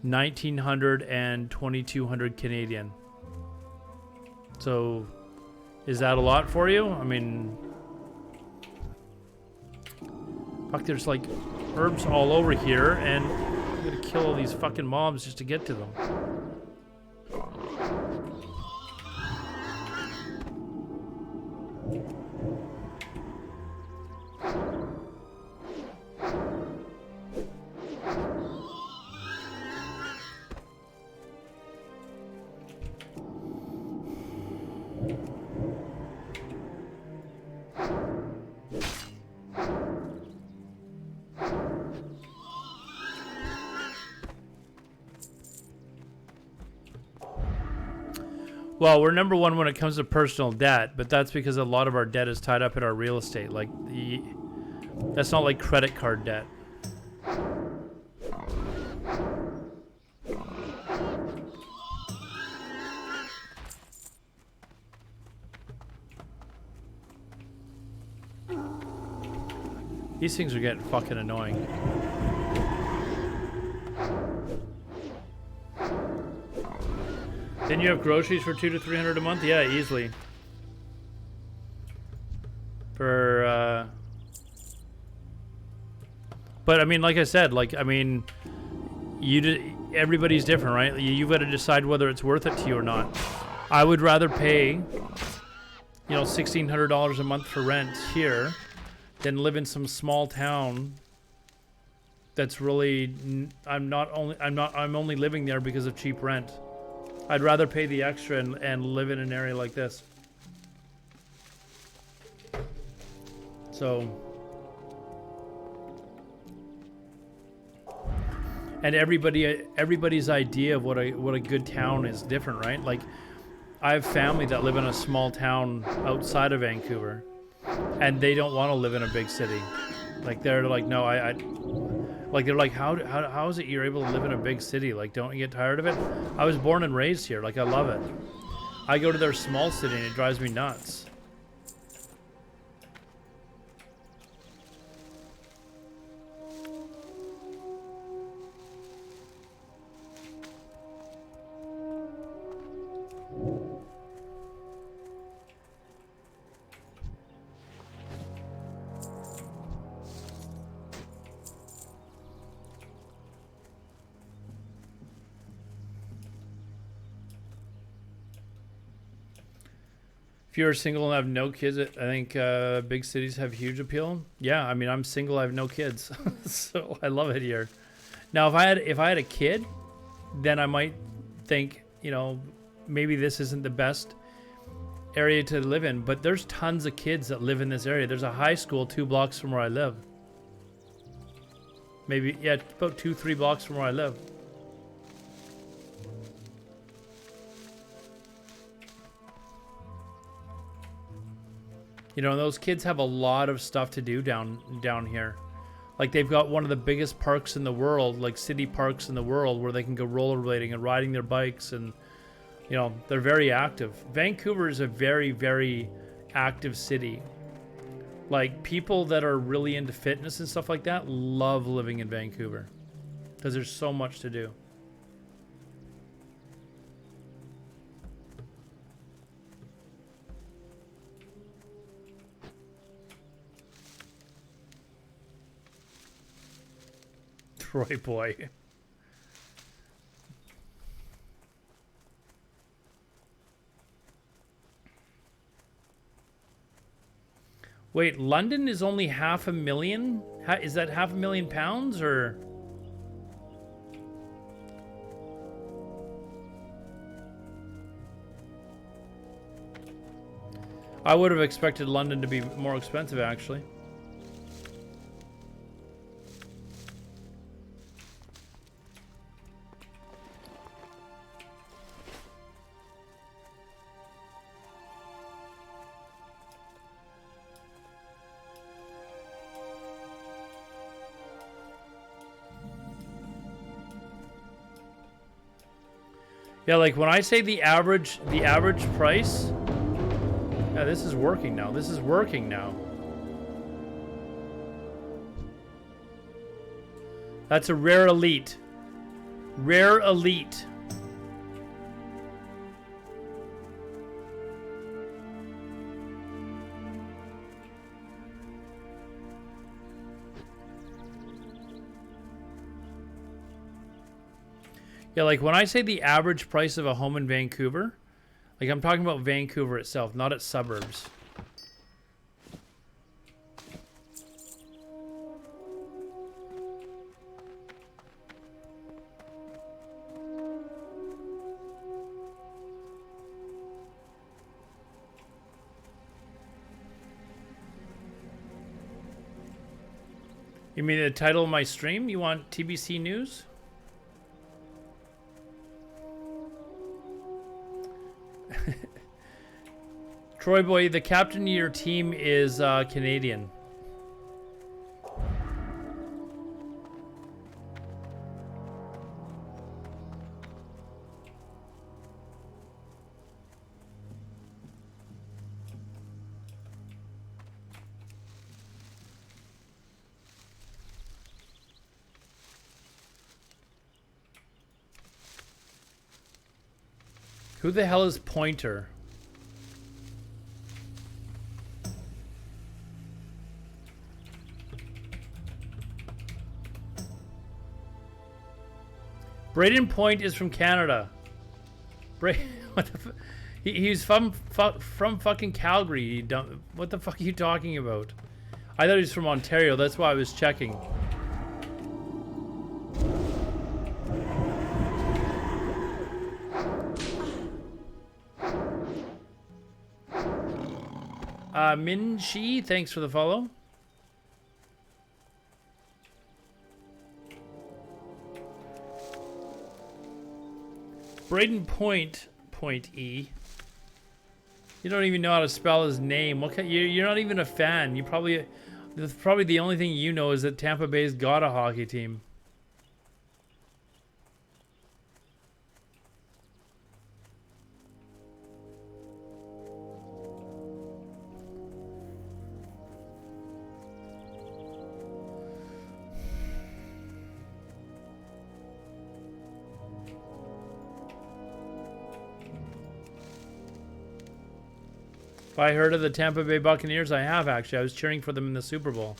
1,900 and 2,200 Canadian. So, is that a lot for you? I mean, fuck, there's like herbs all over here, and I'm gonna kill all these fucking mobs just to get to them. Well, we're number one when it comes to personal debt, but that's because a lot of our debt is tied up in our real estate. Like, that's not like credit card debt. These things are getting fucking annoying. Didn't you have groceries for $200 to $300 a month? Yeah, easily. But I mean, like I said, everybody's different, right? You've got to decide whether it's worth it to you or not. I would rather pay, $1,600 a month for rent here than live in some small town that's really, I'm only living there because of cheap rent. I'd rather pay the extra and live in an area like this. So, and everybody's idea of what a good town is different, right? Like, I have family that live in a small town outside of Vancouver, and they don't want to live in a big city. Like, they're like, no, like, they're like, how is it you're able to live in a big city? Like, don't you get tired of it? I was born and raised here. Like, I love it. I go to their small city and it drives me nuts. If you're single and have no kids, I think big cities have huge appeal. Yeah, I mean, I'm single, I have no kids, so I love it here. Now, if I had a kid, then I might think, maybe this isn't the best area to live in. But there's tons of kids that live in this area. There's a high school 2 blocks from where I live. Maybe, yeah, about 2-3 blocks from where I live. You know, those kids have a lot of stuff to do down here. Like, they've got one of the biggest parks in the world, like city parks in the world, where they can go rollerblading and riding their bikes, and you know, they're very active. Vancouver is a very, very active city. Like, people that are really into fitness and stuff like that love living in Vancouver because there's so much to do. Troy boy. Wait, London is only $500,000? Is that £500,000 or? I would have expected London to be more expensive, actually. Yeah, like when I say the average price. Yeah, this is working now. This is working now. That's a rare elite. Rare elite. Yeah, like when I say the average price of a home in Vancouver, like I'm talking about Vancouver itself, not its suburbs. You mean the title of my stream? You want TBC News? Troy boy, the captain of your team is Canadian. Who the hell is Pointer? Braden Point is from Canada. What the he's from fucking Calgary. You dumb, what the fuck are you talking about? I thought he was from Ontario. That's why I was checking. Min Shi, thanks for the follow. Braden Point E. You don't even know how to spell his name. What kind, you're not even a fan. You probably, that's probably the only thing you know is that Tampa Bay's got a hockey team. If I heard of the Tampa Bay Buccaneers, I have actually. I was cheering for them in the Super Bowl.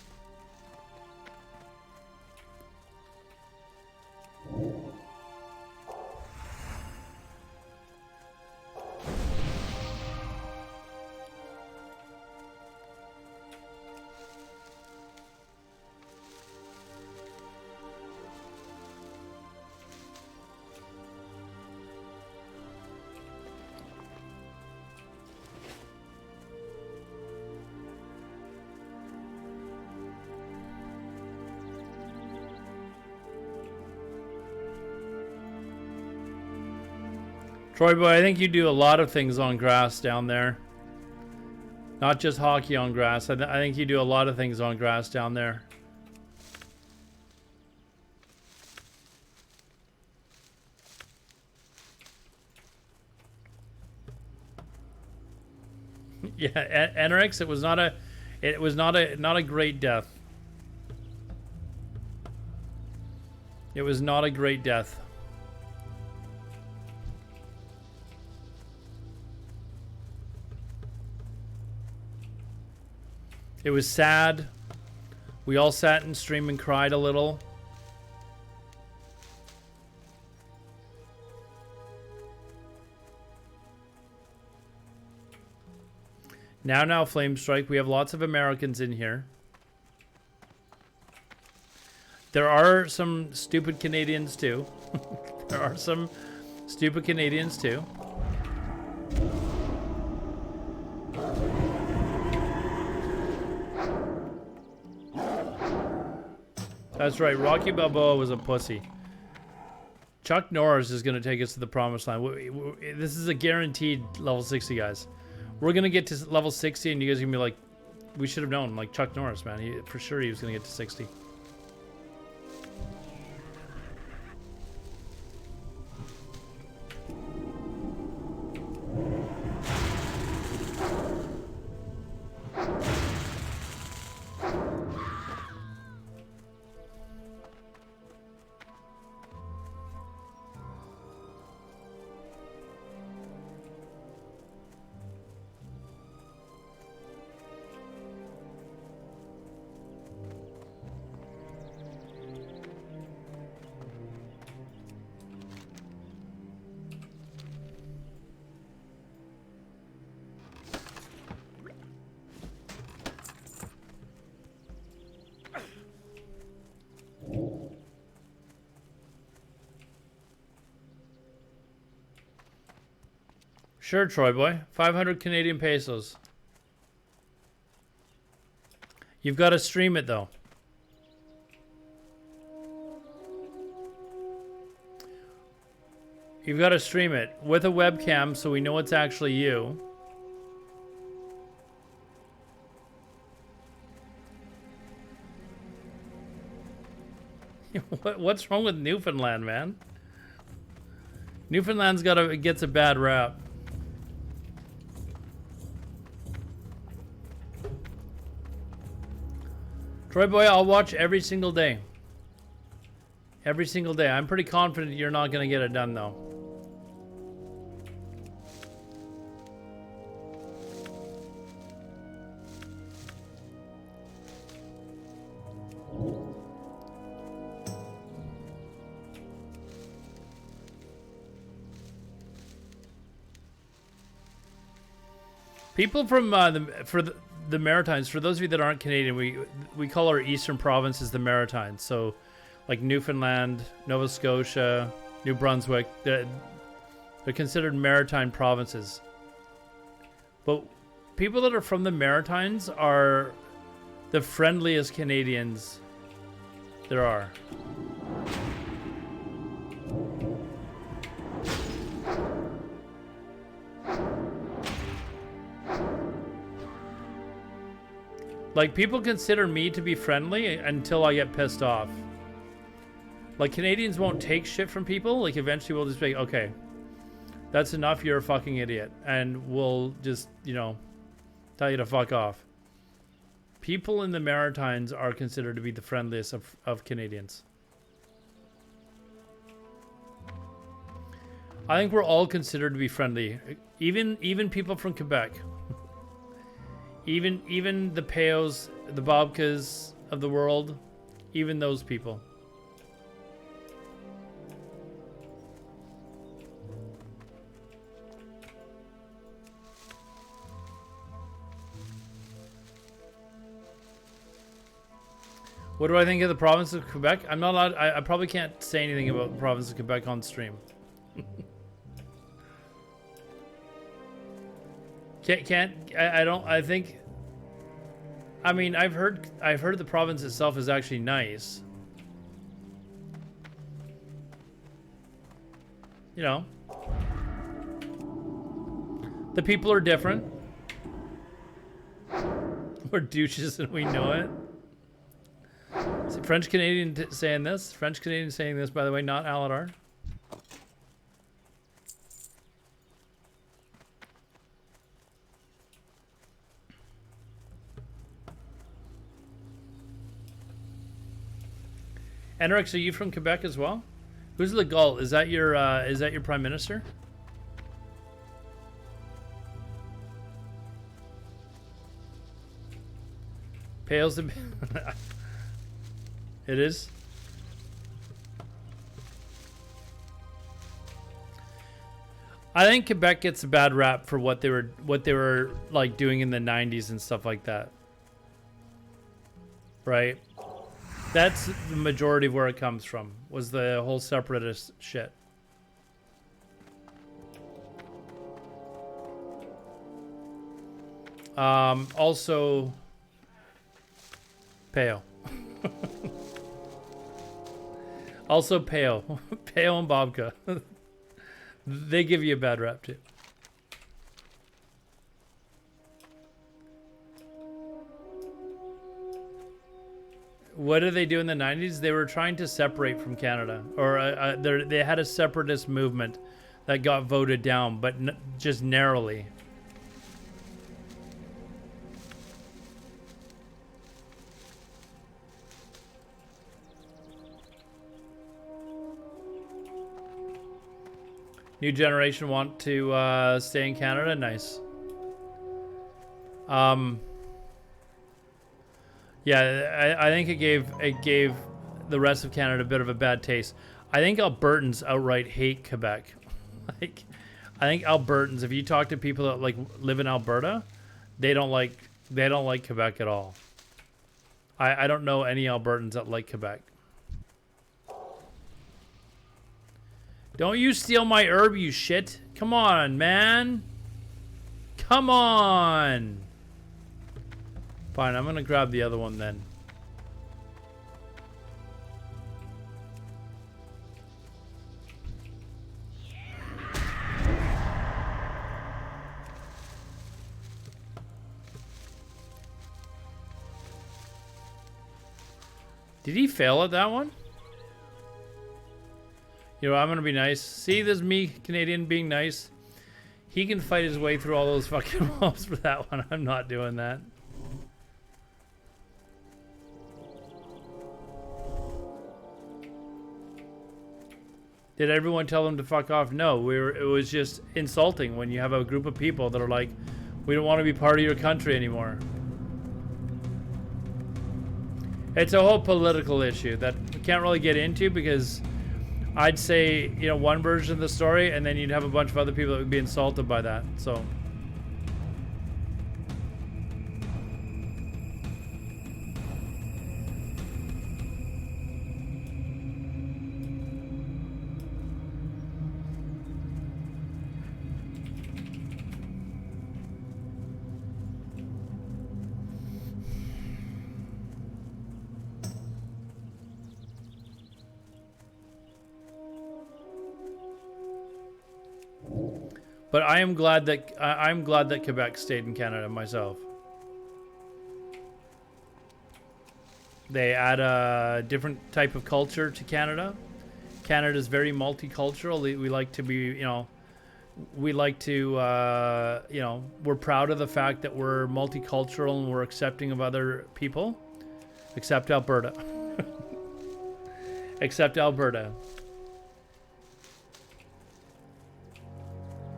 Troy boy, I think you do a lot of things on grass down there. Not just hockey on grass. I think you do a lot of things on grass down there. Yeah, Enrix, it was not a great death. It was not a great death. It was sad. We all sat in stream and cried a little. Now, Flame Strike. We have lots of Americans in here. There are some stupid Canadians too. There are some stupid Canadians too. That's right. Rocky Balboa was a pussy. Chuck Norris is going to take us to the promised land. This is a guaranteed level 60, guys. We're going to get to level 60 and you guys are going to be like, we should have known. Like Chuck Norris, man. For sure he was going to get to 60. Sure, Troy boy. 500 Canadian pesos. You've got to stream it, though. You've got to stream it with a webcam so we know it's actually you. What's wrong with Newfoundland, man? Newfoundland's gets a bad rap. Troy boy, I'll watch every single day. Every single day. I'm pretty confident you're not going to get it done, though. People from the Maritimes, for those of you that aren't Canadian, we call our eastern provinces the Maritimes. So, like Newfoundland, Nova Scotia, New Brunswick, they're considered maritime provinces. But people that are from the Maritimes are the friendliest Canadians there are. Like, people consider me to be friendly until I get pissed off. Like, Canadians won't take shit from people. Like, eventually we'll just be like, okay, that's enough, you're a fucking idiot. And we'll just, you know, tell you to fuck off. People in the Maritimes are considered to be the friendliest of Canadians. I think we're all considered to be friendly. Even people from Quebec. Even the Peos, the Bobkas of the world, even those people. What do I think of the province of Quebec? I'm not allowed. I probably can't say anything about the province of Quebec on stream. I don't. I think. I mean, I've heard the province itself is actually nice. You know, the people are different. We're douches and we know it. See, French Canadian saying this. French Canadian saying this, by the way, not Alodar. Enrix, are you from Quebec as well? Who's Le Gault? Is that your prime minister? Pales the It is. I think Quebec gets a bad rap for what they were like doing in the 90s and stuff like that. Right? That's the majority of where it comes from, was the whole separatist shit. Also Pale. Also Pale. Pale and Bobka. They give you a bad rap too. What did they do in the 90s? They were trying to separate from Canada. Or they had a separatist movement that got voted down, but just narrowly. New generation want to stay in Canada? Nice. Yeah, I think it gave the rest of Canada a bit of a bad taste. I think Albertans outright hate Quebec. Like, I think Albertans, if you talk to people that like live in Alberta, they don't like Quebec at all. I don't know any Albertans that like Quebec. Don't you steal my herb, you shit. Come on, man. Come on. Fine, I'm gonna grab the other one then. Did he fail at that one? You know, I'm gonna be nice. See, there's me, Canadian, being nice. He can fight his way through all those fucking mobs for that one. I'm not doing that. Did everyone tell them to fuck off? No, it was just insulting when you have a group of people that are like, we don't want to be part of your country anymore. It's a whole political issue that we can't really get into because I'd say, you know, one version of the story and then you'd have a bunch of other people that would be insulted by that. So but I'm glad that Quebec stayed in Canada myself. They add a different type of culture to Canada. Canada's very multicultural. We like to be, you know, we like to, you know, we're proud of the fact that we're multicultural and we're accepting of other people, except Alberta. Except Alberta.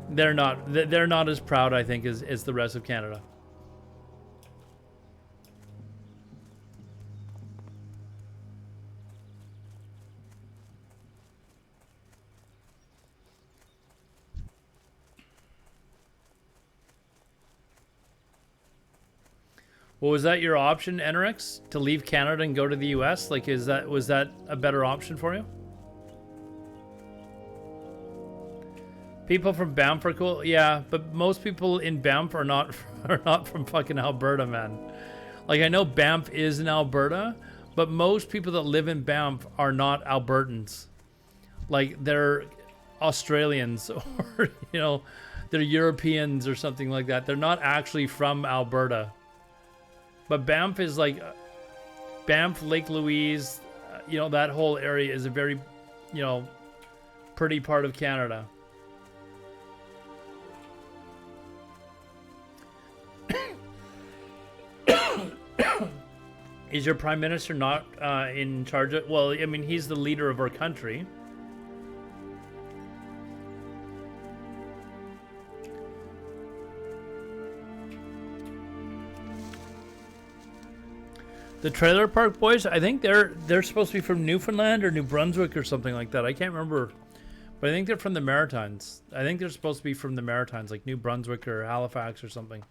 They're not as proud, I think, as the rest of Canada. Well, was that your option, Enrix, to leave Canada and go to the US? Like, was that a better option for you? People from Banff are cool, yeah, but most people in Banff are not from fucking Alberta, man. Like, I know Banff is in Alberta, but most people that live in Banff are not Albertans. Like, they're Australians or, you know, they're Europeans or something like that. They're not actually from Alberta. But Banff is like Banff, Lake Louise, you know, that whole area is a very, you know, pretty part of Canada. Is your prime minister not in charge of? Well, I mean, he's the leader of our country. The Trailer Park Boys, I think they're supposed to be from Newfoundland or New Brunswick or something like that. I can't remember, but I think they're from the Maritimes. I think they're supposed to be from the Maritimes, like New Brunswick or Halifax or something.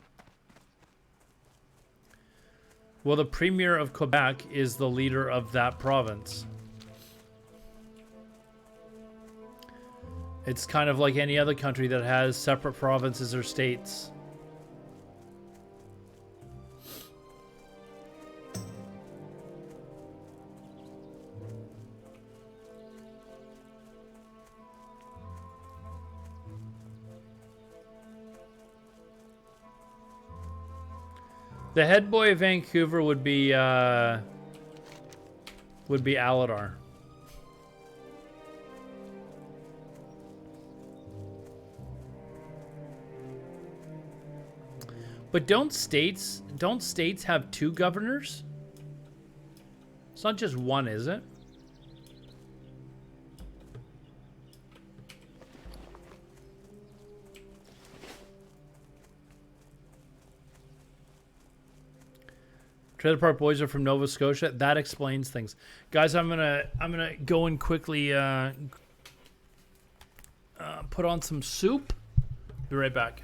Well, the Premier of Quebec is the leader of that province. It's kind of like any other country that has separate provinces or states. The head boy of Vancouver would be Alodar. But don't states have two governors? It's not just one, is it? Trailer Park Boys are from Nova Scotia. That explains things, guys. I'm gonna go and quickly put on some soup. Be right back.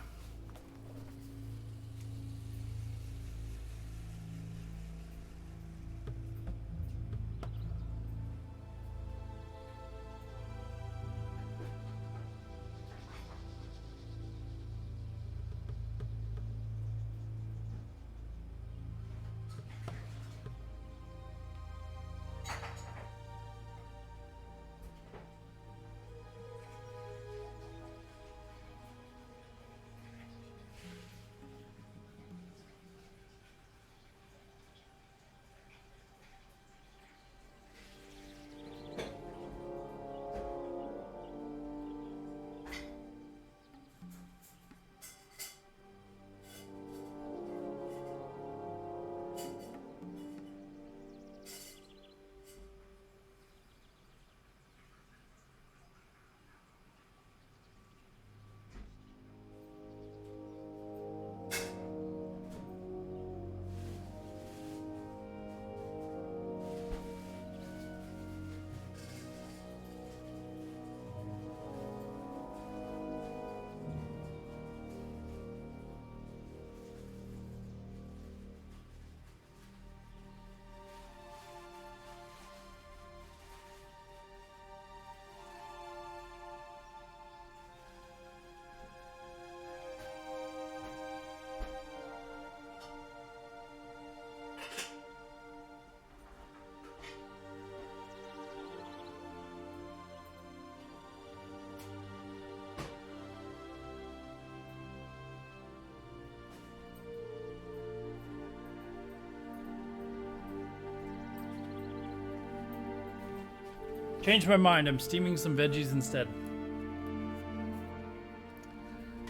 Changed my mind. I'm steaming some veggies instead.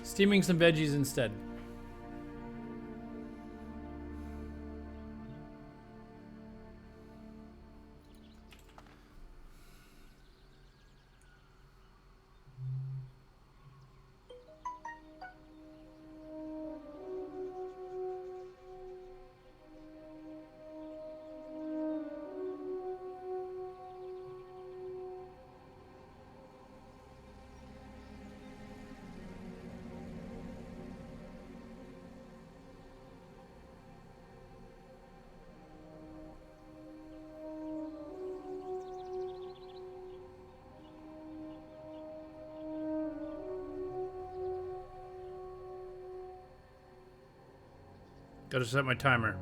Steaming some veggies instead. Gotta set my timer.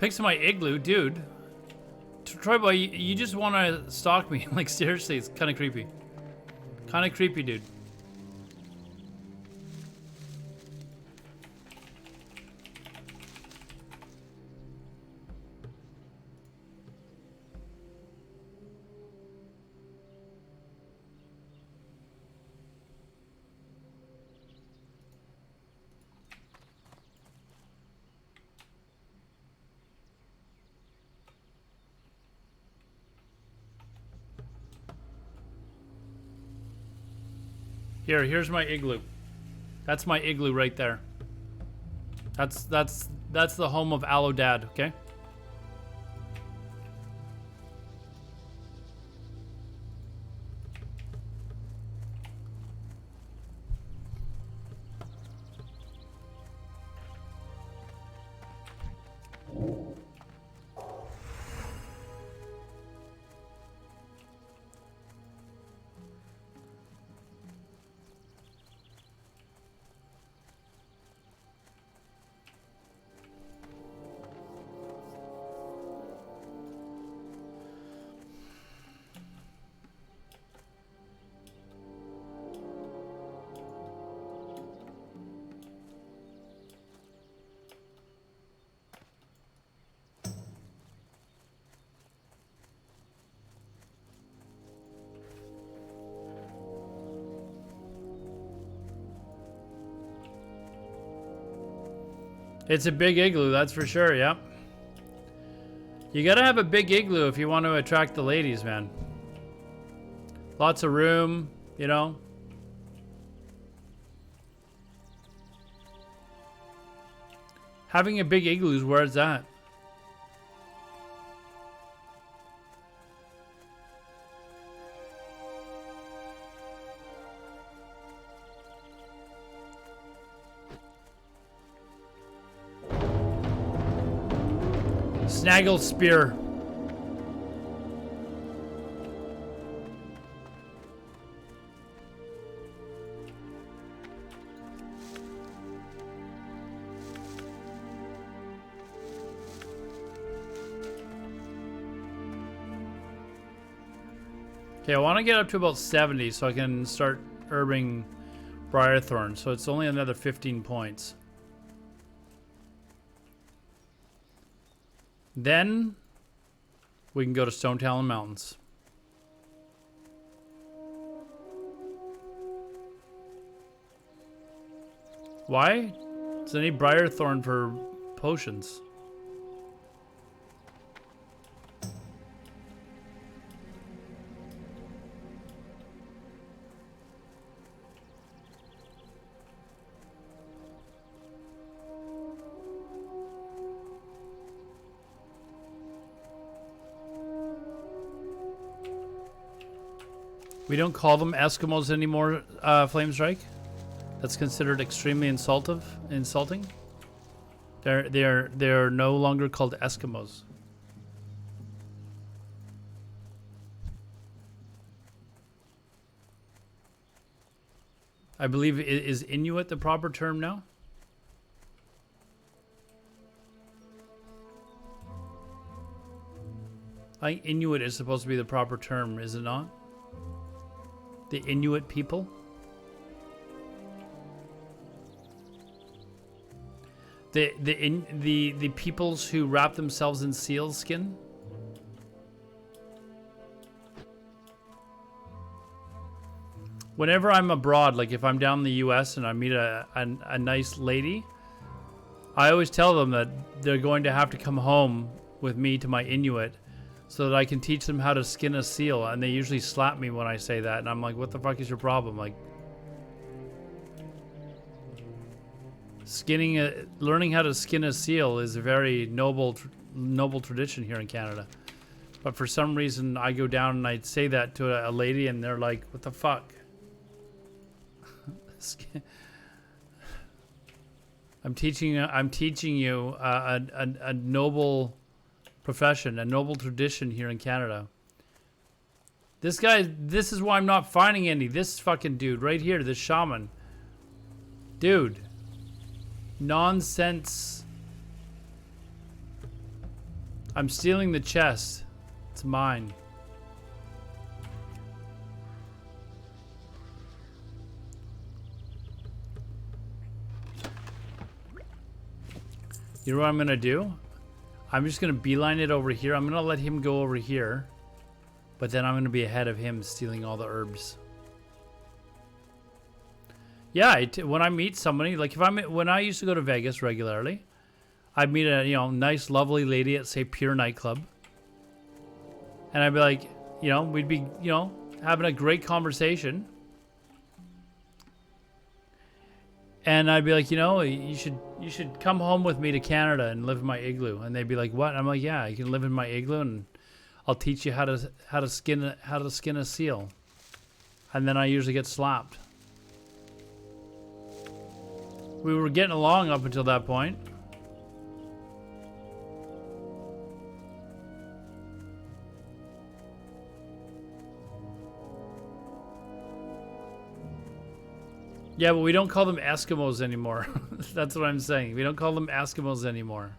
Pics of my igloo, dude. Troy boy, you just want to stalk me? Like seriously, it's kind of creepy. Kind of creepy, dude. Here's my igloo. That's my igloo right there. That's the home of Alodad, okay? It's a big igloo, that's for sure, yep. You gotta have a big igloo if you want to attract the ladies, man. Lots of room, you know. Having a big igloo is where it's at. Snaggle spear. Okay, I want to get up to about 70 so I can start herbing Briarthorn. So it's only another 15 points. Then we can go to Stone Talon Mountains. Why? Does I need Briarthorn for potions? We don't call them Eskimos anymore, Flamestrike. That's considered extremely insulting. They're no longer called Eskimos. I believe is Inuit the proper term now? I think Inuit is supposed to be the proper term, is it not? The Inuit people? The peoples who wrap themselves in seal skin? Whenever I'm abroad, like if I'm down in the US and I meet a nice lady, I always tell them that they're going to have to come home with me to my Inuit so that I can teach them how to skin a seal, and they usually slap me when I say that, and I'm like, what the fuck is your problem? Like, learning how to skin a seal is a very noble tradition here in Canada. But for some reason, I go down and I say that to a lady, and they're like, what the fuck? I'm teaching you a noble profession, a noble tradition here in Canada. This guy, this is why I'm not finding any. This fucking dude right here, this shaman. Dude. Nonsense. I'm stealing the chest. It's mine. You know what I'm gonna do? I'm just gonna beeline it over here. I'm gonna let him go over here, but then I'm gonna be ahead of him stealing all the herbs. Yeah, when I meet somebody, like when I used to go to Vegas regularly, I'd meet a nice, lovely lady at say Pure Nightclub, and I'd be like, we'd be having a great conversation, and I'd be like, you should come home with me to Canada and live in my igloo, and they'd be like, what? I'm like, yeah, you can live in my igloo, and I'll teach you how to skin a seal, and then I usually get slapped. We were getting along up until that point. Yeah, but we don't call them Eskimos anymore. That's what I'm saying. We don't call them Eskimos anymore.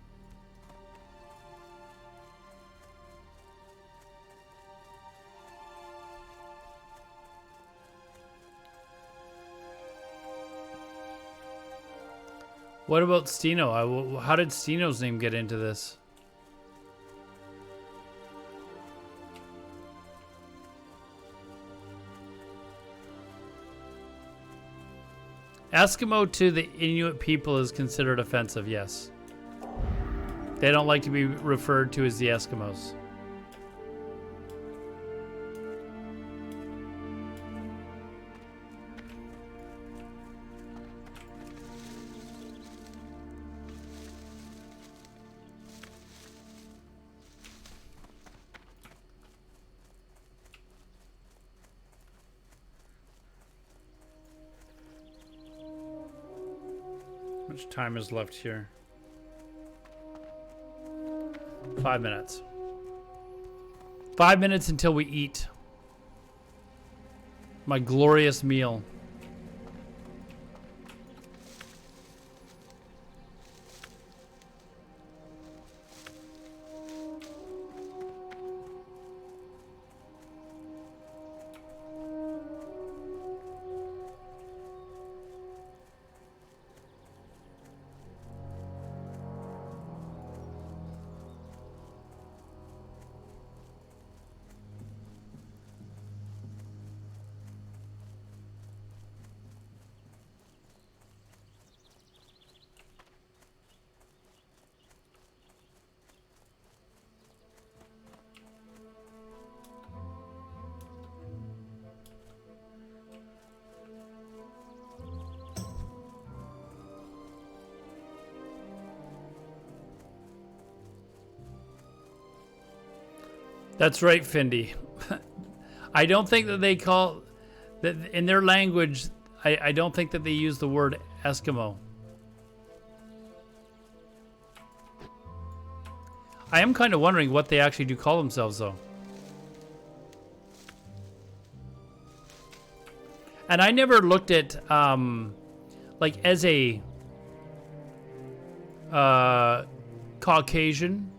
What about Stino? How did Stino's name get into this? Eskimo to the Inuit people is considered offensive, yes. They don't like to be referred to as the Eskimos. How much time is left here? 5 minutes. 5 minutes until we eat my glorious meal. That's right, Findy. I don't think that they call that in their language. I don't think that they use the word Eskimo. I am kind of wondering what they actually do call themselves, though. And I never looked at like as a Caucasian.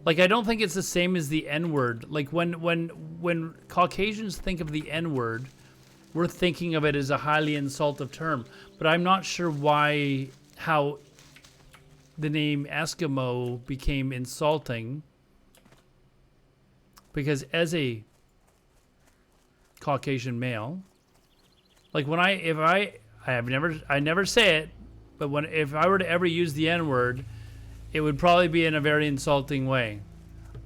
Like, I don't think it's the same as the N-word. Like, when Caucasians think of the N-word, we're thinking of it as a highly insultive term. But I'm not sure how the name Eskimo became insulting. Because as a Caucasian male, like I never say it, but if I were to ever use the N-word, it would probably be in a very insulting way.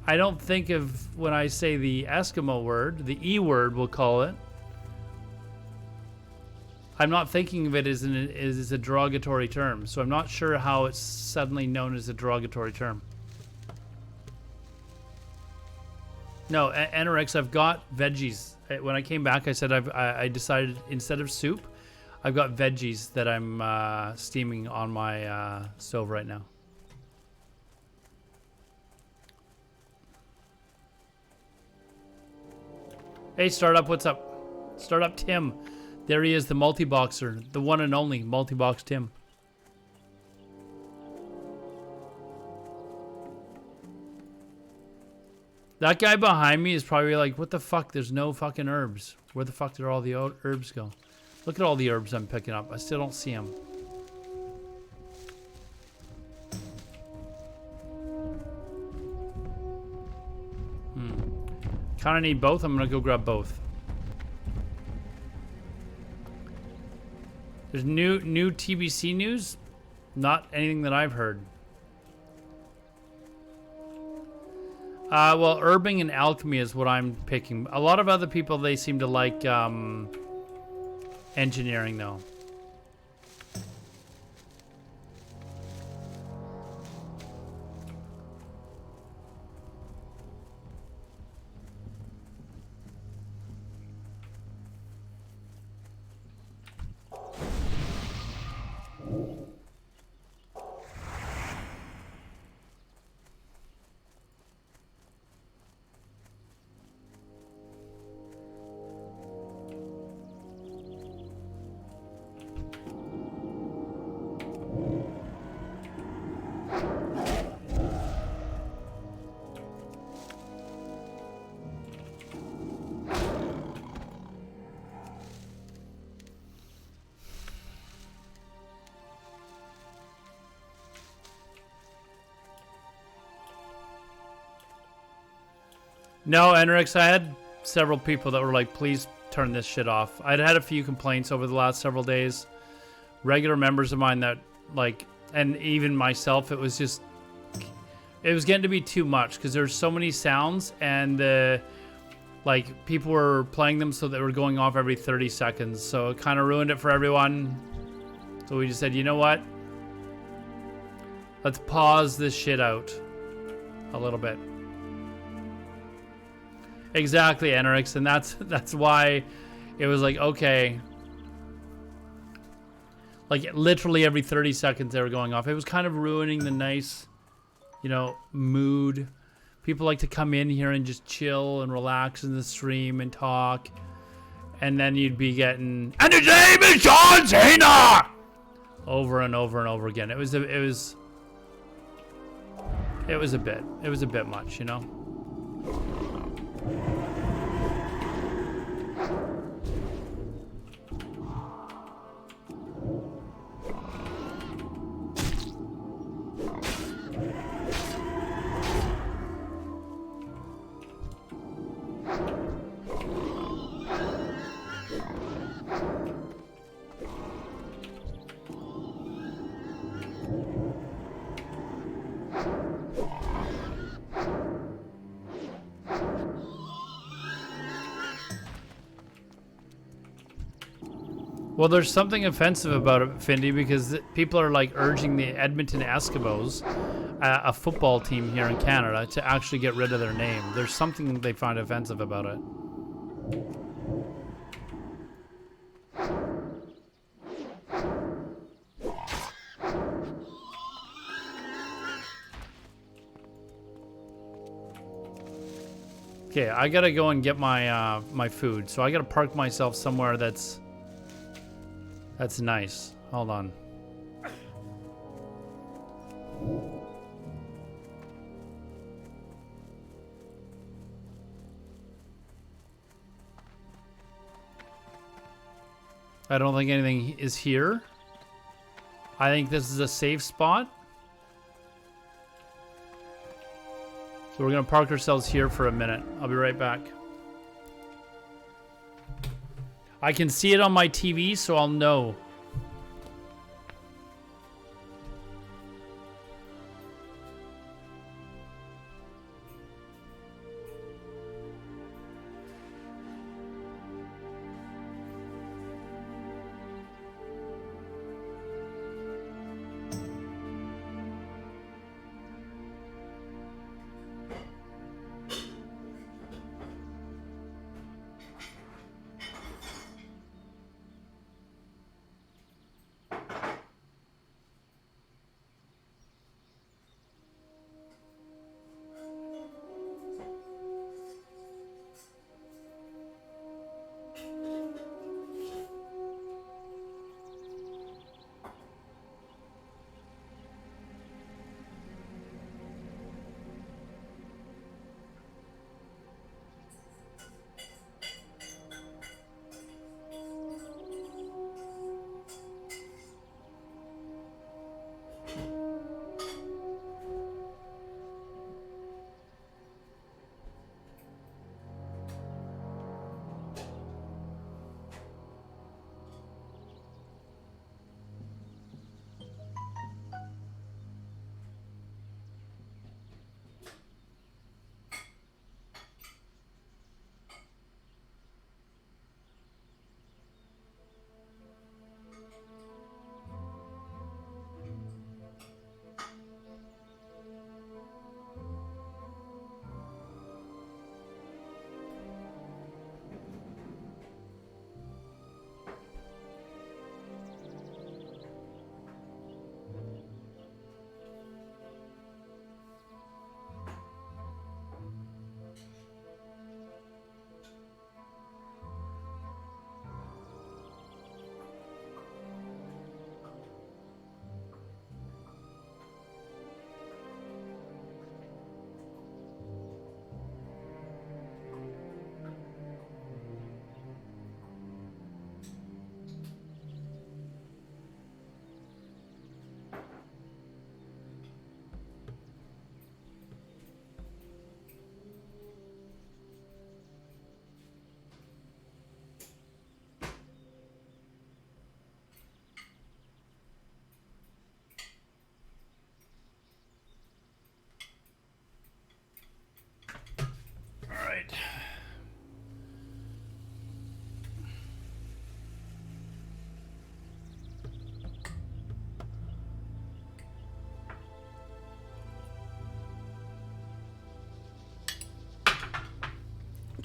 I don't think of when I say the Eskimo word, the E word we'll call it. I'm not thinking of it as a derogatory term, so I'm not sure how it's suddenly known as a derogatory term. No, Anorex, I've got veggies. When I came back, I said I decided instead of soup, I've got veggies that I'm steaming on my stove right now. Hey, Startup, what's up? Startup Tim. There he is, the multi-boxer. The one and only multi-box Tim. That guy behind me is probably like, what the fuck? There's no fucking herbs. Where the fuck did all the herbs go? Look at all the herbs I'm picking up. I still don't see them. Kind of need both. I'm going to go grab both. There's new TBC news? Not anything that I've heard. Well, herbing and alchemy is what I'm picking. A lot of other people, they seem to like engineering, though. No, Enrix, I had several people that were like, please turn this shit off. I'd had a few complaints over the last several days. Regular members of mine that, like, and even myself, it was getting to be too much because there's so many sounds and like people were playing them so they were going off every 30 seconds. So it kind of ruined it for everyone. So we just said, you know what? Let's pause this shit out a little bit. Exactly, Enrix, and that's why it was like, okay. Like literally every 30 seconds they were going off. It was kind of ruining the nice, you know, mood. People like to come in here and just chill and relax in the stream and talk. And then you'd be getting, and his name is John Cena! Over and over and over again. It was a bit much, you know? Well, there's something offensive about it, Findy, because people are like urging the Edmonton Eskimos, a football team here in Canada, to actually get rid of their name. There's something they find offensive about it. Okay, I gotta go and get my my food, so I gotta park myself somewhere that's nice. Hold on. I don't think anything is here. I think this is a safe spot. So we're gonna park ourselves here for a minute. I'll be right back. I can see it on my TV, so I'll know.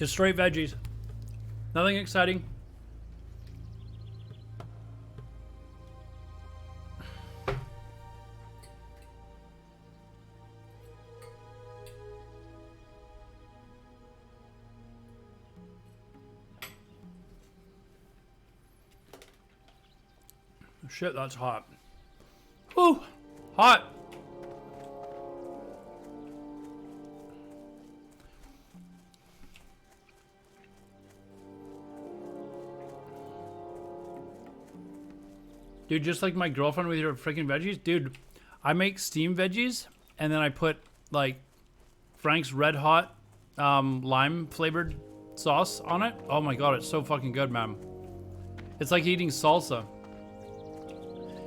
Just straight veggies. Nothing exciting. Shit, that's hot. Woo! Hot! Dude, just like my girlfriend with her freaking veggies. Dude, I make steamed veggies and then I put like Frank's Red Hot lime flavored sauce on it. Oh my god, it's so fucking good, man. It's like eating salsa.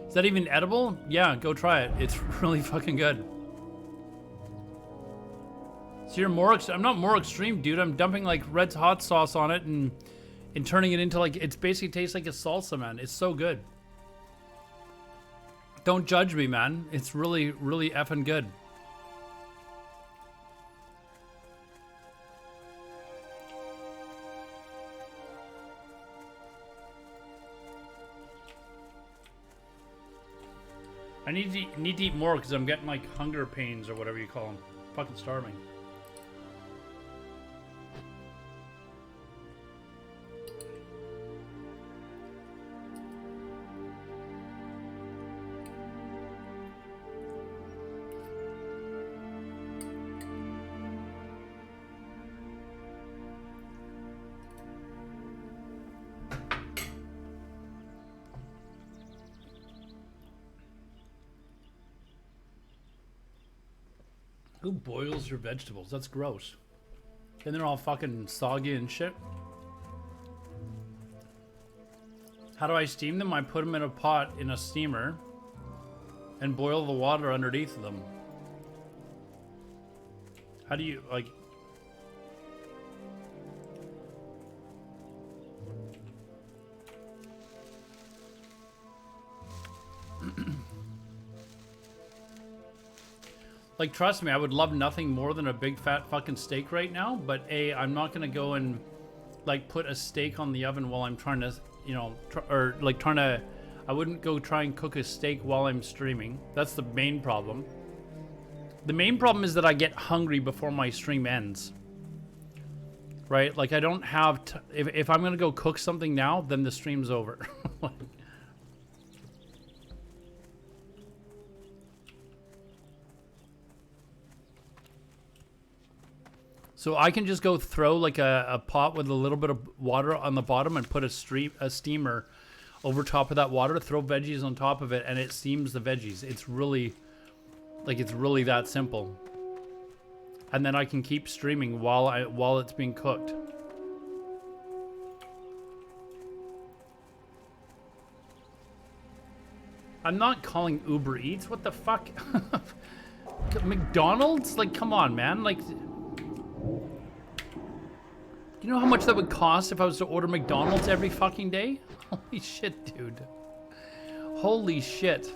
Is that even edible? Yeah, go try it. It's really fucking good. So you're more, I'm not more extreme, dude. I'm dumping like red hot sauce on it and turning it into like, it's basically tastes like a salsa, man. It's so good. Don't judge me, man. It's really, really effing good. I need to eat more because I'm getting like hunger pains or whatever you call them. Fucking starving. Who boils your vegetables? That's gross. Then they're all fucking soggy and shit. How do I steam them? I put them in a pot in a steamer and boil the water underneath them. How do you, like... Like, trust me, I would love nothing more than a big fat fucking steak right now, but A, I'm not gonna go and, like, put a steak on the oven while I'm trying to, you know, I wouldn't go try and cook a steak while I'm streaming. That's the main problem. The main problem is that I get hungry before my stream ends. Right? Like, I don't have, if I'm gonna go cook something now, then the stream's over. So I can just go throw like a pot with a little bit of water on the bottom and put a steamer over top of that water, throw veggies on top of it, and it steams the veggies. It's really, like, it's really that simple. And then I can keep streaming while it's being cooked. I'm not calling Uber Eats. What the fuck? McDonald's? Like, come on, man. Like... You know how much that would cost if I was to order McDonald's every fucking day? Holy shit, dude. Holy shit.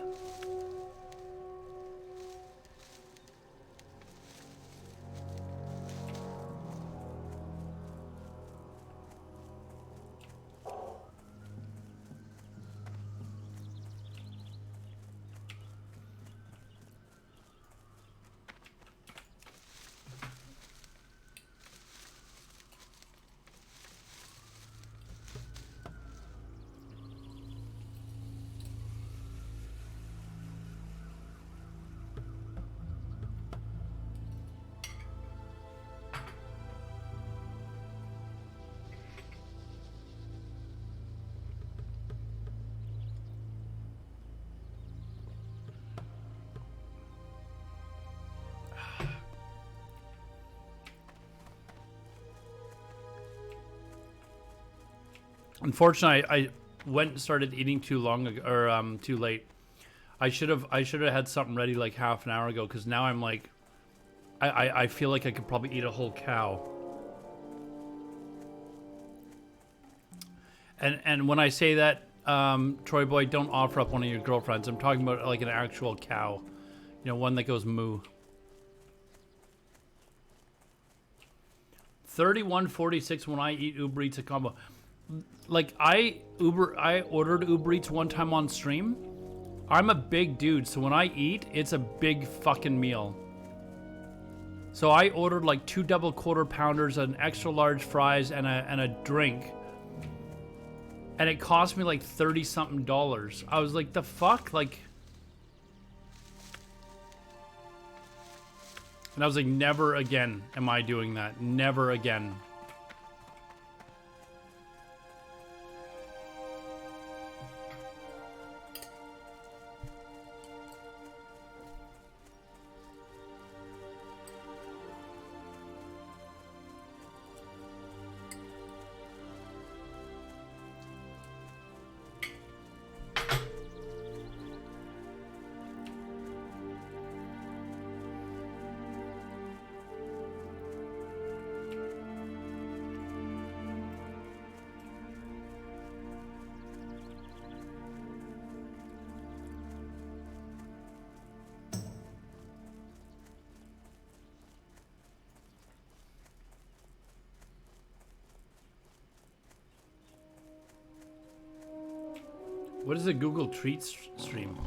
Unfortunately, I went and started eating too long ago, or too late. I should have had something ready like half an hour ago, because now I'm like, I feel like I could probably eat a whole cow. And when I say that, Troy Boy, don't offer up one of your girlfriends. I'm talking about like an actual cow, you know, one that goes moo. 31.46 when I eat Uber Eats a combo. Like I ordered Uber Eats one time on stream. I'm a big dude, so when I eat, it's a big fucking meal. So I ordered like 2 double quarter pounders, an extra large fries, and a drink. And it cost me like $30 something. I was like, the fuck? Like, and I was like, never again am I doing that. Never again. What is a Google Treats stream?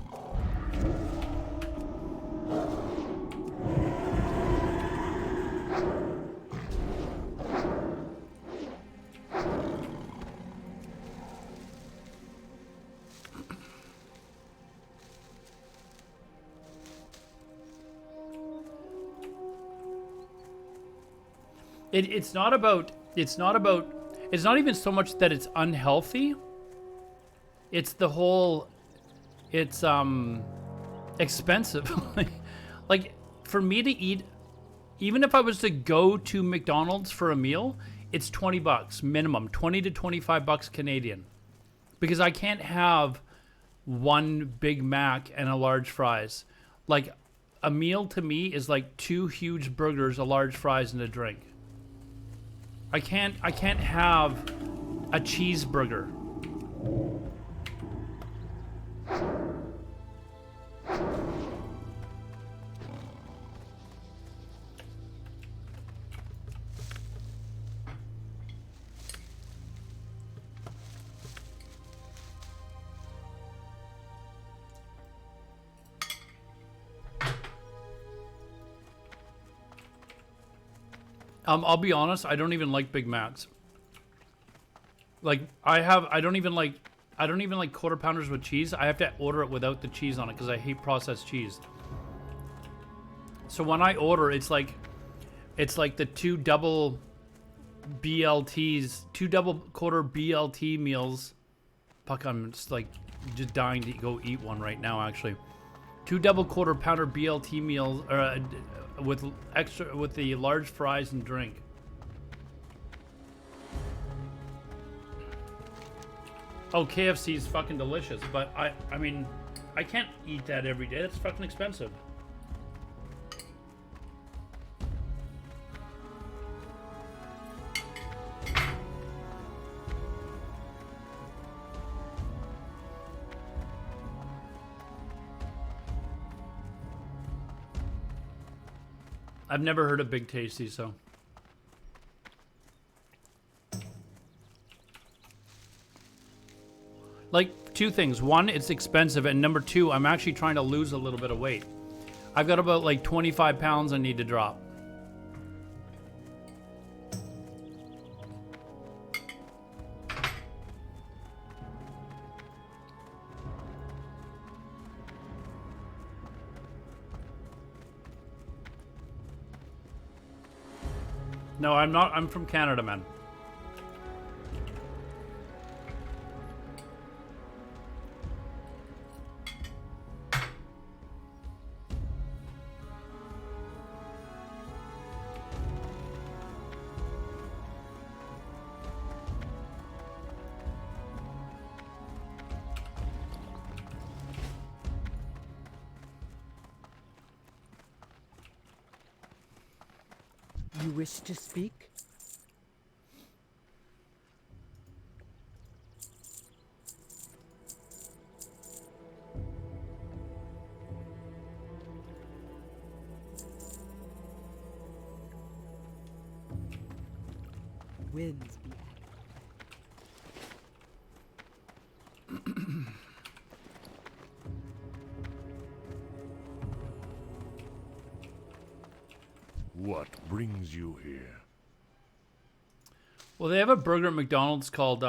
It's not even so much that it's unhealthy. It's the whole, it's expensive. Like for me to eat, even if I was to go to McDonald's for a meal, it's $20 minimum, 20 to 25 bucks Canadian, because I can't have one Big Mac and a large fries. Like a meal to me is like 2 huge burgers, a large fries, and a drink. I can't have a cheeseburger. I'll be honest, I don't even like Big Macs. Like I don't even like quarter pounders with cheese. I have to order it without the cheese on it because I hate processed cheese. So when I order, it's like the 2 double BLTs, 2 double quarter BLT meals. Fuck, I'm just dying to go eat one right now actually. 2 double quarter pounder BLT meals with the large fries and drink. Oh, KFC is fucking delicious, but I mean, I can't eat that every day. That's fucking expensive. I've never heard of Big Tasty, so. Like, 2 things. 1, it's expensive, and number 2, I'm actually trying to lose a little bit of weight. I've got about like 25 pounds I need to drop. No, I'm not. I'm from Canada, man. You wish to speak? winds be at it. What brings you here? Well, they have a burger at McDonald's called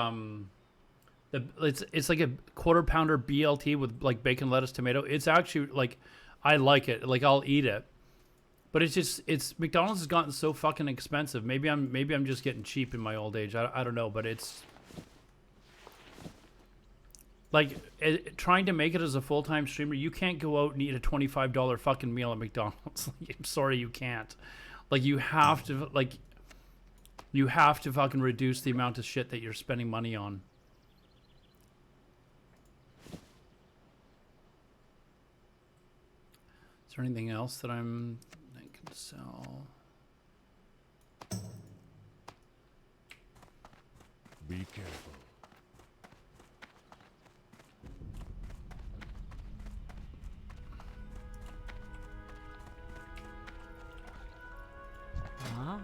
it's like a quarter pounder BLT with like bacon, lettuce, tomato. It's actually like I like it. Like I'll eat it. But it's McDonald's has gotten so fucking expensive. Maybe I'm just getting cheap in my old age. I don't know, but it's like trying to make it as a full-time streamer. You can't go out and eat a $25 fucking meal at McDonald's. I'm sorry, you can't. Like you have to fucking reduce the amount of shit that you're spending money on. Is there anything else that I can sell? Be careful. Ah,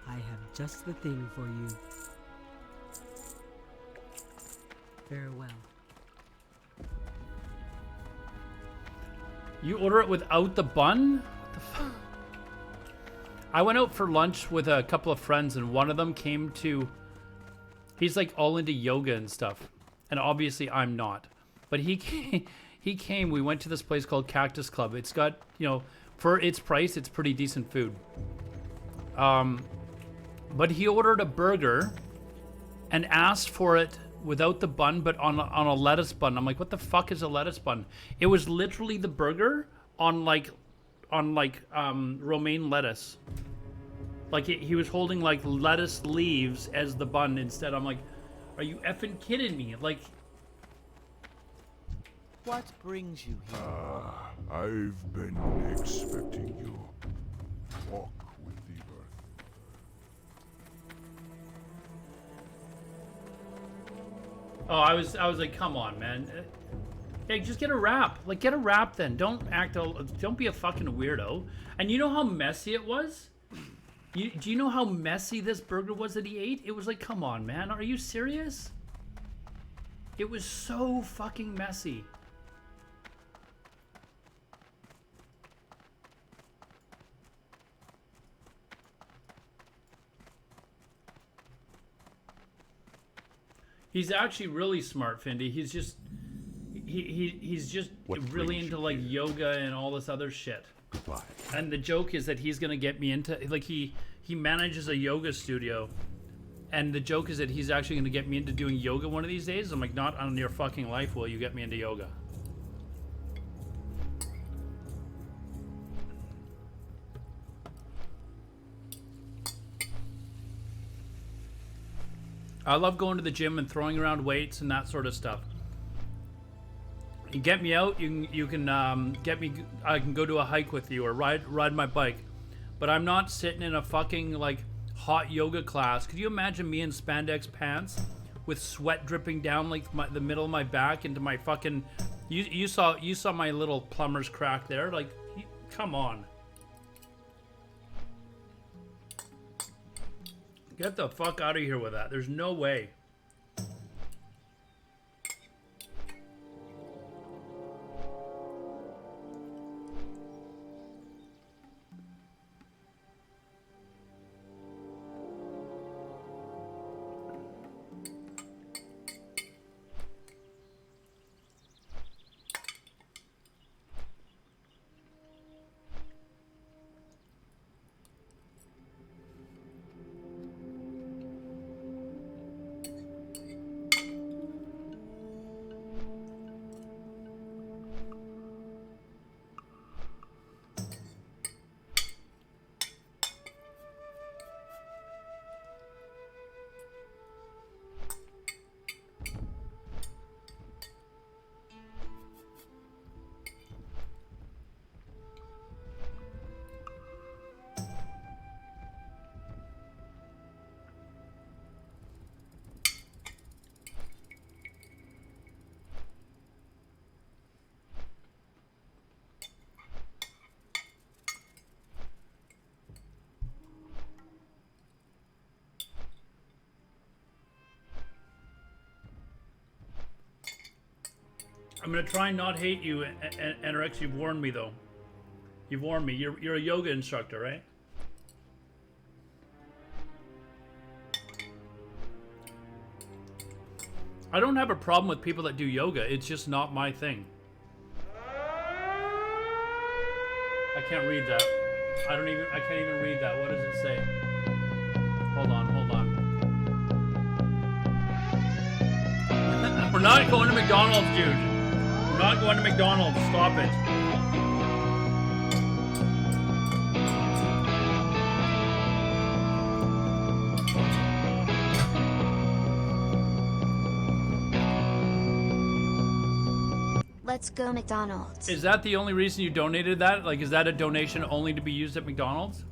I have just the thing for you. Farewell. You order it without the bun? What the fuck? I went out for lunch with a couple of friends, and one of them came to... He's like all into yoga and stuff. And obviously I'm not. But he came, we went to this place called Cactus Club. It's got, you know, for its price, it's pretty decent food. But he ordered a burger and asked for it without the bun, but on a lettuce bun. I'm like, what the fuck is a lettuce bun? It was literally the burger on romaine lettuce. Like he was holding like lettuce leaves as the bun instead. I'm like, are you effing kidding me? Like, What brings you here? I've been expecting you. Walk with the earth. oh, I was like, come on, man. Hey, just get a wrap. Like, get a wrap then. Don't be a fucking weirdo. And you know how messy it was? Do you know how messy this burger was that he ate? It was like, come on, man. Are you serious? It was so fucking messy. He's actually really smart, Findy. He's just he's just really into like yoga and all this other shit. Goodbye. And the joke is that he's gonna get me into like he manages a yoga studio, and the joke is that he's actually gonna get me into doing yoga one of these days. I'm like, not on your fucking life will you get me into yoga. I love going to the gym and throwing around weights and that sort of stuff. You get me out, you can get me. I can go to a hike with you or ride my bike, but I'm not sitting in a fucking like hot yoga class. Could you imagine me in spandex pants with sweat dripping down like the middle of my back into my fucking? You saw my little plumber's crack there. Like, come on. Get the fuck out of here with that. There's no way. I'm gonna try and not hate you, Anorex. You've warned me though. You've warned me. You're a yoga instructor, right? I don't have a problem with people that do yoga. It's just not my thing. I can't read that. I can't even read that. What does it say? Hold on. We're not going to McDonald's, dude. We're not going to McDonald's. Stop it. Let's go McDonald's. Is that the only reason you donated that? Like, is that a donation only to be used at McDonald's?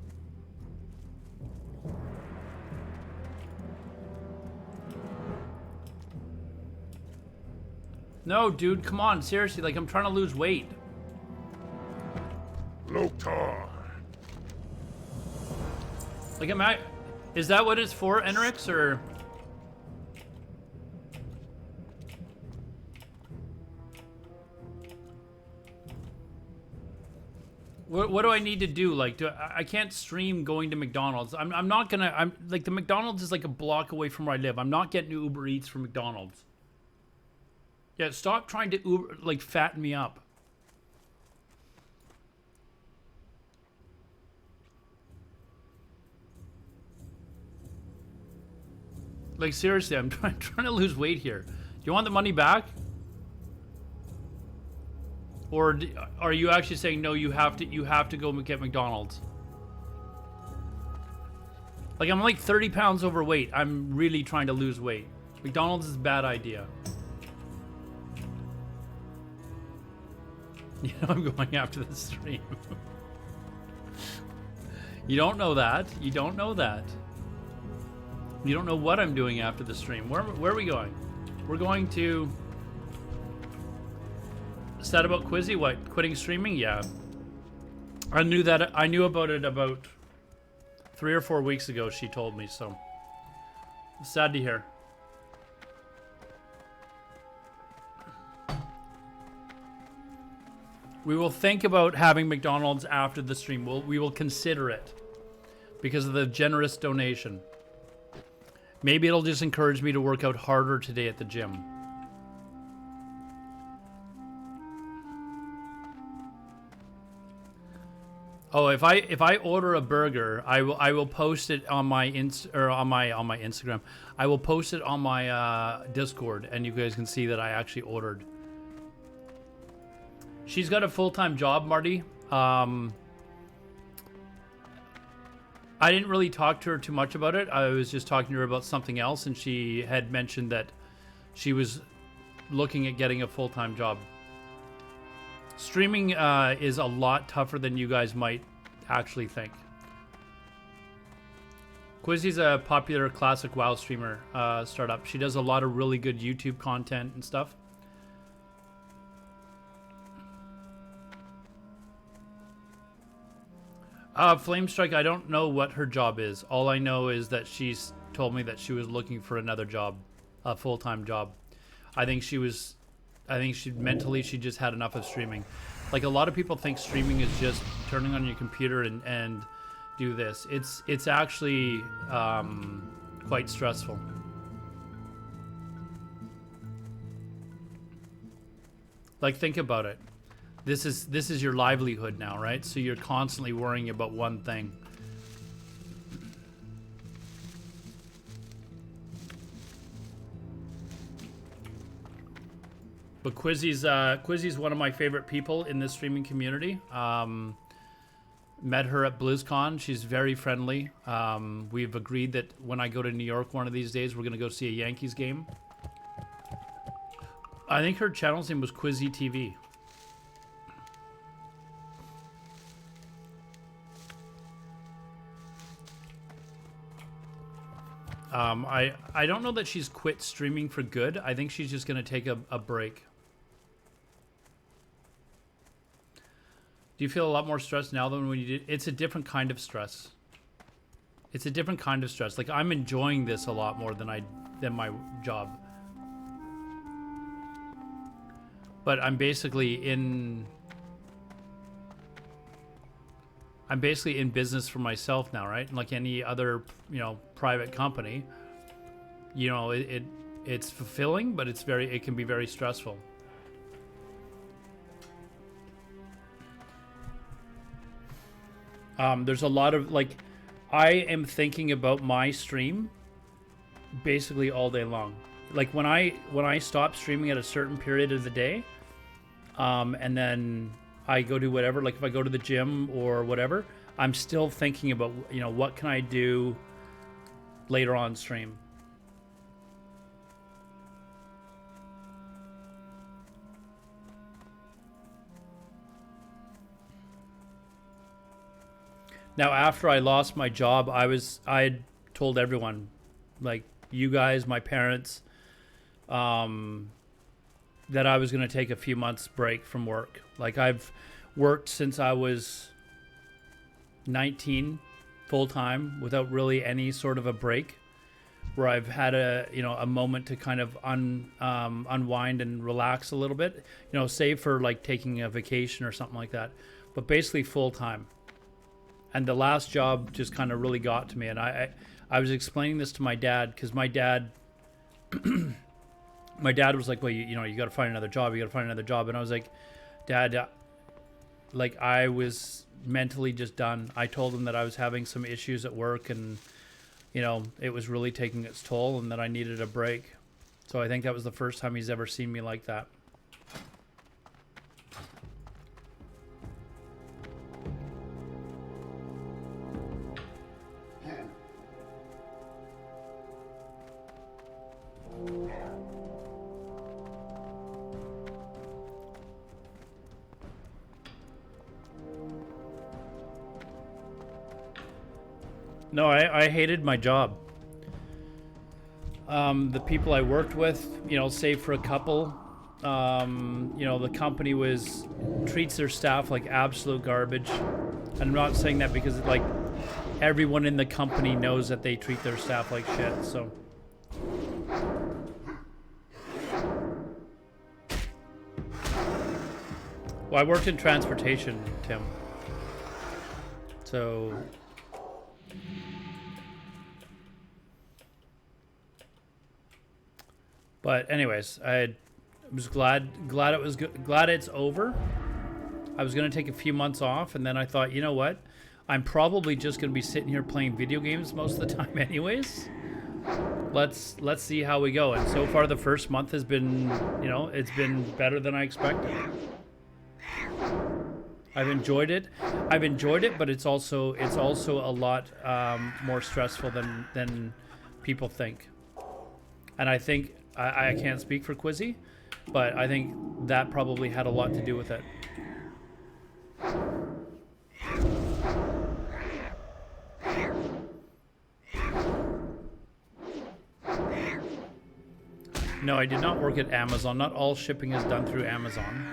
No, dude, come on, seriously, like, I'm trying to lose weight. Lotar. Like, is that what it's for, Enrix, or? What do I need to do? Like, I can't stream going to McDonald's. I'm not gonna, like, the McDonald's is like a block away from where I live. I'm not getting Uber Eats from McDonald's. Yeah, stop trying to Uber, like, fatten me up. Like, seriously, I'm trying to lose weight here. Do you want the money back? Or are you actually saying no? You have to go get McDonald's. Like, I'm like 30 pounds overweight. I'm really trying to lose weight. McDonald's is a bad idea. You know I'm going after the stream. You don't know that. You don't know that. You don't know what I'm doing after the stream. Where are we going? We're going to... Is that about Quizzy? What? Quitting streaming? Yeah. I knew about it about 3 or 4 weeks ago, she told me, so. Sad to hear. We will think about having McDonald's after the stream. We will consider it because of the generous donation. Maybe it'll just encourage me to work out harder today at the gym. Oh, if I order a burger, I will post it on my on my Instagram. I will post it on my Discord, and you guys can see that I actually ordered. She's got a full-time job, Marty. I didn't really talk to her too much about it. I was just talking to her about something else, and she had mentioned that she was looking at getting a full-time job. Streaming is a lot tougher than you guys might actually think. Quizzy's a popular classic WoW streamer startup. She does a lot of really good YouTube content and stuff. Flamestrike, I don't know what her job is. All I know is that she's told me that she was looking for another job, a full-time job. I think she mentally she just had enough of streaming. Like, a lot of people think streaming is just turning on your computer and do this. It's actually quite stressful. Like, think about it. This is your livelihood now, right? So you're constantly worrying about one thing. But Quizzy's one of my favorite people in this streaming community. Met her at BlizzCon. She's very friendly. We've agreed that when I go to New York one of these days, we're gonna go see a Yankees game. I think her channel's name was Quizzy TV. I don't know that she's quit streaming for good. I think she's just gonna take a break. Do you feel a lot more stressed now than when you did? It's a different kind of stress. It's a different kind of stress. Like, I'm enjoying this a lot more than my job. but I'm basically in business for myself now, right? Like any other, private company, it's fulfilling, but it can be very stressful. There's a lot of I am thinking about my stream basically all day long. Like when I stop streaming at a certain period of the day, and then I go do whatever, like if I go to the gym or whatever, I'm still thinking about, what can I do later on stream. Now, after I lost my job, I told everyone, like you guys, my parents, that I was going to take a few months break from work. Like I've worked since I was 19 full time without really any sort of a break, where I've had a moment to kind of unwind and relax a little bit, save for like taking a vacation or something like that, but basically full time. And the last job just kind of really got to me. And I was explaining this to my dad, because my dad was like, well, you got to find another job. You got to find another job. And I was like, Dad, like I was mentally just done. I told him that I was having some issues at work, and, it was really taking its toll, and that I needed a break. So I think that was the first time he's ever seen me like that. No, I hated my job. The people I worked with, save for a couple, the company treats their staff like absolute garbage. And I'm not saying that because like everyone in the company knows that they treat their staff like shit, so. Well, I worked in transportation, Tim. So. But anyways, I was glad it was good, glad it's over. I was gonna take a few months off, and then I thought, you know what? I'm probably just gonna be sitting here playing video games most of the time, anyways. Let's see how we go. And so far, the first month has been, it's been better than I expected. I've enjoyed it, but it's also a lot more stressful than people think. And I think. I can't speak for Quizzy, but I think that probably had a lot to do with it. No, I did not work at Amazon. Not all shipping is done through Amazon.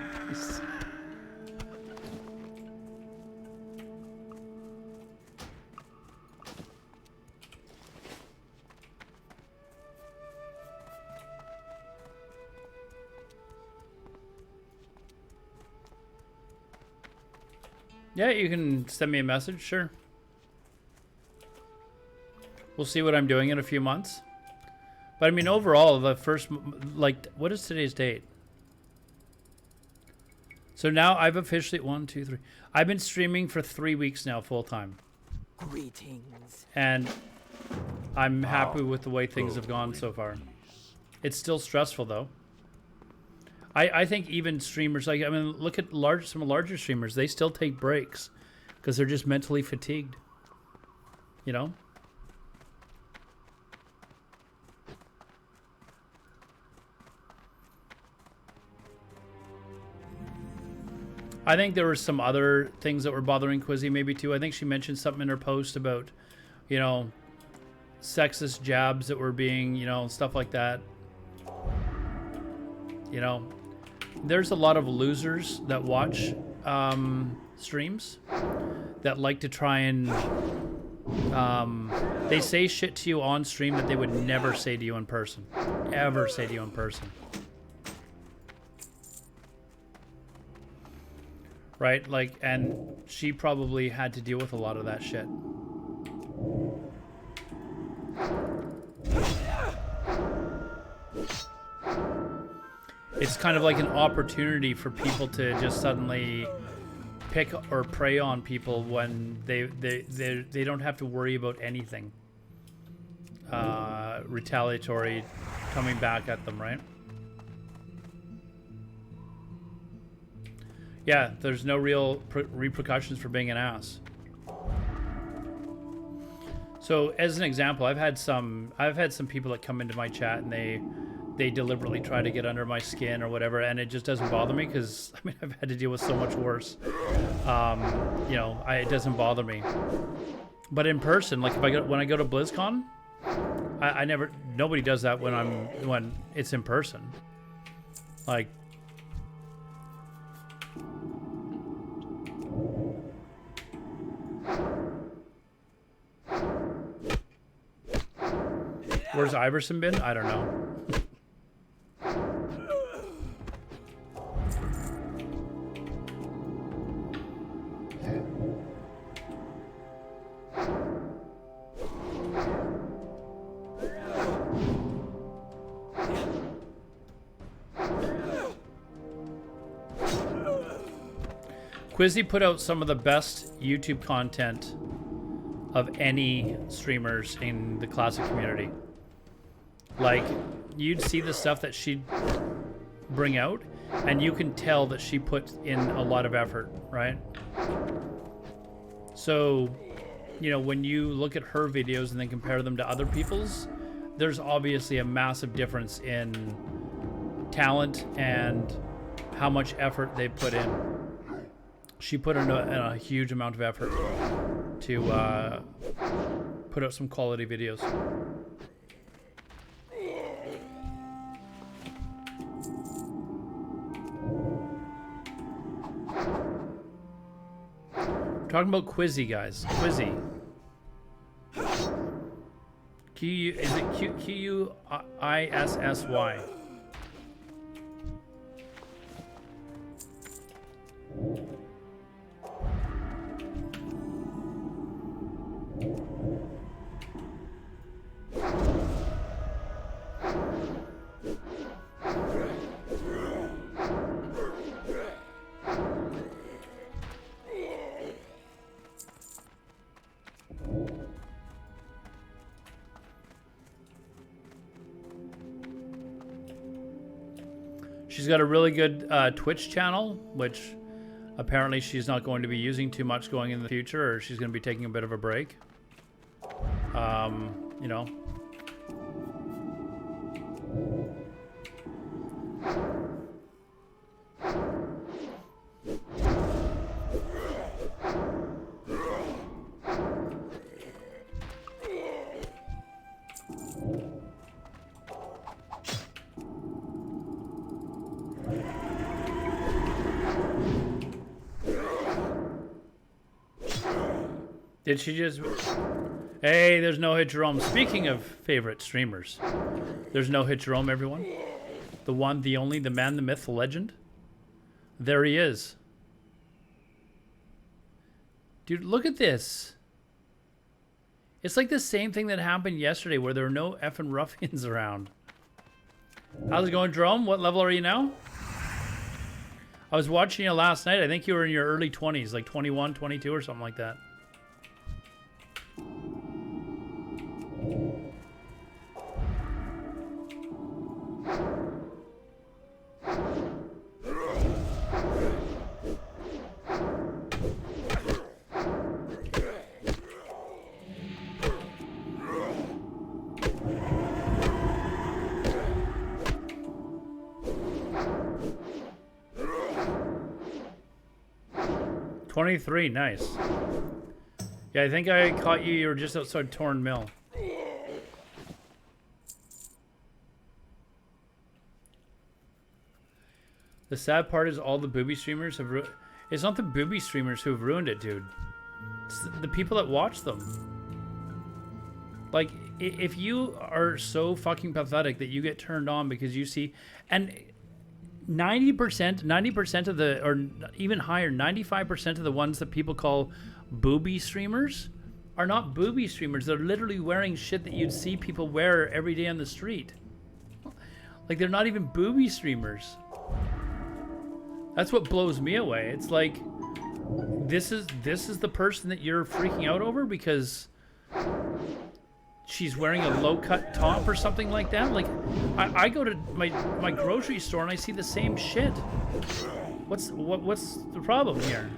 Yeah, you can send me a message, sure. We'll see what I'm doing in a few months. But I mean, overall, the first, like, what is today's date? So now I've officially, 1, 2, 3. I've been streaming for 3 weeks now, full time. Greetings. And I'm happy with the way things have gone so far. It's still stressful though. I think even streamers, like, I mean, look at some larger streamers, they still take breaks because they're just mentally fatigued, I think there were some other things that were bothering Quizzy maybe too. I think she mentioned something in her post about, sexist jabs that were being, stuff like that. There's a lot of losers that watch streams that like to try and they say shit to you on stream that they would never say to you in person. Ever say to you in person. right? Like, and she probably had to deal with a lot of that shit. It's kind of like an opportunity for people to just suddenly pick or prey on people when they don't have to worry about anything retaliatory coming back at them, right? Yeah, there's no real repercussions for being an ass. So as an example, I've had some people that come into my chat and they deliberately try to get under my skin or whatever, and it just doesn't bother me because I mean I've had to deal with so much worse. You know, it doesn't bother me. But in person, like when I go to BlizzCon, nobody does that when it's in person. Like, where's Iverson been? I don't know. Quizzy put out some of the best YouTube content of any streamers in the classic community. Like, you'd see the stuff that she'd bring out, and you can tell that she put in a lot of effort, right? So, you know, when you look at her videos and then compare them to other people's, there's obviously a massive difference in talent and how much effort they put in. She put in a huge amount of effort to put out some quality videos. We're talking about Quizzy, guys. Quizzy. Is it Quissy? She's got a really good Twitch channel, which apparently she's not going to be using too much going in the future, or she's going to be taking a bit of a break. You know. Did she just... Hey, there's No Hit Jerome. Speaking of favorite streamers, there's No Hit Jerome, everyone. The one, the only, the man, the myth, the legend. There he is. Dude, look at this. It's like the same thing that happened yesterday where there were no effing ruffians around. How's it going, Jerome? What level are you now? I was watching you last night. I think you were in your early 20s, like 21, 22 or something like that. $23, nice. Yeah, I think I caught you. You were just outside Torn Mill. The sad part is all the booby streamers have it's not the booby streamers who have ruined it, dude. It's the people that watch them. Like, if you are so fucking pathetic that you get turned on because you see... And 90% of the, or even higher, 95% of the ones that people call booby streamers are not booby streamers. They're literally wearing shit that you'd see people wear every day on the street. Like, they're not even booby streamers. That's what blows me away. It's like, this is the person that you're freaking out over because she's wearing a low-cut top or something like that. Like, I go to my grocery store and I see the same shit. What's the problem here?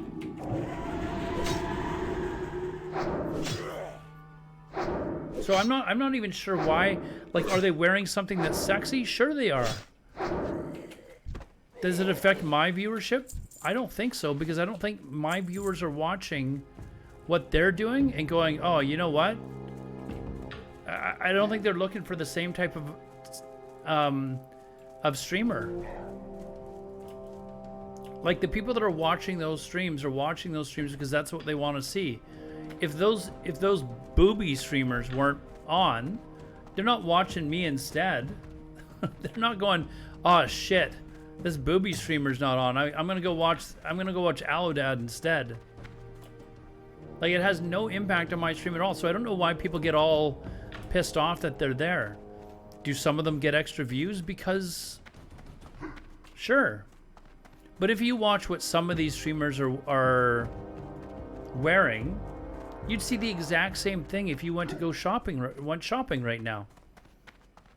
So I'm not even sure why. Like, are they wearing something that's sexy? Sure they are. Does it affect my viewership? I don't think so, because I don't think my viewers are watching what they're doing and going, oh, you know what? I don't think they're looking for the same type of streamer. Like, the people that are watching those streams are watching those streams because that's what they want to see. If those booby streamers weren't on, they're not watching me instead. They're not going, oh shit, this booby streamer's not on. I'm gonna go watch Alodar instead. Like, it has no impact on my stream at all. So I don't know why people get all pissed off that they're there. Do some of them get extra views? Because sure. But if you watch what some of these streamers are wearing, you'd see the exact same thing if you went shopping right now.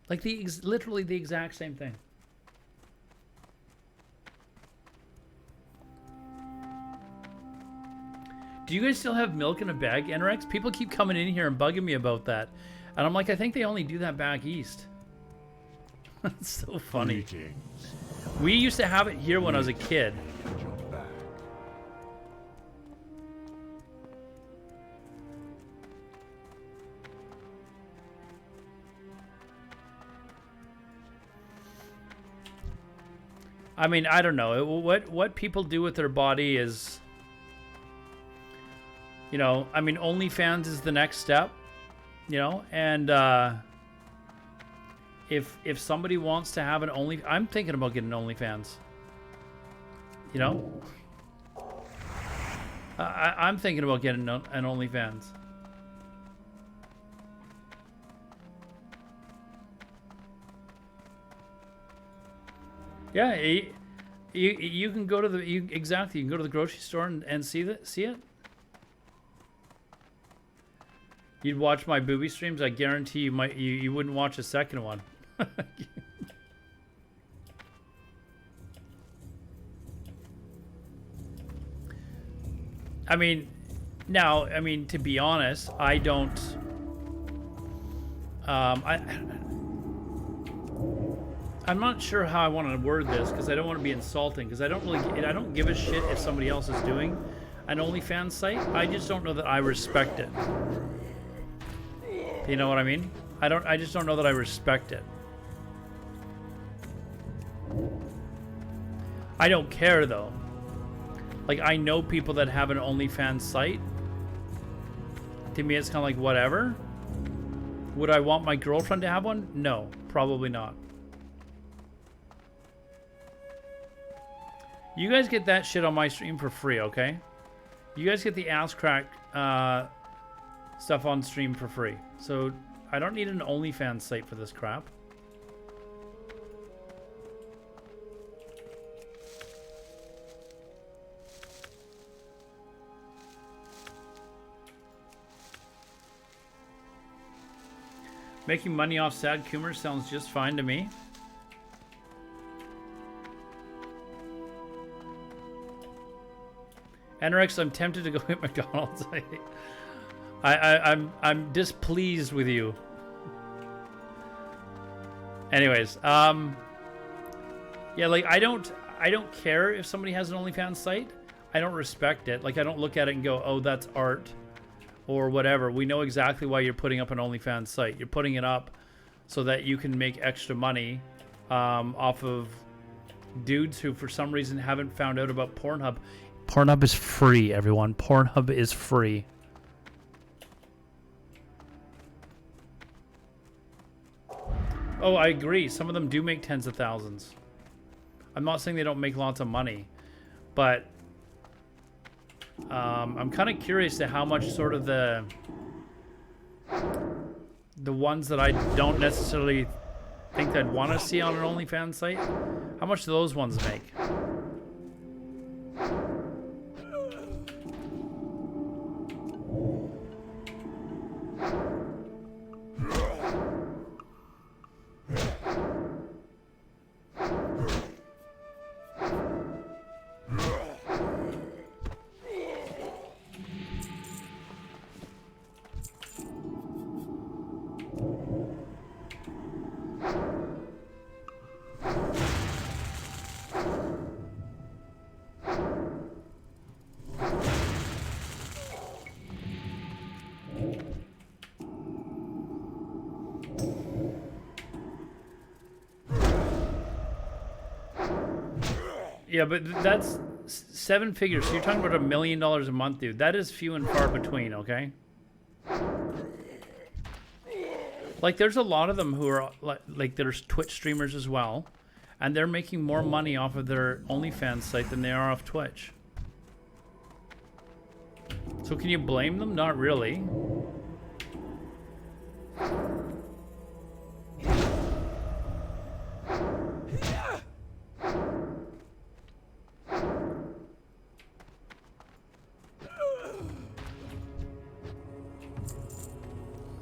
Like, literally the exact same thing. Do you guys still have milk in a bag, Anorex? People keep coming in here and bugging me about that. And I'm like, I think they only do that back east. That's so funny. We used to have it here when I was a kid. I mean, I don't know. What people do with their body is, you know, I mean, OnlyFans is the next step, you know, and if somebody wants to have an I'm thinking about getting OnlyFans. You know, I'm thinking about getting an OnlyFans. Yeah, you can go to you can go to the grocery store and see it. You'd watch my booby streams. I guarantee you wouldn't watch a second one. I mean, now, I mean, to be honest, I don't. I'm not sure how I want to word this because I don't want to be insulting, because I don't give a shit if somebody else is doing an OnlyFans site. I just don't know that I respect it. You know what I mean? I just don't know that I respect it. I don't care though. Like, I know people that have an OnlyFans site. To me, it's kind of like whatever. Would I want my girlfriend to have one? No, probably not. You guys get that shit on my stream for free, okay? You guys get the ass crack stuff on stream for free. So I don't need an OnlyFans site for this crap. Making money off sad humor sounds just fine to me. Anorex, I'm tempted to go hit McDonald's. I'm displeased with you. Anyways, yeah, like I don't care if somebody has an OnlyFans site. I don't respect it. Like, I don't look at it and go, oh, that's art or whatever. We know exactly why you're putting up an OnlyFans site. You're putting it up so that you can make extra money off of dudes who for some reason haven't found out about Pornhub. Pornhub is free, everyone. Pornhub is free. Oh, I agree. Some of them do make tens of thousands. I'm not saying they don't make lots of money, but I'm kind of curious to how much sort of the ones that I don't necessarily think I'd want to see on an OnlyFans site, how much do those ones make? Yeah, but that's 7 figures. So you're talking about $1 million a month, dude. That is few and far between, okay? Like, there's a lot of them who are, like there's Twitch streamers as well. And they're making more money off of their OnlyFans site than they are off Twitch. So can you blame them? Not really.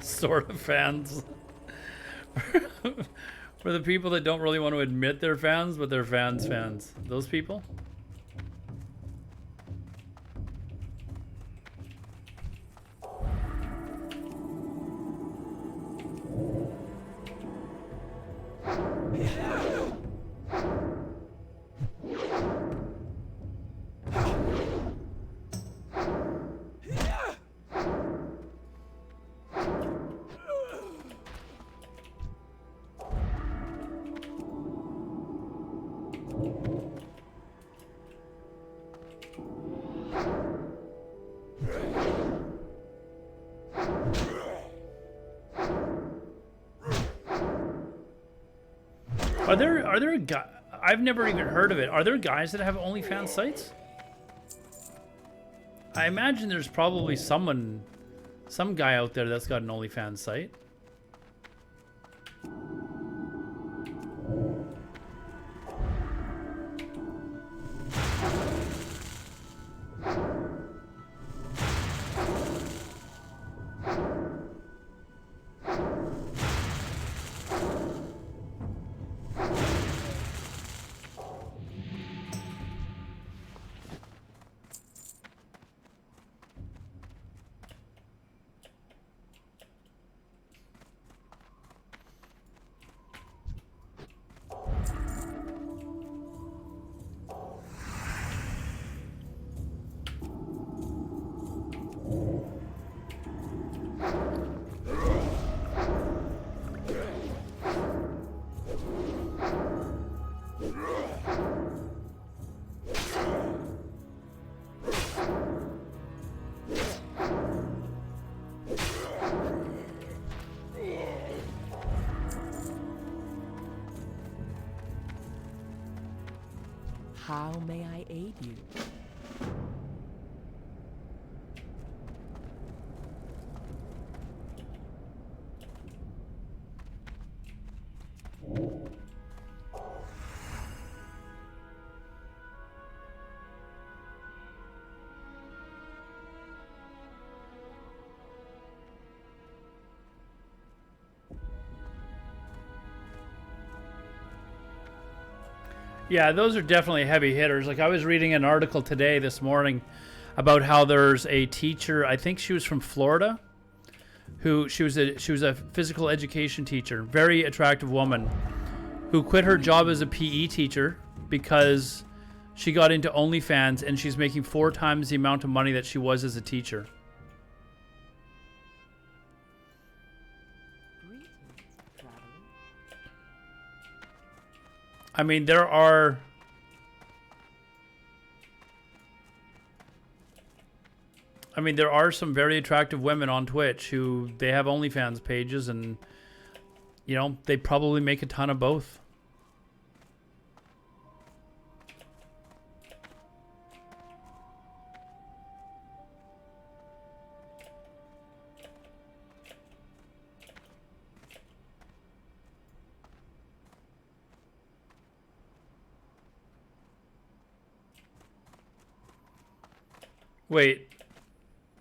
Sort of fans. For the people that don't really want to admit they're fans, but they're fans. Those people? Are there guys? I've never even heard of it. Are there guys that have OnlyFans sites? I imagine there's probably some guy out there that's got an OnlyFans site. How may I aid you? Yeah, those are definitely heavy hitters. Like, I was reading an article this morning, about how there's a teacher, I think she was from Florida, who she was a physical education teacher, very attractive woman, who quit her job as a PE teacher because she got into OnlyFans, and she's making 4 times the amount of money that she was as a teacher. I mean, there are some very attractive women on Twitch who they have OnlyFans pages, and you know, they probably make a ton of both. Wait.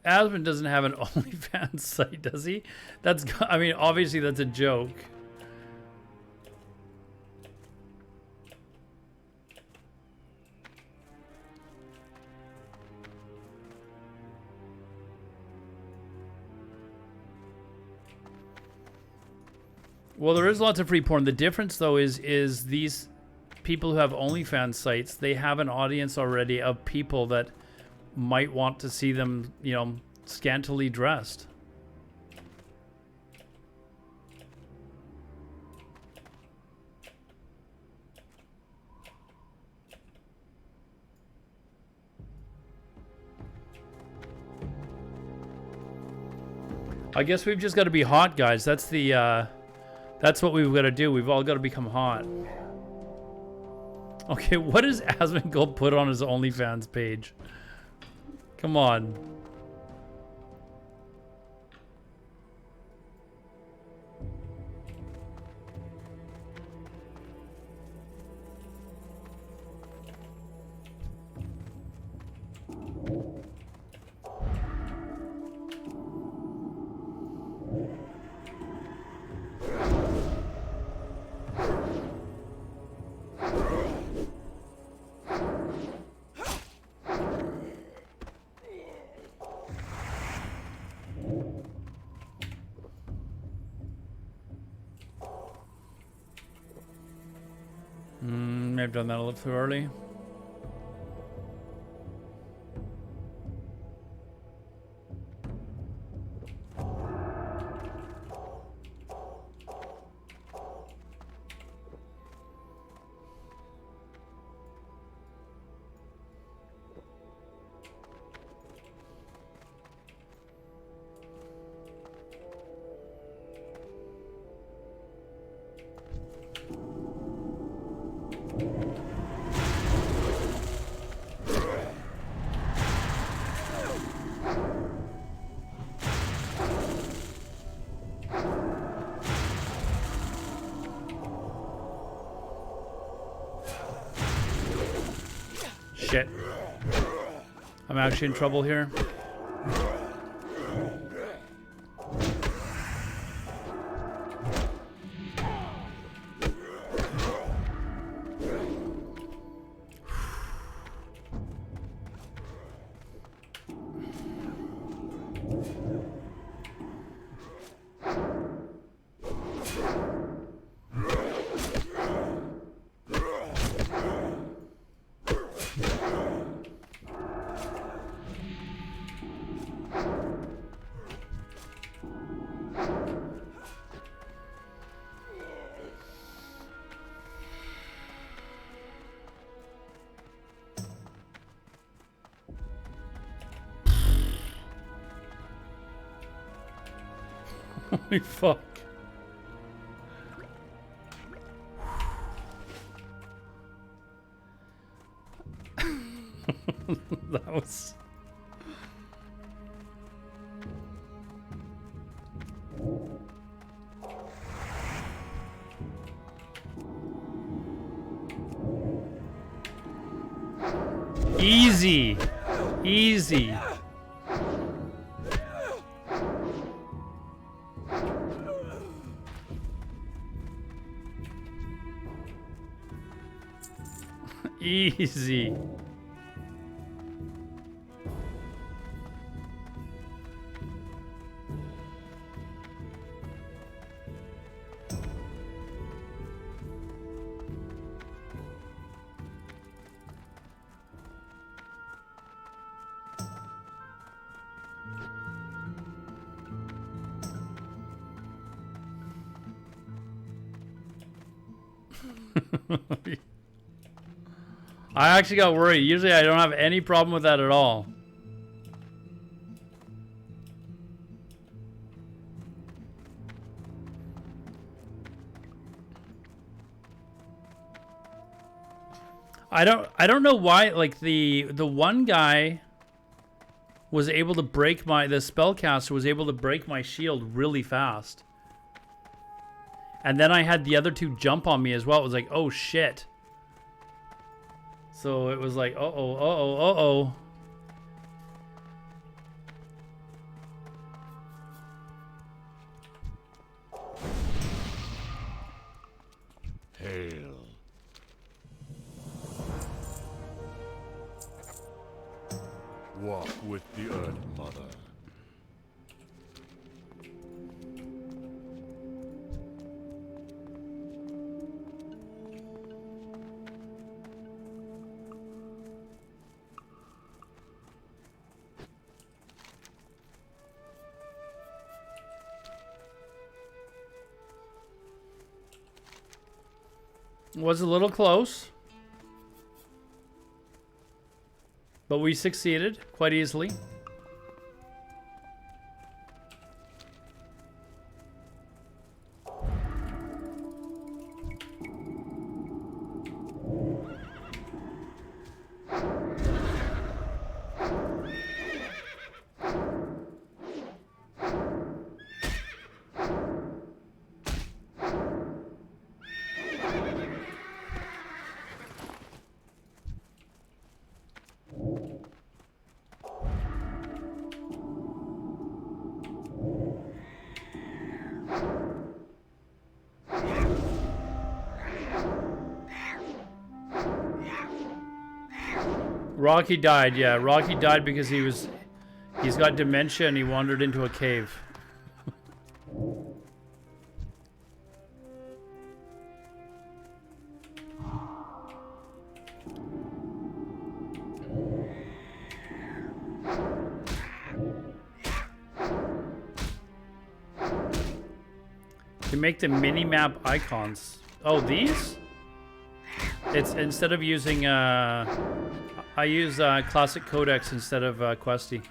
Aspen doesn't have an OnlyFans site, does he? That's, I mean, obviously that's a joke. Well, there is lots of free porn. The difference, though, is these people who have OnlyFans sites, they have an audience already of people that might want to see them, you know, scantily dressed. I guess we've just got to be hot, guys. That's the, that's what we've got to do. We've all got to become hot. Okay, what does Asmongold put on his OnlyFans page? Come on. May have done that a little too early. Shit. I'm actually in trouble here. Holy fuck. That was... Easy. Easy. Easy. I actually got worried. Usually I don't have any problem with that at all. I don't know why, like the one guy was able to break the spellcaster was able to break my shield really fast. And then I had the other two jump on me as well. It was like, oh shit. So it was like, uh-oh, uh-oh, uh-oh. Hail. Walk with the Earth Mother. Was a little close, but we succeeded quite easily. Rocky died, yeah. Rocky died because he's got dementia and he wandered into a cave. To make the mini-map icons. Oh, these? It's instead of using I use Classic Codex instead of Questy.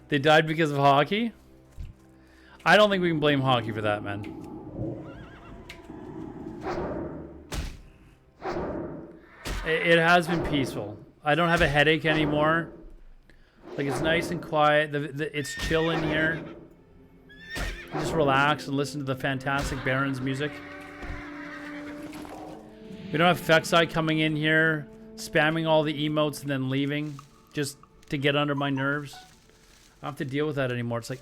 They died because of hockey? I don't think we can blame hockey for that, man. It has been peaceful. I don't have a headache anymore. Like, it's nice and quiet. It's chill in here. You just relax and listen to the fantastic Barons music. We don't have Fexai coming in here, spamming all the emotes and then leaving just to get under my nerves. I don't have to deal with that anymore. It's like...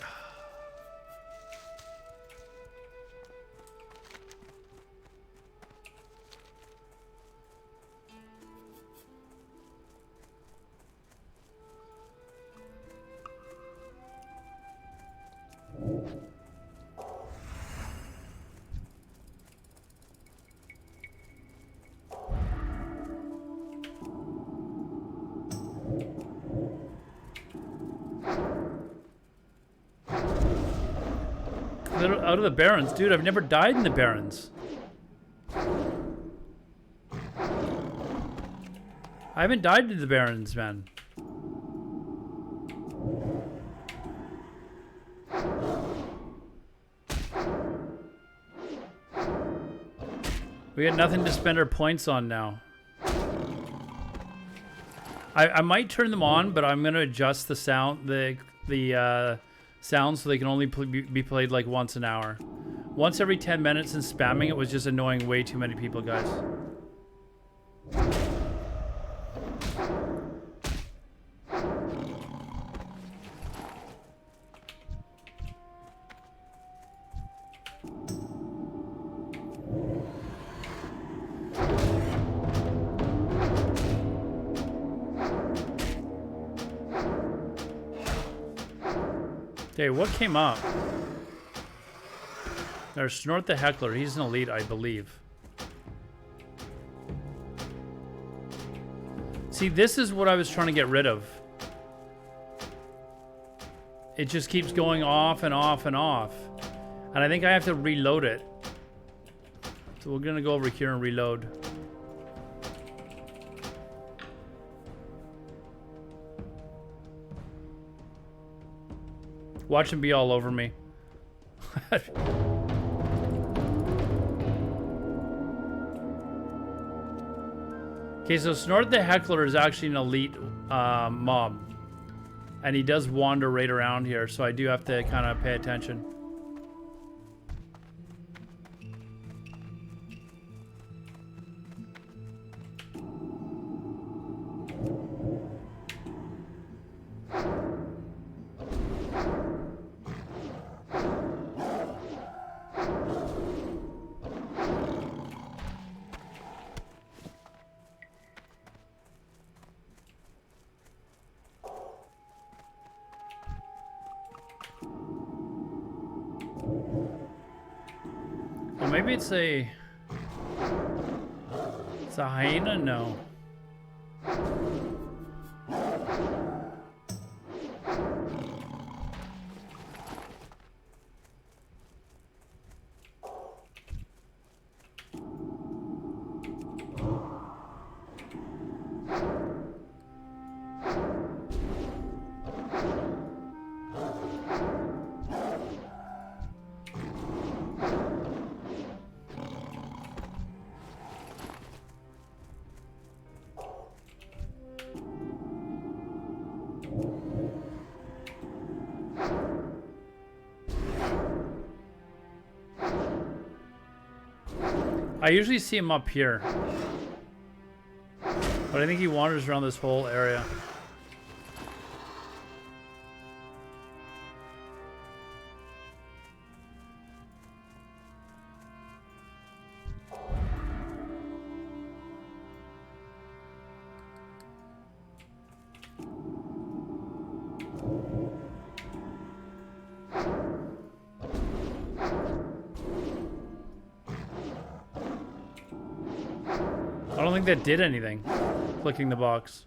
Out of the Barons. Dude, I've never died in the Barons. I haven't died in the Barons, man. We got nothing to spend our points on now. I might turn them on, but I'm gonna adjust the sound, the sound so they can only be played like once an hour. Once every 10 minutes, and spamming it was just annoying way too many people, guys. Okay, what came up? There's Snort the Heckler. He's an elite, I believe. See, this is what I was trying to get rid of. it just keeps going off and off and off. And I think I have to reload it. So we're gonna go over here and reload. Watch him be all over me. Okay, so Snort the Heckler is actually an elite mob. And he does wander right around here, so I do have to kind of pay attention. Well, maybe it's a hyena? No. I usually see him up here, but I think he wanders around this whole area. I don't think that did anything, clicking the box.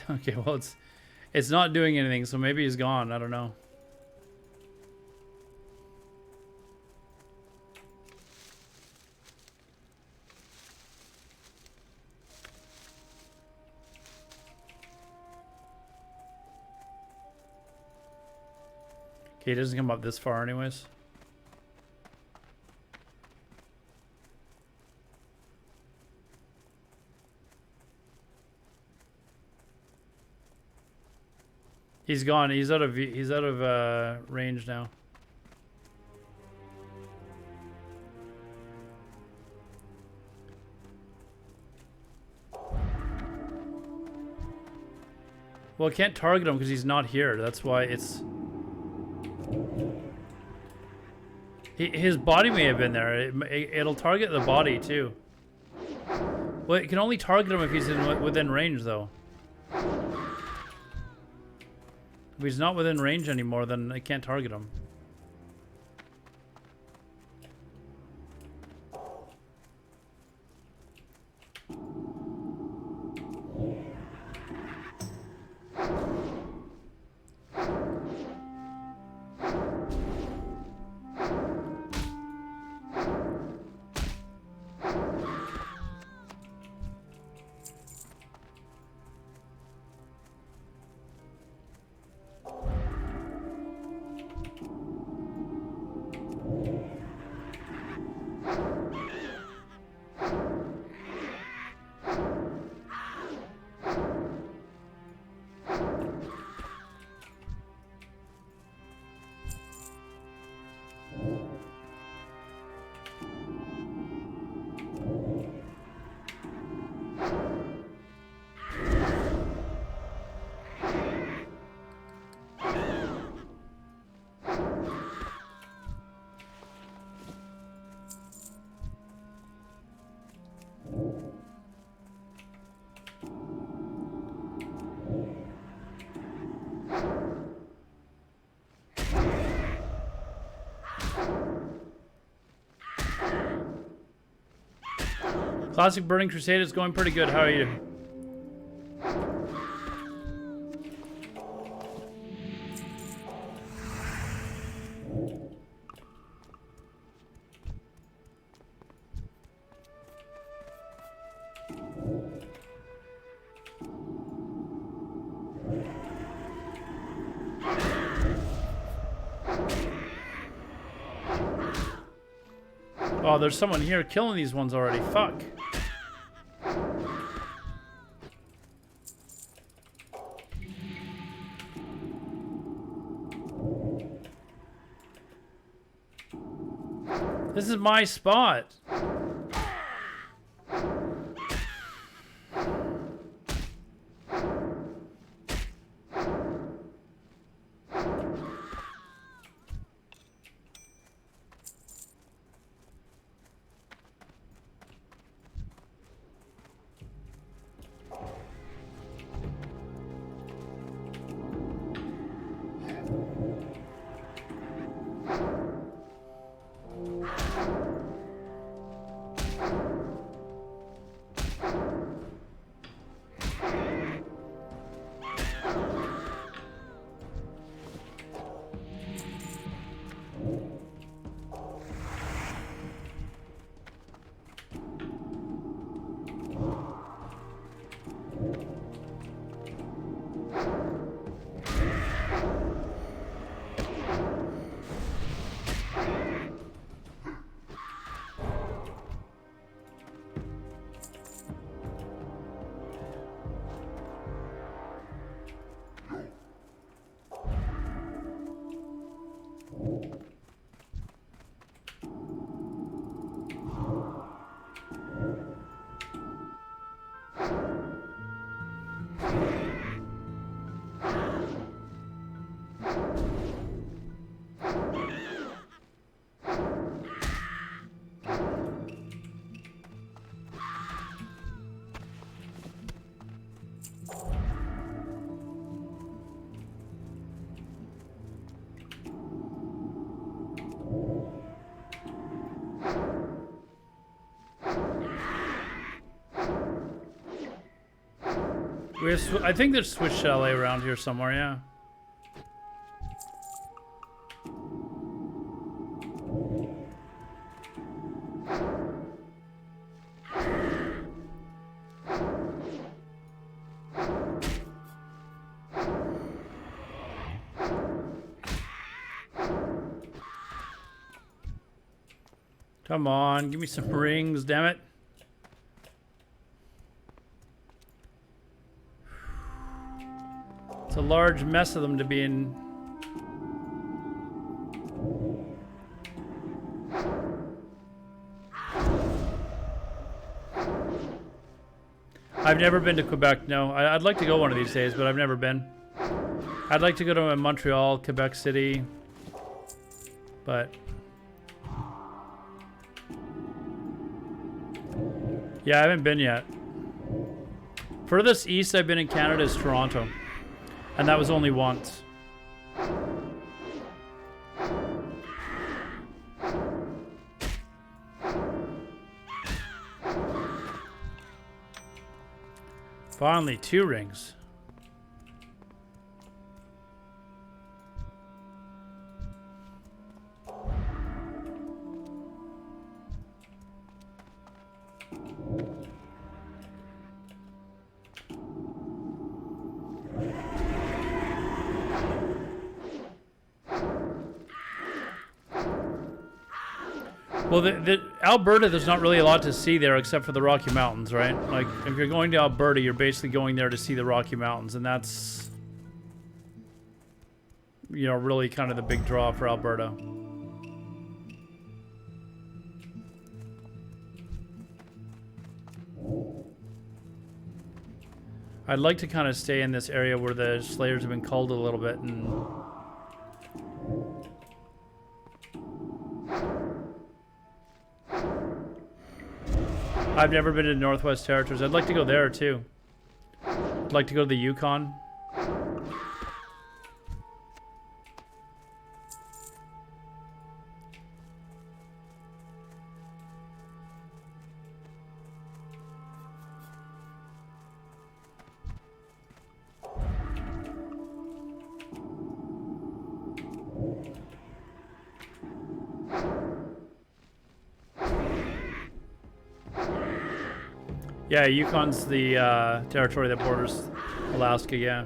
Okay, well, it's not doing anything, so maybe he's gone. I don't know. Okay, he doesn't come up this far anyways. He's gone. He's out of range now. Well, I can't target him because he's not here. That's why it's... His body may have been there. It'll target the body too. Well, it can only target him if he's within range, though. If he's not within range anymore, then I can't target him. Classic Burning Crusade is going pretty good. How are you? Oh, there's someone here killing these ones already. Fuck. This is my spot. I think there's Swiss Chalet around here somewhere, yeah. Come on, give me some rings, damn it. It's a large mess of them to be in. I've never been to Quebec, no. I'd like to go one of these days, but I've never been. I'd like to go to Montreal, Quebec City, but... yeah, I haven't been yet. Furthest east I've been in Canada is Toronto. And that was only once. Finally, 2 rings. Well, Alberta, there's not really a lot to see there except for the Rocky Mountains, right? Like, if you're going to Alberta, you're basically going there to see the Rocky Mountains, and that's, you know, really kind of the big draw for Alberta. I'd like to kind of stay in this area where the Slayers have been culled a little bit and... I've never been to Northwest Territories. I'd like to go there too. I'd like to go to the Yukon. Yeah, Yukon's the territory that borders Alaska, yeah.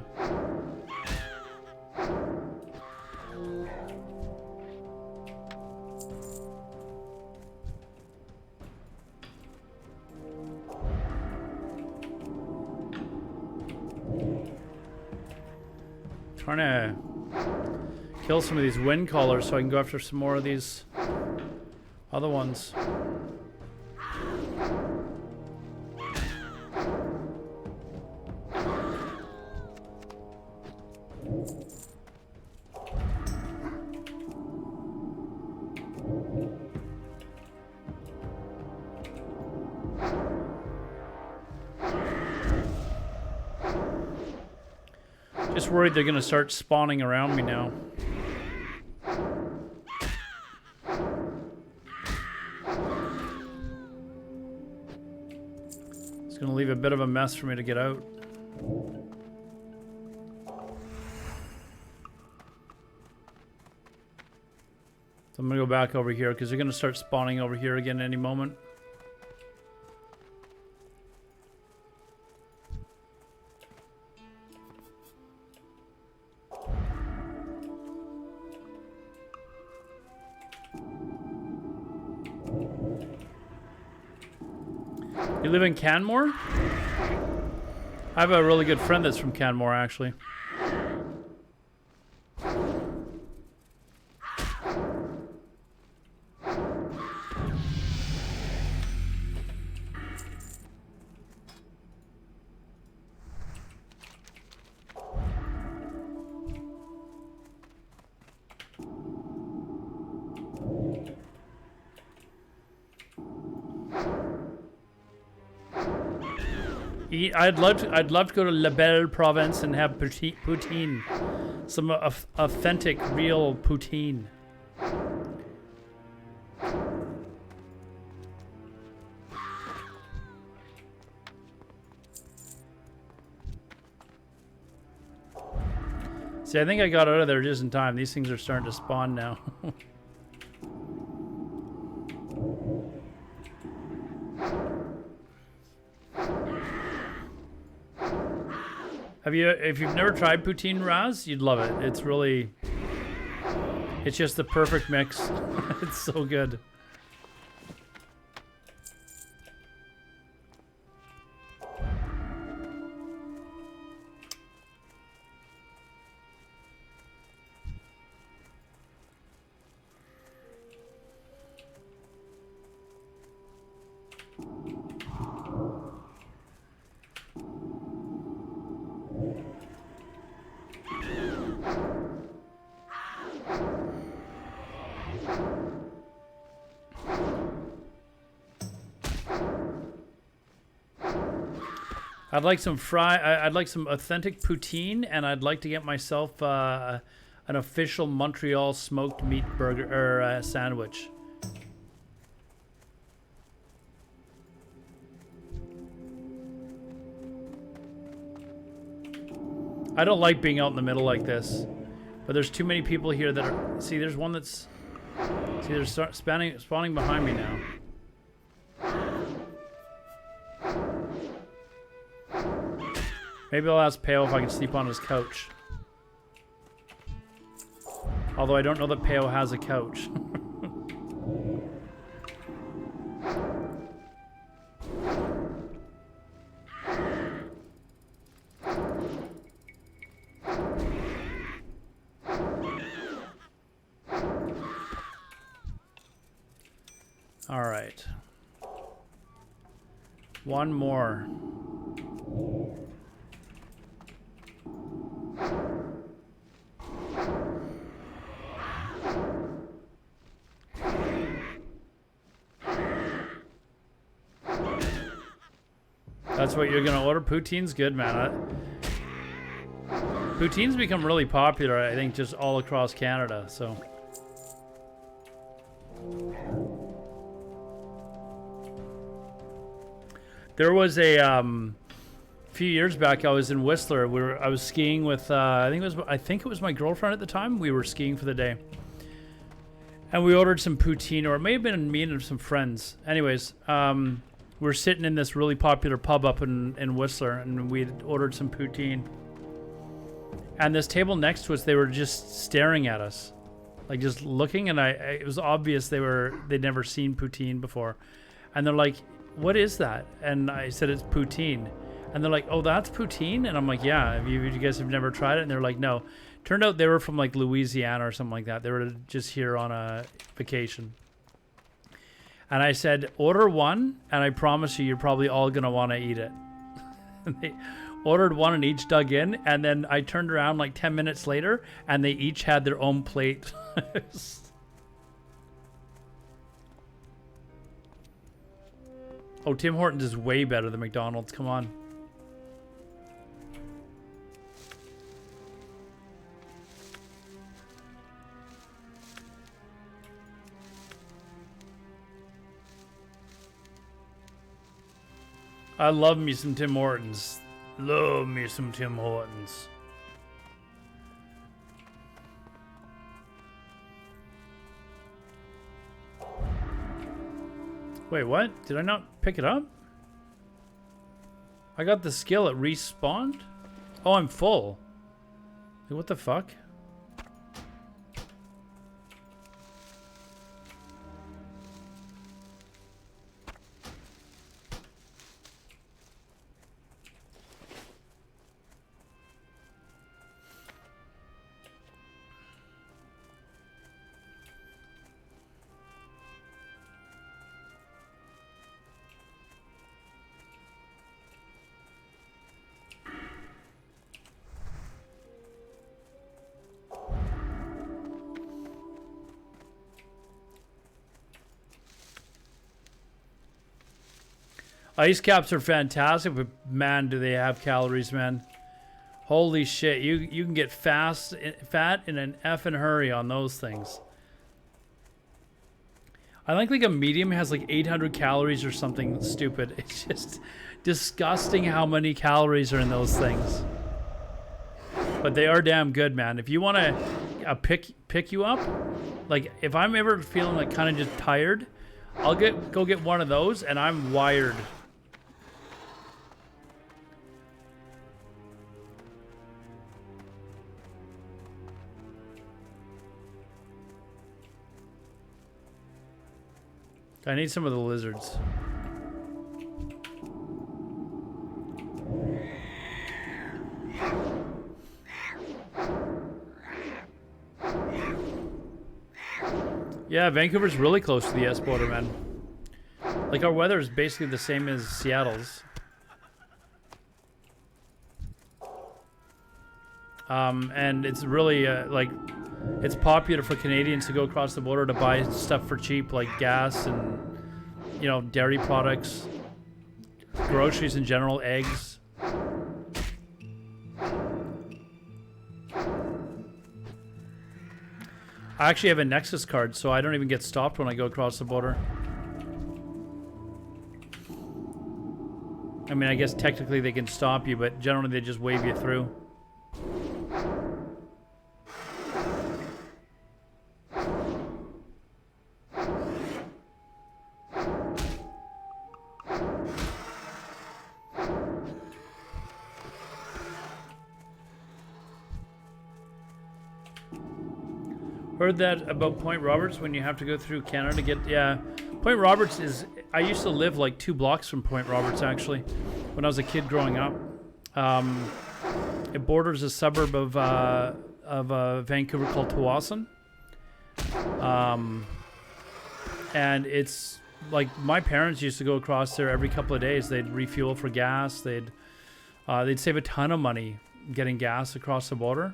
Trying to kill some of these wind callers so I can go after some more of these other ones. Just worried they're gonna start spawning around me now. It's gonna leave a bit of a mess for me to get out. So I'm gonna go back over here because they're gonna start spawning over here again any moment. You live in Canmore? I have a really good friend that's from Canmore, actually. I'd love to go to La Belle province and have poutine, some authentic, real poutine. See, I think I got out of there just in time. These things are starting to spawn now. If you've never tried poutine, Raz, you'd love it. It's really, it's just the perfect mix. It's so good. I'd like some I'd like some authentic poutine, and I'd like to get myself an official Montreal smoked meat burger or sandwich. I don't like being out in the middle like this, but there's too many people here that are. See, there's one that's. See, they're spawning behind me now. Maybe I'll ask Peo if I can sleep on his couch. Although I don't know that Peo has a couch. All right. One more. That's what you're gonna order? Poutine's good, man. Poutine's become really popular, I think, just all across Canada, so. There was a few years back, I was in Whistler. I was skiing with I think it was my girlfriend at the time. We were skiing for the day. And we ordered some poutine, or it may have been me and some friends. Anyways, we're sitting in this really popular pub up in Whistler, and we ordered some poutine. And this table next to us, they were just staring at us, like just looking. And it was obvious they'd never seen poutine before. And they're like, "What is that?" And I said, "It's poutine." And they're like, "Oh, that's poutine?" And I'm like, "Yeah, you guys have never tried it?" And they're like, "No." Turned out they were from like Louisiana or something like that. They were just here on a vacation. And I said, "Order one, and I promise you're probably all going to want to eat it." And they ordered one and each dug in. And then I turned around like 10 minutes later, and they each had their own plate. Oh, Tim Hortons is way better than McDonald's. Come on. I love me some Tim Hortons. Love me some Tim Hortons. Wait, what? Did I not pick it up? I got the skill, it respawned? Oh, I'm full. Like, what the fuck? Ice caps are fantastic, but man, do they have calories, man. Holy shit, you can get fat in an effing hurry on those things. I think like a medium has like 800 calories or something stupid. It's just disgusting how many calories are in those things. But they are damn good, man. If you want to pick you up, like if I'm ever feeling like kind of just tired, I'll go get one of those and I'm wired. I need some of the lizards. Yeah, Vancouver's really close to the S border, man. Like, our weather is basically the same as Seattle's. And it's really, like, it's popular for Canadians to go across the border to buy stuff for cheap, like gas and, you know, dairy products, groceries in general, eggs. I actually have a Nexus card, so I don't even get stopped when I go across the border. I mean, I guess technically they can stop you, but generally they just wave you through. Heard that about Point Roberts when you have to go through Canada to get, yeah. Point Roberts is, I used to live like 2 blocks from Point Roberts actually, when I was a kid growing up. It borders a suburb of Vancouver called Tawasin. And it's like, my parents used to go across there every couple of days. They'd refuel for gas. They'd save a ton of money getting gas across the border.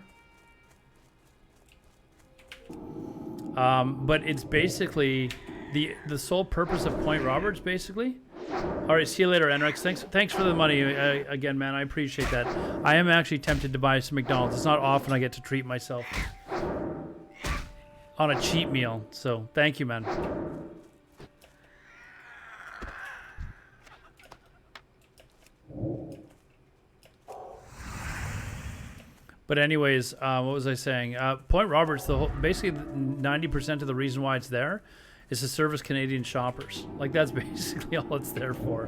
But it's basically the sole purpose of Point Roberts, basically. All right, see you later, Enrix. Thanks for the money again, man. I appreciate that. I am actually tempted to buy some McDonald's. It's not often I get to treat myself on a cheap meal, so thank you, man. But anyways, what was I saying? Point Roberts, basically 90% of the reason why it's there is to service Canadian shoppers. Like, that's basically all it's there for.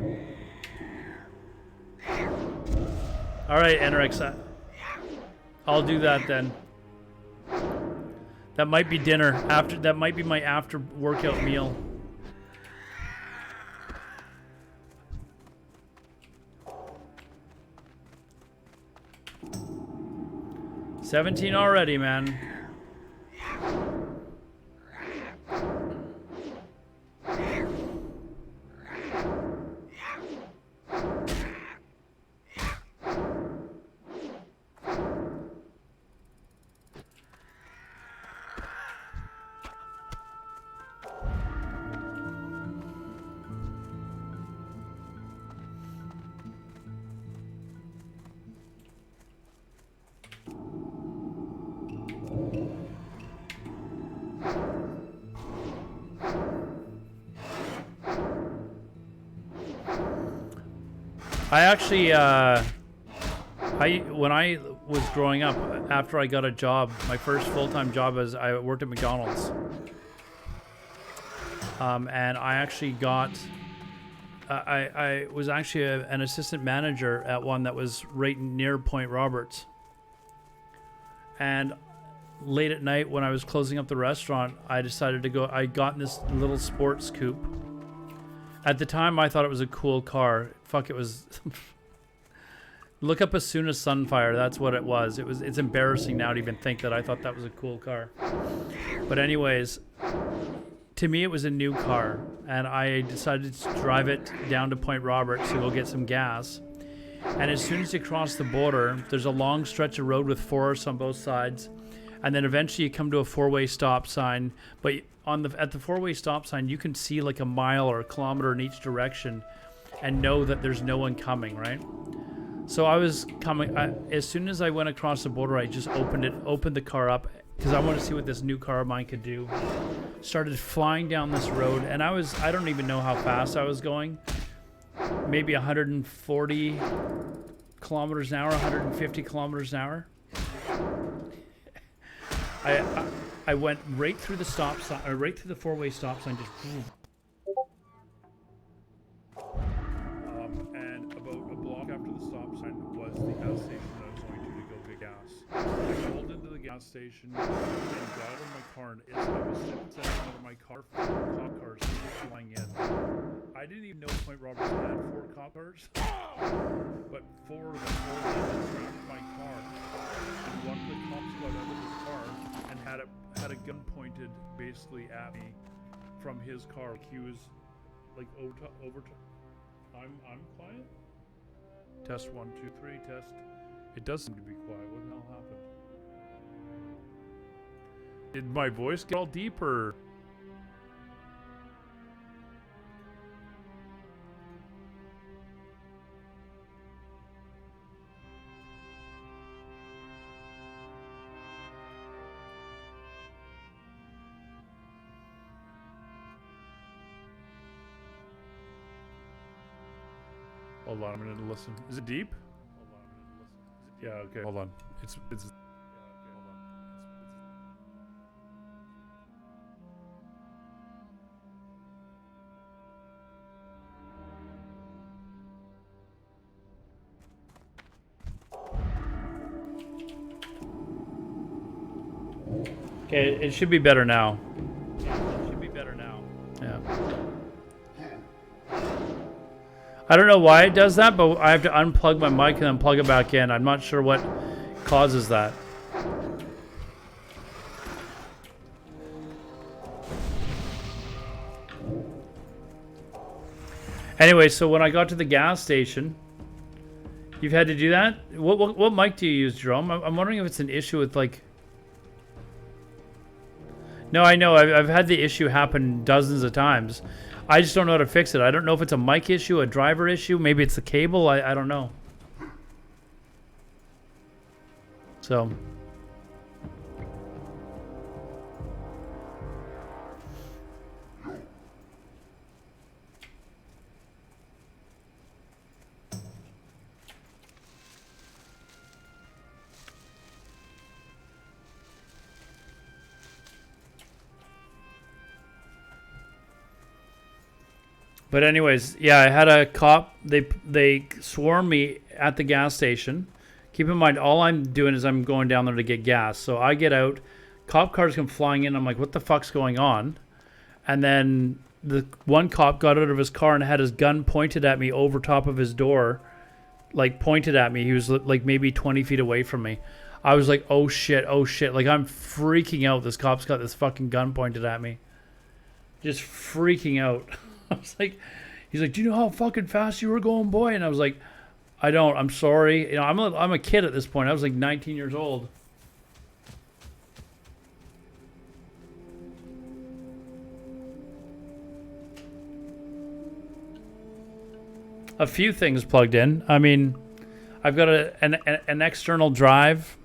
All right, Enrix, I'll do that then. That might be dinner. That might be my after workout meal. $17 already, man. I actually, when I was growing up, after I got a job, my first full-time job as I worked at McDonald's, and I actually got, I was actually an assistant manager at one that was right near Point Roberts. And late at night when I was closing up the restaurant, I decided to go, I got in this little sports coupe. At the time, I thought it was a cool car. Fuck, it was... Look up Asuna Sunfire. That's what it was. It's embarrassing now to even think that I thought that was a cool car. But anyways, to me, it was a new car. And I decided to drive it down to Point Roberts to go get some gas. And as soon as you cross the border, there's a long stretch of road with forests on both sides. And then eventually you come to a four-way stop sign. But at the four-way stop sign, you can see like a mile or a kilometer in each direction and know that there's no one coming, right? So I was coming, as soon as I went across the border, I just opened the car up because I wanted to see what this new car of mine could do. Started flying down this road, and I don't even know how fast I was going. Maybe 140 kilometers an hour, 150 kilometers an hour. I went right through the stop sign, or right through the four-way stop sign, just boom. And about a block after the stop sign was the gas station that I was going to go get gas. I pulled into the gas station and got out of my car, and as I was stepping out of my car, 4 cop cars were flying in. I didn't even know Point Roberts had 4 cop cars, but 4 of them surrounded my car, and one of the cops got out of his car and had a gun pointed basically at me from his car. Like he was like over. I'm quiet. Test 1 2 3 test. It does seem to be quiet. What the hell happened? Did my voice get all deeper? Hold on, I'm gonna listen. Is it deep? Hold on, I'm gonna listen. Yeah, okay. Hold on. It's. Yeah, okay, hold on. Okay, it should be better now. It should be better now. Yeah. I don't know why it does that, but I have to unplug my mic and then plug it back in. I'm not sure what causes that. Anyway, so when I got to the gas station, you've had to do that? What mic do you use, Jerome? I'm wondering if it's an issue with like... No, I know. I've had the issue happen dozens of times. I just don't know how to fix it. I don't know if it's a mic issue, a driver issue. Maybe it's the cable. I don't know. So... But anyways, yeah, I had a cop. They swarmed me at the gas station. Keep in mind, all I'm doing is I'm going down there to get gas. So I get out, cop cars come flying in. I'm like, what the fuck's going on? And then the one cop got out of his car and had his gun pointed at me over top of his door, like pointed at me. He was like maybe 20 feet away from me. I was like, oh shit, oh shit. Like I'm freaking out. This cop's got this fucking gun pointed at me. Just freaking out. I was like, he's like, do you know how fucking fast you were going, boy? And I was like, I don't. I'm sorry. You know, I'm a kid at this point. I was like 19 years old. A few things plugged in. I mean, I've got an external drive,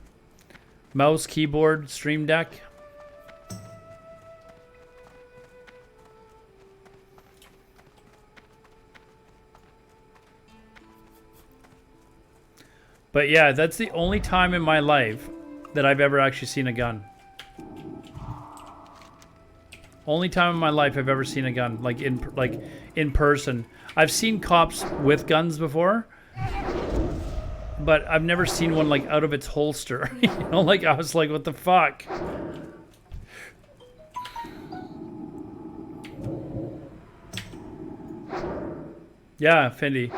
mouse, keyboard, Stream Deck. But yeah, that's the only time in my life that I've ever actually seen a gun. Only time in my life I've ever seen a gun, like in person. I've seen cops with guns before, but I've never seen one like out of its holster. You know, like I was like, what the fuck? Yeah, Fendi.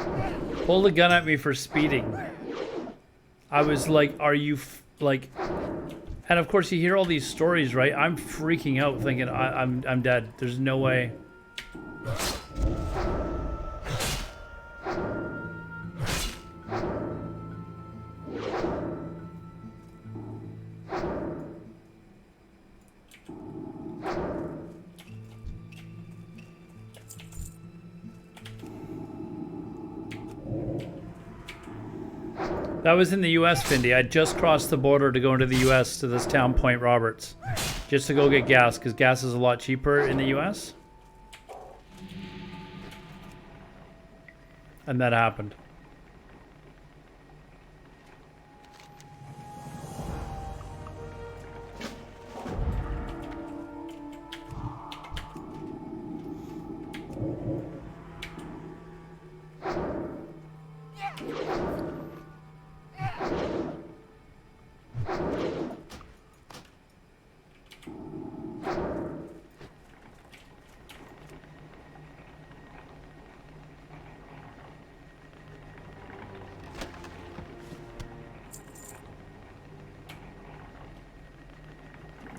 Pulled a gun at me for speeding. I was like, are you like... And of course you hear all these stories, right? I'm freaking out thinking I'm dead. There's no way. That was in the U.S., Findy. I just crossed the border to go into the U.S. to this town, Point Roberts, just to go get gas, because gas is a lot cheaper in the U.S. And that happened.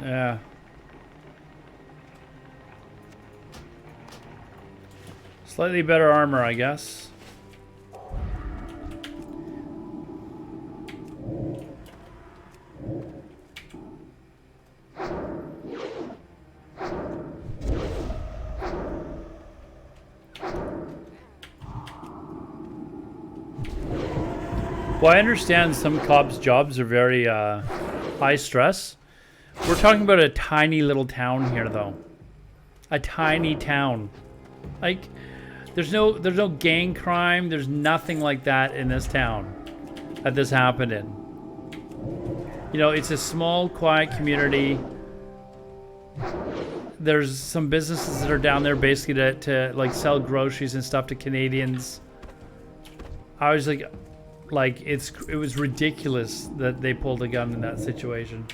Yeah. Slightly better armor, I guess. Well, I understand some cops' jobs are very high stress. We're talking about a tiny little town here, though. A tiny town. Like, there's no gang crime. There's nothing like that in this town that this happened in. You know, it's a small, quiet community. There's some businesses that are down there basically to like sell groceries and stuff to Canadians. I was like it was ridiculous that they pulled a gun in that situation.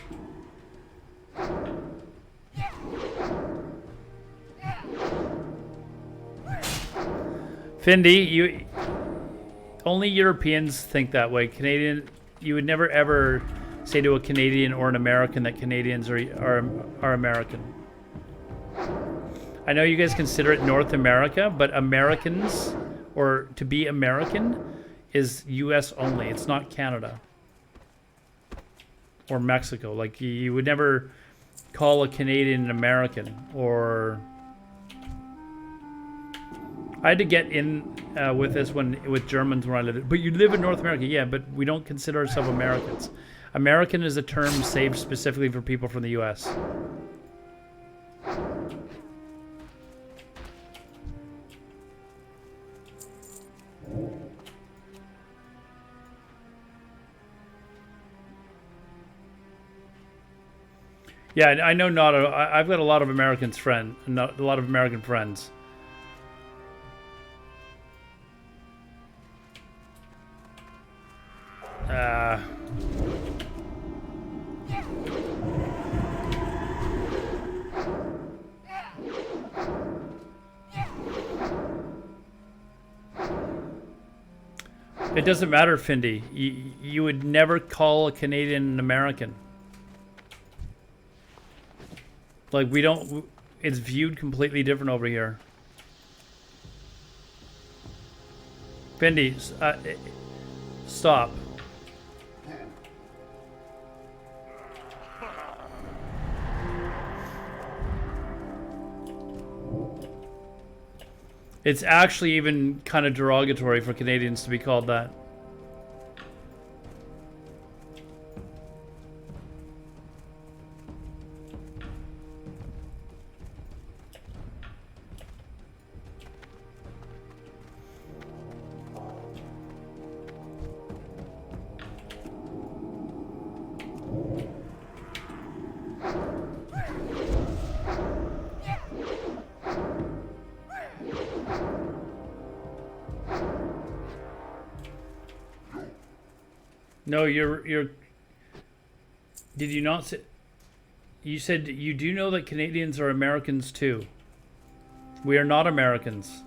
Findy, only Europeans think that way. Canadian, you would never ever say to a Canadian or an American that Canadians are American. I know you guys consider it North America, but Americans, or to be American, is U.S. only. It's not Canada or Mexico. Like you would never call a Canadian an American, or I had to get in with this with Germans when I lived. But you live in North America, yeah, but we don't consider ourselves Americans. American is a term saved specifically for people from the U.S. Yeah, I know. I've got a lot of American friends. It doesn't matter, Findy. You would never call a Canadian an American. Like, we don't... It's viewed completely different over here. Findy, stop. It's actually even kind of derogatory for Canadians to be called that. No, you're... Did you not say... You said you do know that Canadians are Americans too. We are not Americans.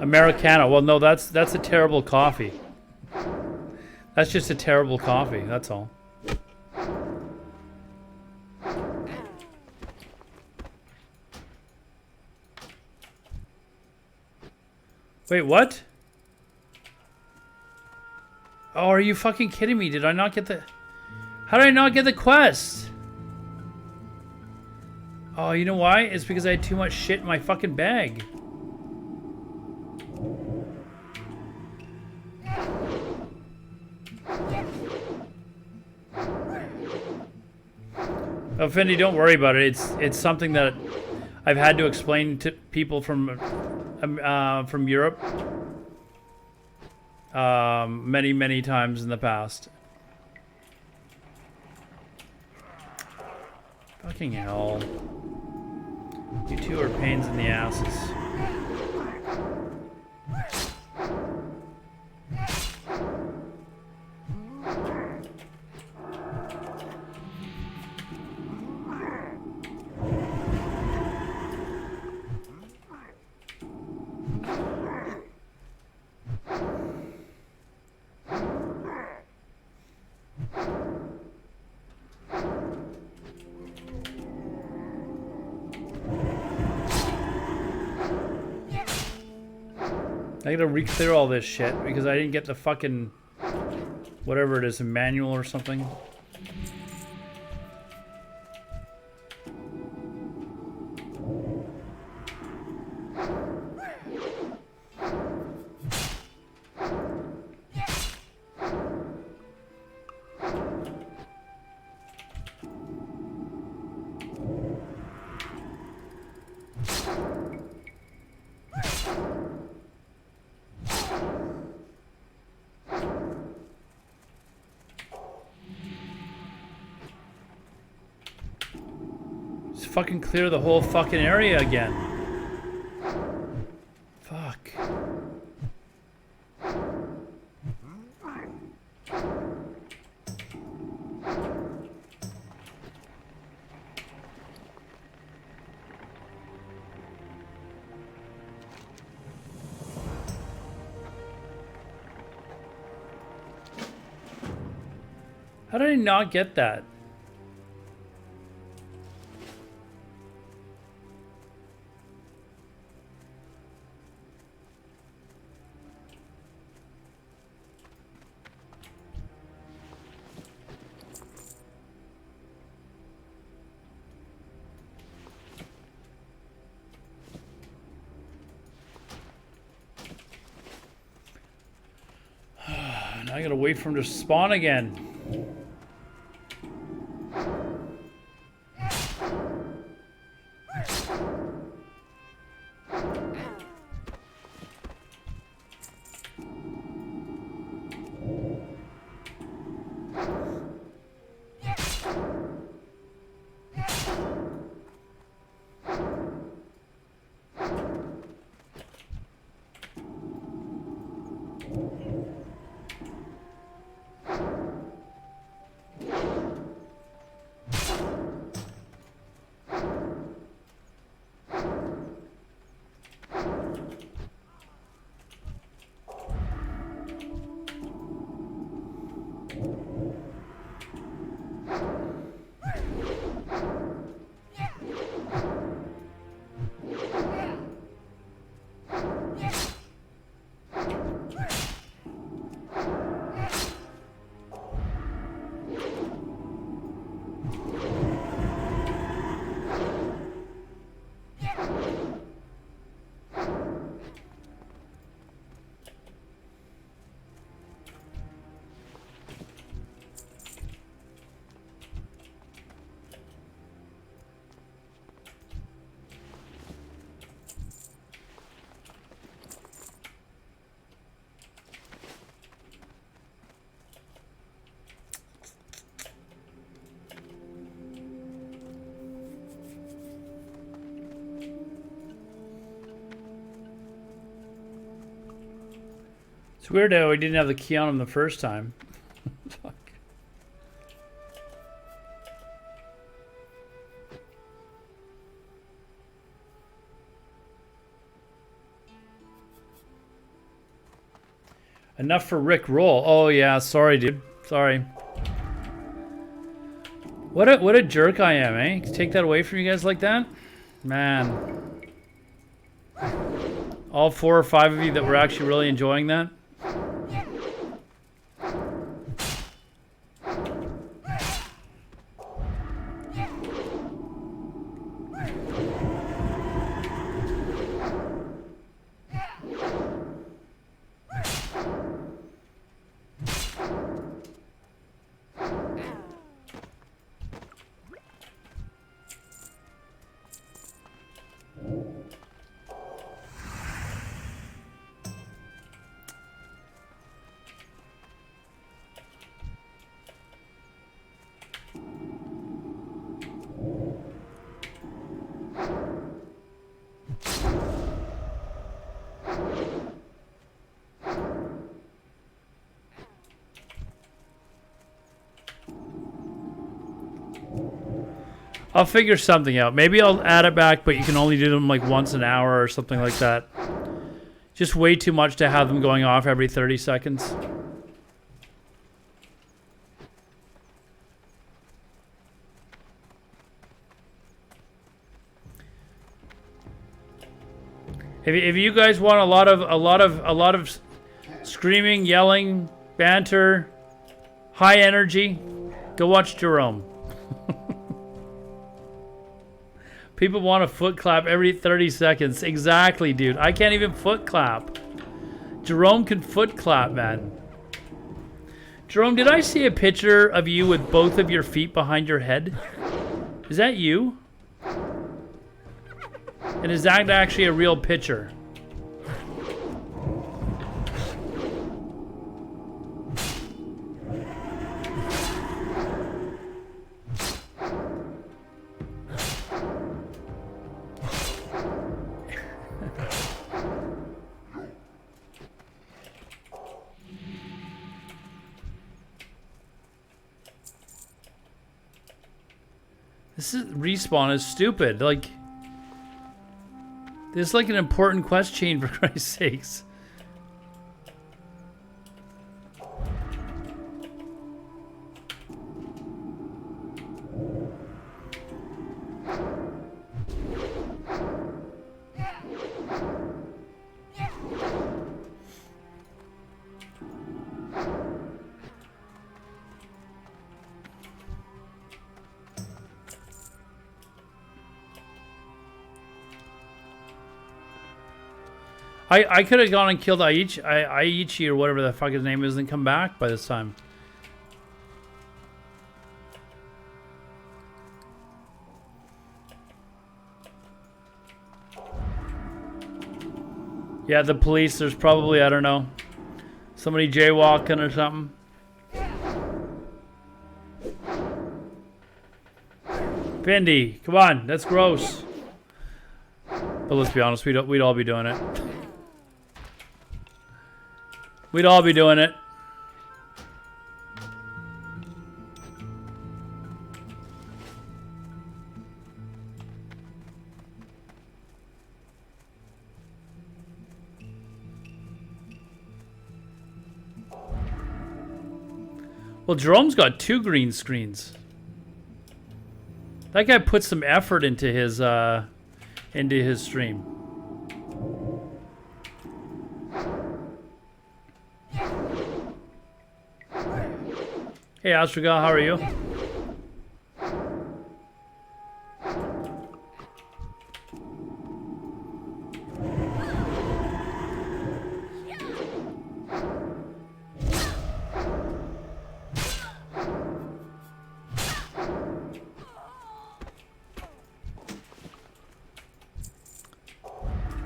Americano. Well, no, that's a terrible coffee. That's just a terrible coffee. That's all. Wait, what? Oh, are you fucking kidding me? Did I not get the... How did I not get the quest? Oh, you know why? It's because I had too much shit in my fucking bag. Oh, Fendi, don't worry about it. It's something that I've had to explain to people from Europe many times in the past. Fucking hell. You two are pains in the asses. I gotta re-clear all this shit because I didn't get the fucking whatever it is, a manual or something. Fucking clear the whole fucking area again. Fuck. How did I not get that? I gotta wait for him to spawn again. It's weird how we didn't have the key on him the first time. Fuck. Enough for Rick Roll. Oh yeah, sorry dude. Sorry. What a jerk I am, eh? Take that away from you guys like that? Man. All 4 or 5 of you that were actually really enjoying that. I'll figure something out. Maybe I'll add it back, but you can only do them like once an hour or something like that. Just way too much to have them going off every 30 seconds. If you guys want a lot of screaming, yelling, banter, high energy, go watch Jerome. People want a foot clap every 30 seconds. Exactly, dude. I can't even foot clap. Jerome can foot clap, man. Jerome, did I see a picture of you with both of your feet behind your head? Is that you? And is that actually a real picture? Respawn is stupid. Like, this is like an important quest chain, for Christ's sakes. I could have gone and killed Aichi or whatever the fuck his name is and come back by this time. Yeah, the police, there's probably, I don't know, somebody jaywalking or something. Fendi, come on, that's gross. But let's be honest, we'd all be doing it. We'd all be doing it. Well, Jerome's got 2 green screens. That guy put some effort into his stream. Hey, Astragal, how are you?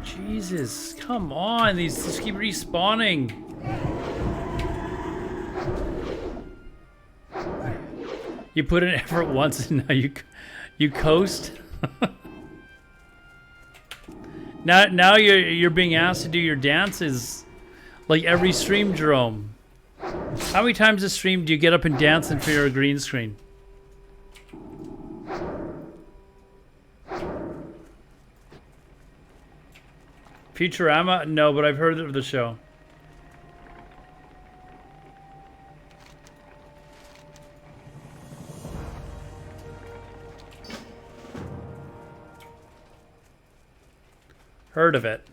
Jesus, come on, these just keep respawning. You put in effort once and now you coast. now you're being asked to do your dances like every stream, Jerome. How many times a stream do you get up and dance in front of a green screen? Futurama? No, but I've heard of the show. Heard of it.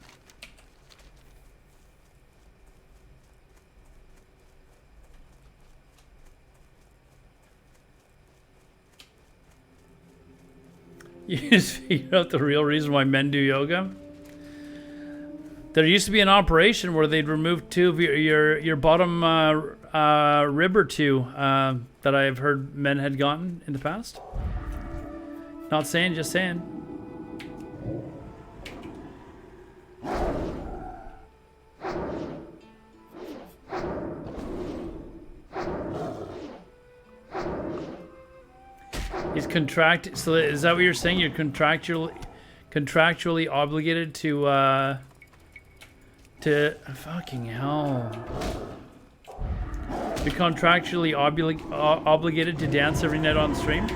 You just figured out the real reason why men do yoga? There used to be an operation where they'd remove 2 of your bottom rib or 2 that I've heard men had gotten in the past. Not saying, just saying. He's so is that what you're saying? You're contractually obligated to fucking hell. You're contractually obligated to dance every night on stream?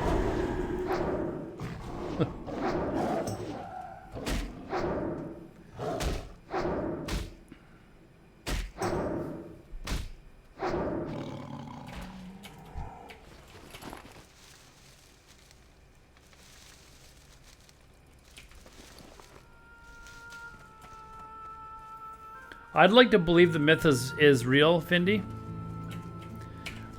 I'd like to believe the myth is real, Findy.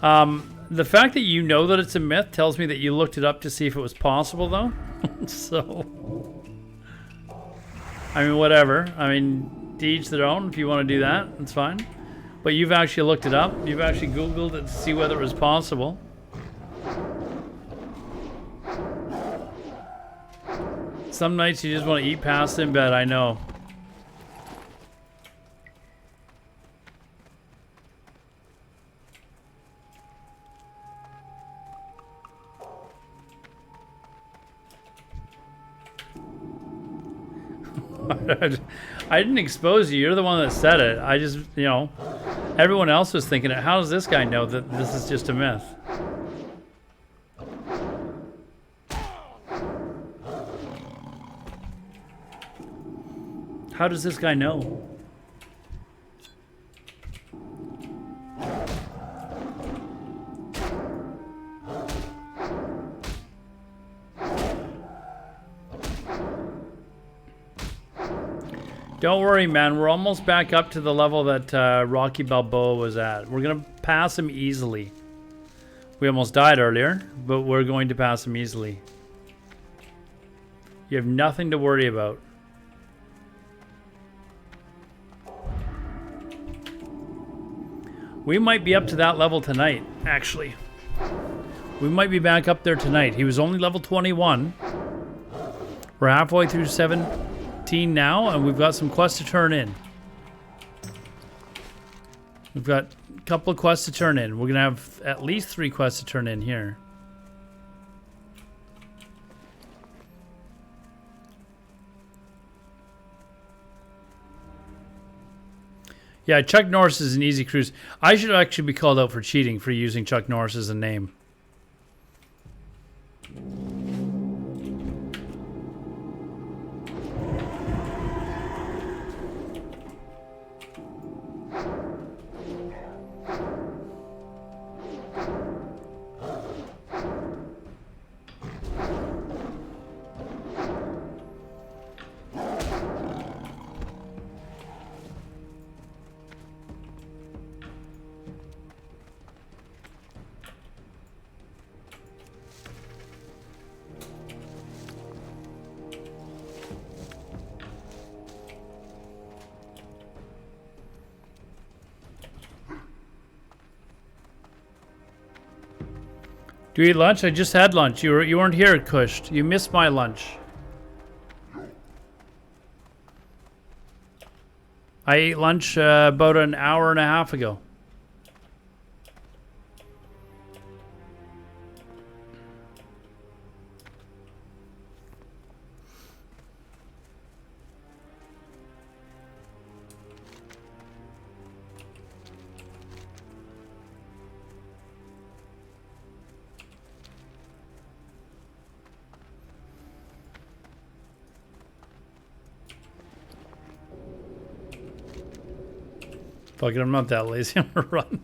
The fact that you know that it's a myth tells me that you looked it up to see if it was possible, though. So, I mean, whatever. I mean, to each their own. If you want to do that, that's fine. But you've actually looked it up. You've actually Googled it to see whether it was possible. Some nights you just want to eat pasta in bed, I know. I didn't expose you. You're the one that said it. I just, you know, everyone else was thinking it. How does this guy know that this is just a myth? How does this guy know? Don't worry, man. We're almost back up to the level that Rocky Balboa was at. We're going to pass him easily. We almost died earlier, but we're going to pass him easily. You have nothing to worry about. We might be up to that level tonight, actually. We might be back up there tonight. He was only level 21. We're halfway through 17 now, and we've got some quests to turn in. We've got a couple of quests to turn in. We're going to have at least 3 quests to turn in here. Yeah, Chuck Norris is an easy cruise. I should actually be called out for cheating for using Chuck Norris as a name. Do you eat lunch? I just had lunch. You weren't here, Kush. You missed my lunch. I ate lunch about an hour and a half ago. Fuck it, I'm not that lazy. I'm gonna run.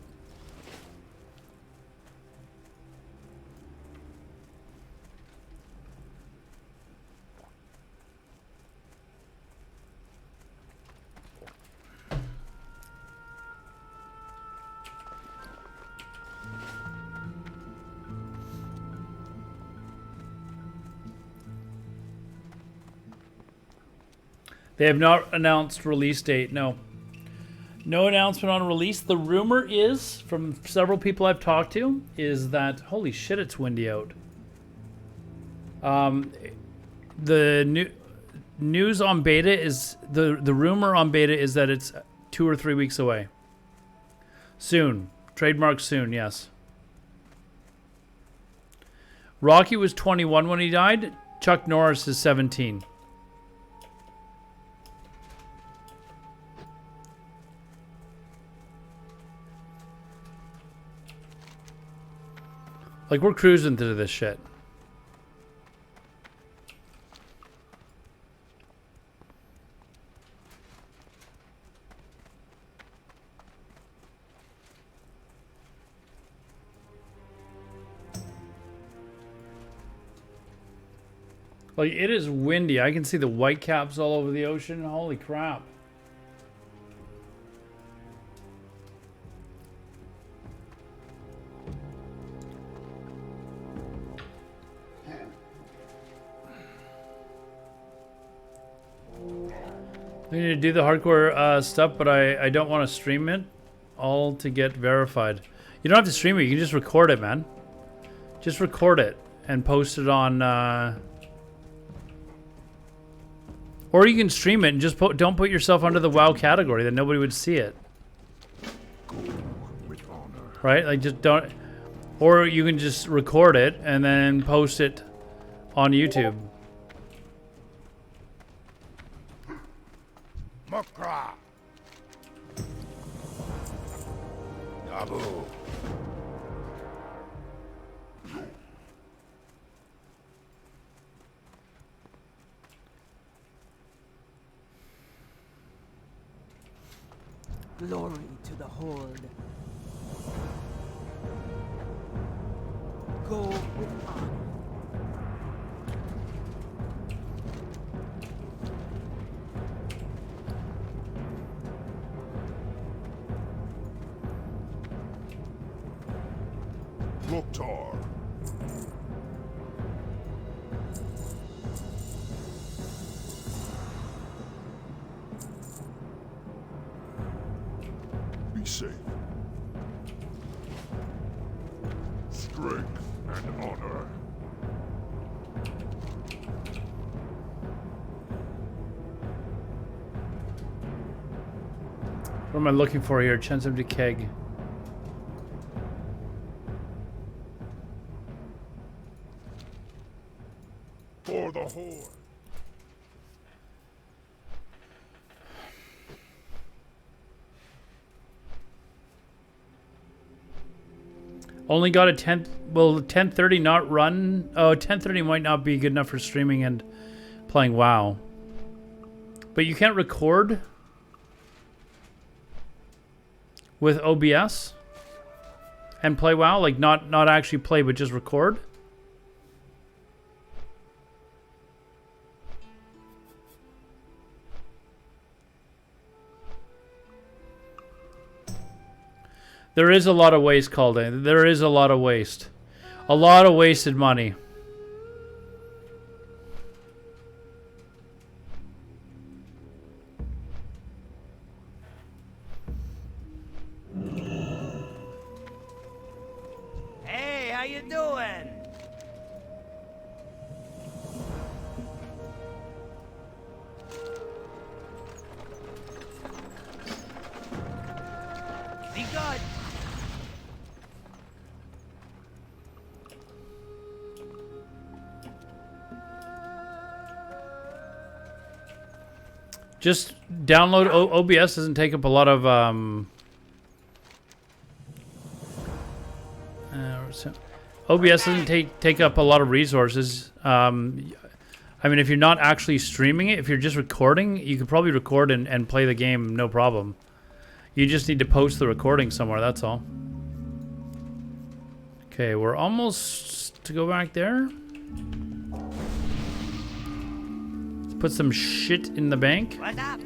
They have not announced release date, no. No announcement on release. The rumor is, from several people I've talked to, is that, holy shit, it's windy out. The news on beta is, the rumor on beta is that it's 2 or 3 weeks away. Soon. Trademark soon, yes. Rocky was 21 when he died. Chuck Norris is 17. Like, we're cruising through this shit. Like, it is windy. I can see the white caps all over the ocean. Holy crap. I need to do the hardcore stuff, but I don't want to stream it all to get verified. You don't have to stream it. You can just record it, man. Just record it and post it on... Or you can stream it and just don't put yourself under the WoW category. Then nobody would see it. With honor. Right? Like, just don't... Or you can just record it and then post it on YouTube. Makra. Nabu. Glory to the Horde. Go with honor. Loktar. Be safe. strength and honor. What am I looking for here? Chance of keg. For the Horde. Only got a 10. Will 10:30 not run? Oh, 10:30 might not be good enough for streaming and playing WoW. But you can't record with OBS and play WoW, like not actually play, but just record. There is a lot of waste, Calden. There is a lot of waste. A lot of wasted money. Hey, how you doing? Be good. Just download OBS. Doesn't take up a lot of OBS doesn't take up a lot of resources. I mean, if you're not actually streaming it, if you're just recording, you could probably record and play the game, no problem. You just need to post the recording somewhere, that's all. Okay, we're almost to go back there. Let's put some shit in the bank. What up?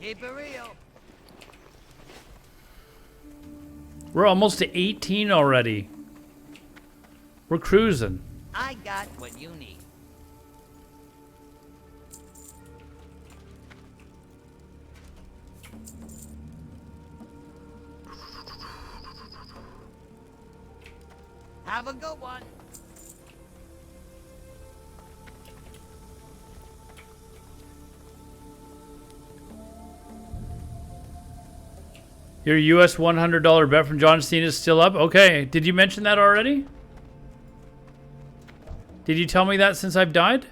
Keep it real. We're almost to 18 already. We're cruising. I got what you need. Have a good one. Your US $100 bet from John Steen is still up? Okay. Did you mention that already? Did you tell me that since I've died?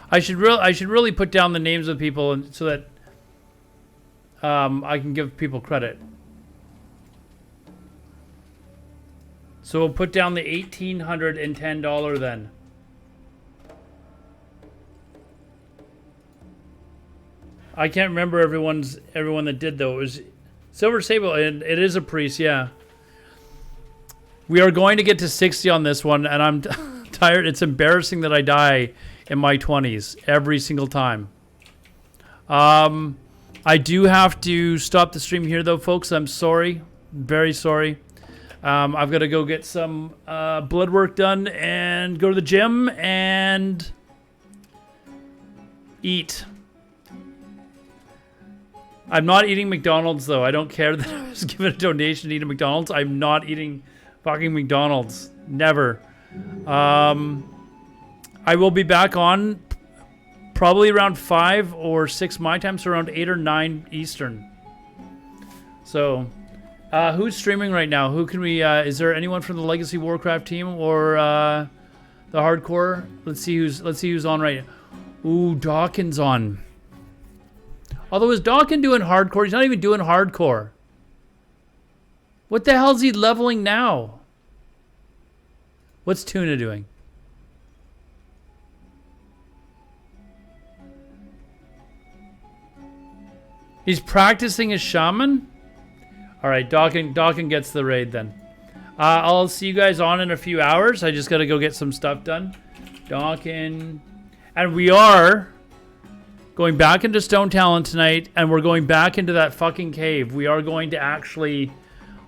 I should really put down the names of people and so that I can give people credit. So we'll put down the $1,810 then. I can't remember everyone that did though. It was Silver Sable, and it is a priest, yeah. We are going to get to 60 on this one, and I'm tired. It's embarrassing that I die in my 20s every single time. I do have to stop the stream here though, folks. I'm sorry, very sorry. I've got to go get some blood work done and go to the gym and eat. I'm not eating McDonald's, though. I don't care that I was given a donation to eat at McDonald's. I'm not eating fucking McDonald's. Never. I will be back on probably around 5 or 6 my time, so around 8 or 9 Eastern. So, who's streaming right now? Who can we... is there anyone from the Legacy Warcraft team or the Hardcore? Let's see who's on right now. Ooh, Dawkins on. Although is Dawkins doing hardcore? He's not even doing hardcore. What the hell is he leveling now? What's Tuna doing? He's practicing his shaman? Alright, Dawkins gets the raid then. I'll see you guys on in a few hours. I just got to go get some stuff done. Dawkins. And we are going back into Stone Talon tonight, and we're going back into that fucking cave. We are actually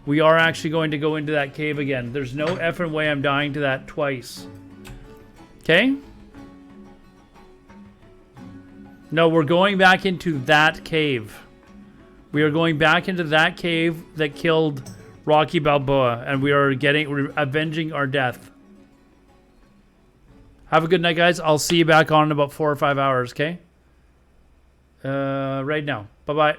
going to go into that cave again. There's no effing way I'm dying to that twice. Okay? No, we're going back into that cave. We are going back into that cave that killed Rocky Balboa, and we're avenging our death. Have a good night, guys. I'll see you back on in about 4 or 5 hours, okay? Right now. Bye-bye.